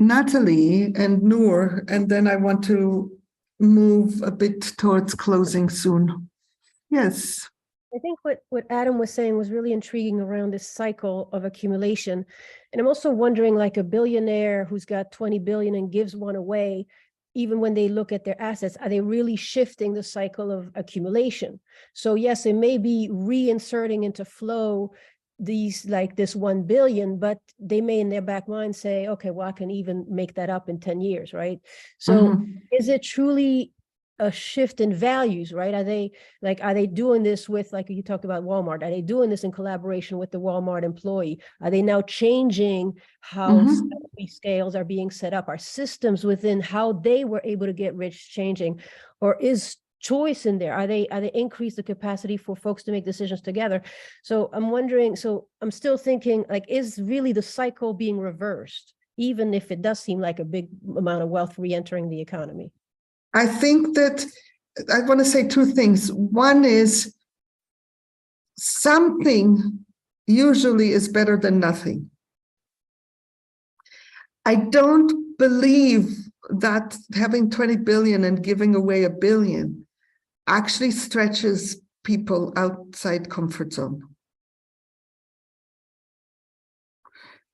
S1: Natalie and Noor, and then I want to move a bit towards closing soon. Yes.
S7: I think what Adam was saying was really intriguing around this cycle of accumulation. And I'm also wondering, like a billionaire who's got 20 billion and gives one away, even when they look at their assets, are they really shifting the cycle of accumulation? So yes, it may be reinserting into flow these, like this 1 billion, but they may in their back mind say, okay, well, I can even make that up in 10 years, right? So is it truly a shift in values, right? Are they doing this with, like you talked about Walmart, are they doing this in collaboration with the Walmart employee? Are they now changing how scales are being set up? Are systems within how they were able to get rich changing? Or is choice in there? Are they increase the capacity for folks to make decisions together? So I'm wondering, so I'm still thinking, like, is really the cycle being reversed, even if it does seem like a big amount of wealth re-entering the economy?
S1: I think that I want to say two things. One is something usually is better than nothing. I don't believe that having 20 billion and giving away 1 billion actually stretches people outside comfort zone.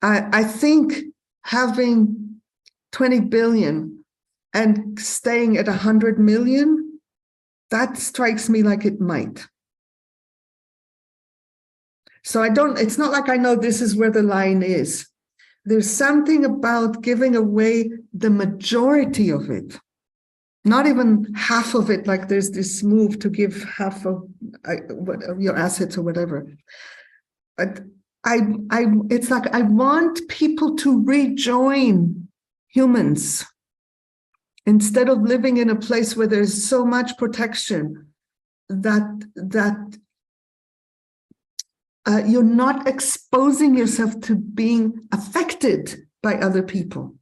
S1: I think having 20 billion and staying at 100 million, that strikes me like it might. So it's not like I know this is where the line is. There's something about giving away the majority of it, not even half of it, like there's this move to give half of your assets or whatever. But it's like I want people to rejoin humans instead of living in a place where there's so much protection that you're not exposing yourself to being affected by other people.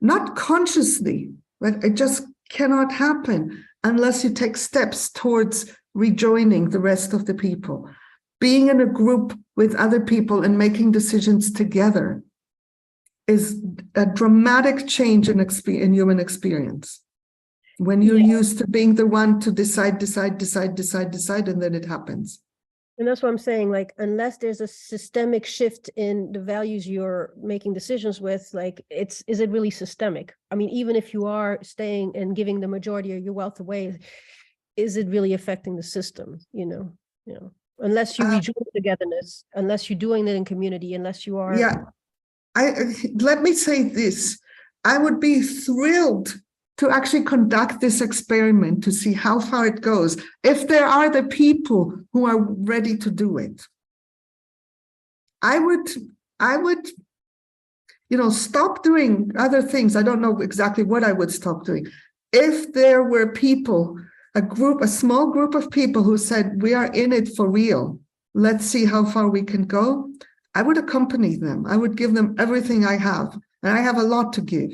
S1: Not consciously, but it just cannot happen unless you take steps towards rejoining the rest of the people. Being in a group with other people and making decisions together is a dramatic change in human experience. When you're used to being the one to decide, and then it happens.
S7: And that's what I'm saying, like, unless there's a systemic shift in the values you're making decisions with, like, is it really systemic? I mean, even if you are staying and giving the majority of your wealth away, is it really affecting the system? Unless you rejoin togetherness, unless you're doing it in community, unless you are.
S1: Yeah, let me say this. I would be thrilled to actually conduct this experiment to see how far it goes, if there are the people who are ready to do it. I would, stop doing other things. I don't know exactly what I would stop doing. If there were people, a small group of people who said, we are in it for real, let's see how far we can go, I would accompany them. I would give them everything I have, and I have a lot to give.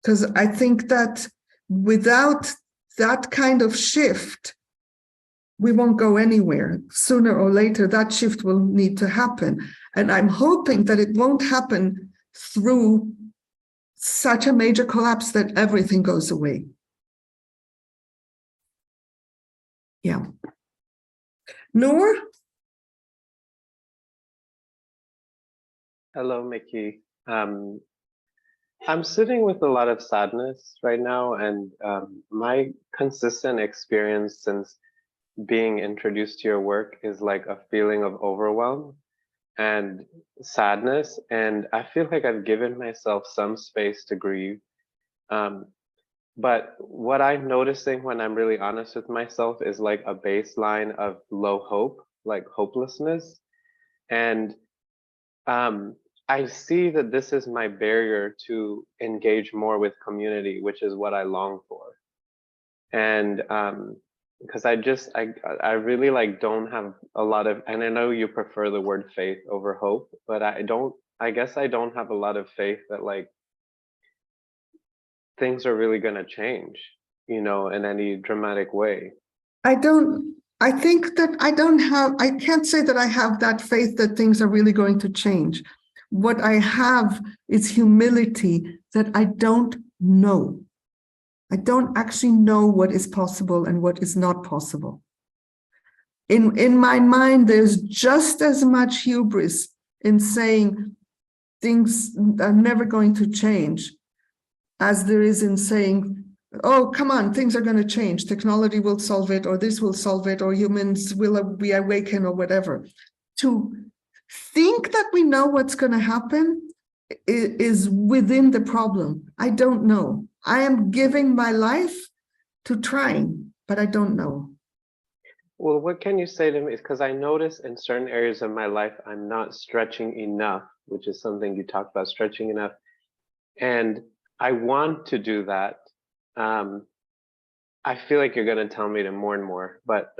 S1: Because I think that without that kind of shift, we won't go anywhere. Sooner or later, that shift will need to happen. And I'm hoping that it won't happen through such a major collapse that everything goes away. Yeah. Noor?
S6: Hello, Mickey. I'm sitting with a lot of sadness right now, and my consistent experience since being introduced to your work is like a feeling of overwhelm and sadness, and I feel like I've given myself some space to grieve. But what I'm noticing when I'm really honest with myself is like a baseline of low hope, like hopelessness. And I see that this is my barrier to engage more with community, which is what I long for. And because I really like don't have a lot of, and I know you prefer the word faith over hope, but I guess I don't have a lot of faith that like things are really going to change, you know, in any dramatic way.
S1: I think that I can't say that I have that faith that things are really going to change. What I have is humility that I don't know. I don't actually know what is possible and what is not possible. In my mind, there's just as much hubris in saying things are never going to change as there is in saying, oh, come on, things are going to change. Technology will solve it, or this will solve it, or humans will be awakened, or whatever. To think that we know what's going to happen is within the problem. I don't know. I am giving my life to trying, but I don't know.
S6: Well, what can you say to me? Because I notice in certain areas of my life, I'm not stretching enough, which is something you talked about, stretching enough. And I want to do that. I feel like you're going to tell me to more and more, but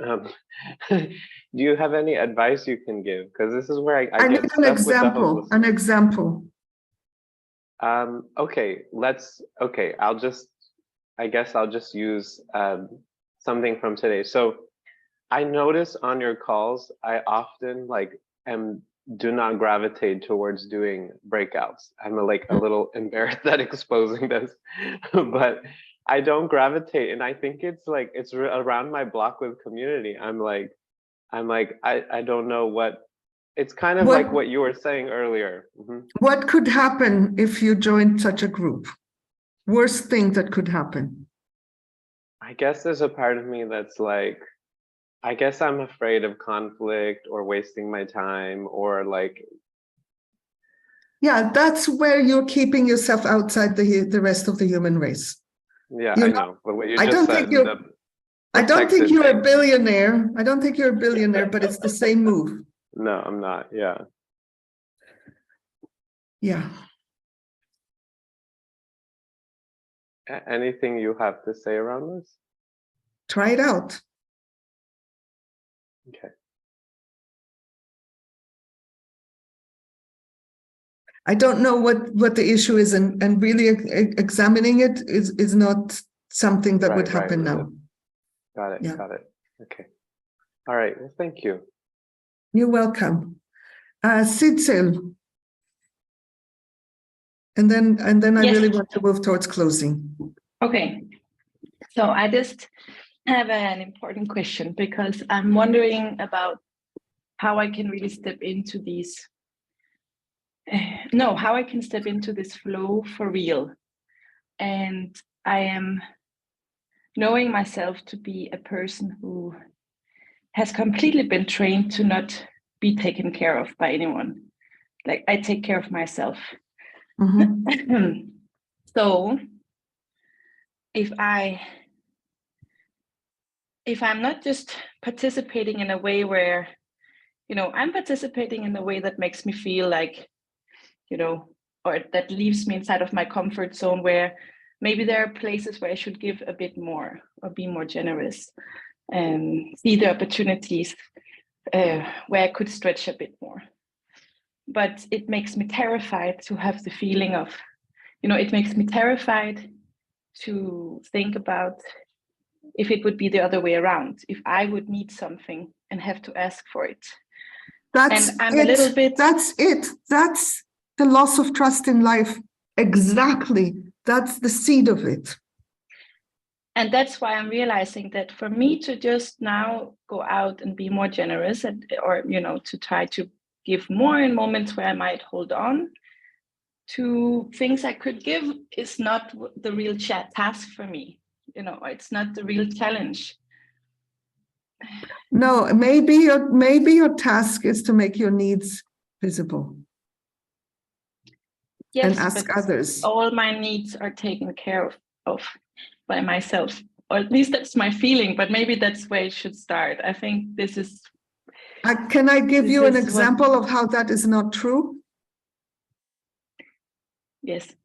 S6: do you have any advice you can give? Because this is where I get stuck with the hopelessness.
S1: An example.
S6: Okay, I guess I'll just use something from today. So I notice on your calls, I often do not gravitate towards doing breakouts. I'm a little embarrassed at exposing this, but I don't gravitate, and I think it's around my block with community. I'm like I don't know what. It's kind of like what you were saying earlier. Mm-hmm.
S1: What could happen if you joined such a group? Worst thing that could happen?
S6: I guess there's a part of me that's like, I guess I'm afraid of conflict or wasting my time or like.
S1: Yeah, that's where you're keeping yourself outside the rest of the human race.
S6: Yeah, I know. But what you just said.
S1: I don't think you're a billionaire. I don't think you're a billionaire, but it's the same move.
S6: No, I'm not. Yeah.
S1: Yeah.
S6: Anything you have to say around this?
S1: Try it out.
S6: Okay.
S1: I don't know what the issue is, and really examining it is not something that would happen now.
S6: Got it. Yeah. Got it. Okay. All right. Well, thank you.
S1: You're welcome. Sitzel. And then I really want to move towards closing.
S11: Okay. So I just have an important question because I'm wondering about how I can really step into these. How I can step into this flow for real. And I am knowing myself to be a person who has completely been trained to not be taken care of by anyone. Like I take care of myself. Mm-hmm. So if I'm not just participating in a way where, I'm participating in a way that makes me feel like, or that leaves me inside of my comfort zone where maybe there are places where I should give a bit more or be more generous and see the opportunities where I could stretch a bit more. But it makes me terrified to have the feeling of, it makes me terrified to think about if it would be the other way around, if I would need something and have to ask for it.
S1: That's it. That's the loss of trust in life. Exactly. That's the seed of it.
S11: And that's why I'm realizing that for me to just now go out and be more generous or to try to give more in moments where I might hold on to things I could give is not the real task for me. You know, it's not the real challenge.
S1: No, maybe your task is to make your needs visible.
S11: Yes,
S1: and ask
S11: but
S1: others.
S11: all my needs are taken care of by myself, or at least that's my feeling, but maybe that's where it should start. I think this is.
S1: Can I give you an example of how that is not true?
S11: Yes.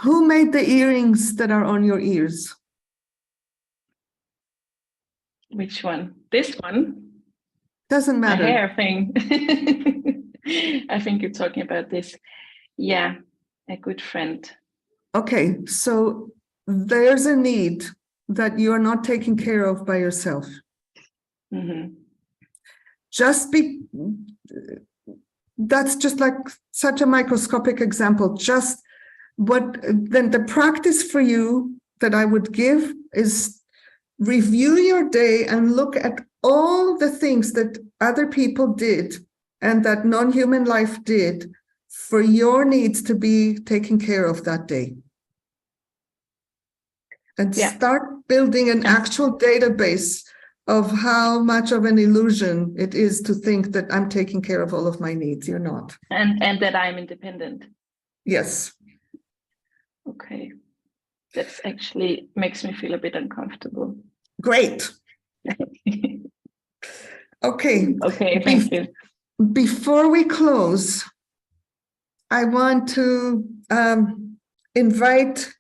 S1: Who made the earrings that are on your ears?
S11: Which one? This one?
S1: Doesn't matter.
S11: The hair thing. I think you're talking about this. Yeah, a good friend.
S1: Okay, so there's a need that you are not taking care of by yourself.
S11: Mm-hmm.
S1: That's just like such a microscopic example. Just what then the practice for you that I would give is review your day and look at all the things that other people did and that non-human life did for your needs to be taken care of that day. And start building an actual database of how much of an illusion it is to think that I'm taking care of all of my needs. You're not.
S11: And that I'm independent.
S1: Yes.
S11: Okay. That's actually makes me feel a bit uncomfortable.
S1: Great. Okay.
S11: Okay, thank you.
S1: Before we close, I want to invite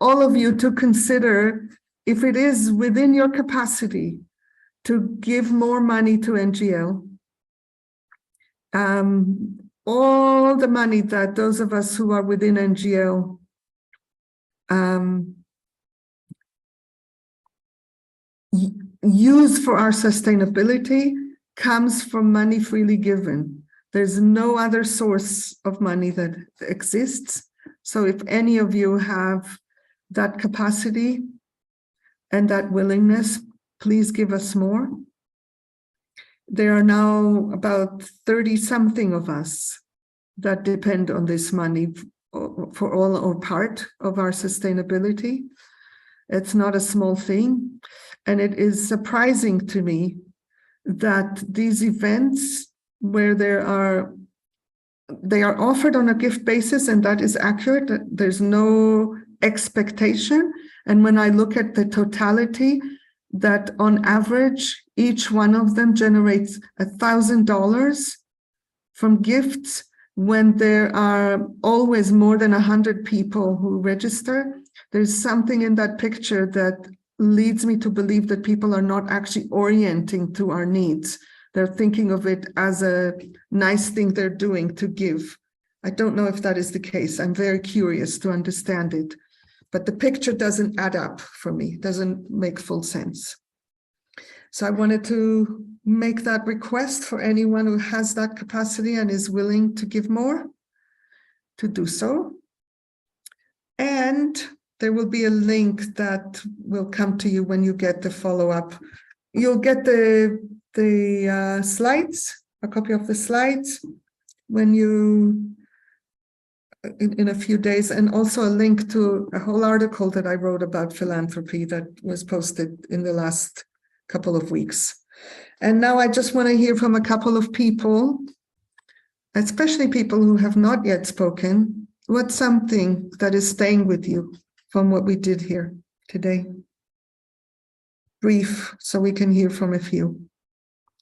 S1: all of you to consider if it is within your capacity to give more money to NGL. All the money that those of us who are within NGL use for our sustainability comes from money freely given. There's no other source of money that exists. So if any of you have that capacity and that willingness, please give us more. There are now about 30-something of us that depend on this money for all or part of our sustainability. It's not a small thing. And it is surprising to me that these events where they are offered on a gift basis, and that is accurate, there's no expectation. And when I look at the totality, that on average, each one of them generates $1,000 from gifts, when there are always more than 100 people who register. There's something in that picture that leads me to believe that people are not actually orienting to our needs. They're thinking of it as a nice thing they're doing to give. I don't know if that is the case. I'm very curious to understand it. But the picture doesn't add up for me, doesn't make full sense. So I wanted to make that request for anyone who has that capacity and is willing to give more, to do so. And there will be a link that will come to you when you get the follow-up. You'll get the slides, a copy of the slides, when you in a few days, and also a link to a whole article that I wrote about philanthropy that was posted in the last couple of weeks. And now I just want to hear from a couple of people, especially people who have not yet spoken. What's something that is staying with you from what we did here today? Brief, so we can hear from a few.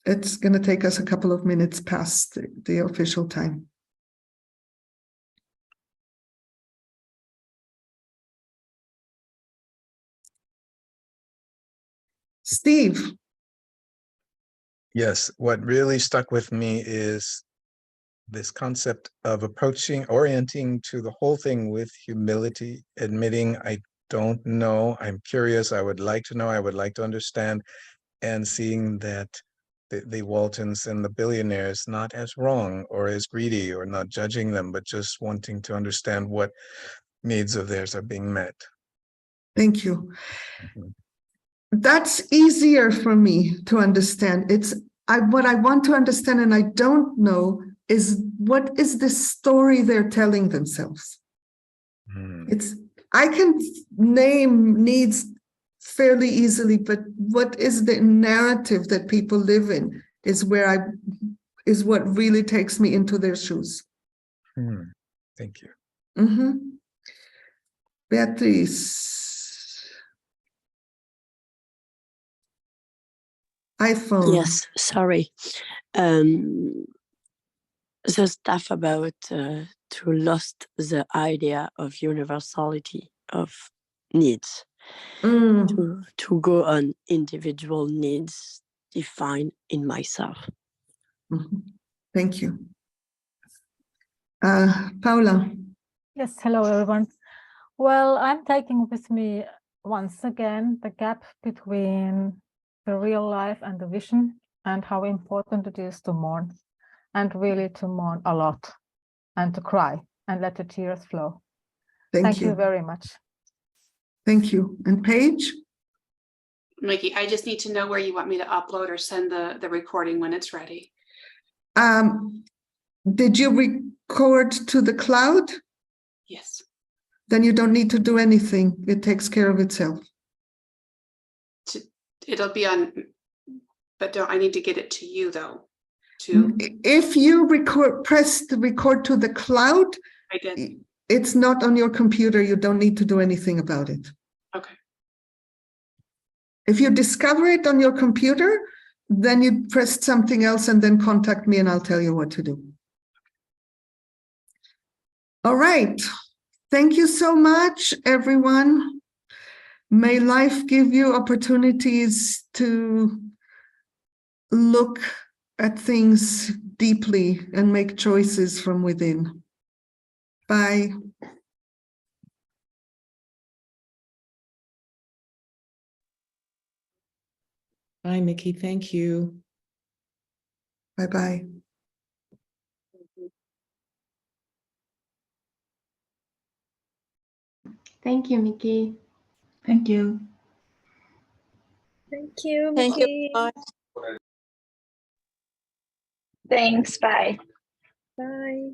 S1: It's going to take us a couple of minutes past the official time. Steve.
S19: Yes, what really stuck with me is this concept of orienting to the whole thing with humility, admitting I don't know, I'm curious, I would like to know, I would like to understand, and seeing that the Waltons and the billionaires not as wrong or as greedy, or not judging them, but just wanting to understand what needs of theirs are being met.
S1: Thank you. Mm-hmm. That's easier for me to understand. It's what I want to understand, and I don't know is what is the story they're telling themselves? I can name needs fairly easily, but what is the narrative that people live in is what really takes me into their shoes.
S19: Thank you.
S1: Beatrice. iPhone.
S20: Yes, sorry. The stuff about to lost the idea of universality of needs, to go on individual needs defined in myself.
S1: Thank you. Paula.
S21: Yes, hello everyone. Well, I'm taking with me once again the gap between the real life and the vision, and how important it is to mourn, and really to mourn a lot, and to cry and let the tears flow. Thank you very much.
S1: Thank you. And Paige?
S17: Mickey, I just need to know where you want me to upload or send the recording when it's ready.
S1: Did you record to the cloud?
S17: Yes.
S1: Then you don't need to do anything. It takes care of itself.
S17: It'll be on, but I need to get it to you though.
S1: If you press the record to the cloud,
S17: I did.
S1: It's not on your computer. You don't need to do anything about it.
S17: Okay.
S1: If you discover it on your computer, then you press something else and then contact me and I'll tell you what to do. All right. Thank you so much, everyone. May life give you opportunities to look at things deeply and make choices from within. Bye.
S5: Bye, Mickey. Thank you.
S1: Bye-bye.
S15: Thank you, Mickey.
S22: Thank you.
S16: Thank you,
S20: Thank you.
S16: Mickey.
S20: Bye.
S11: Thanks. Bye.
S16: Bye.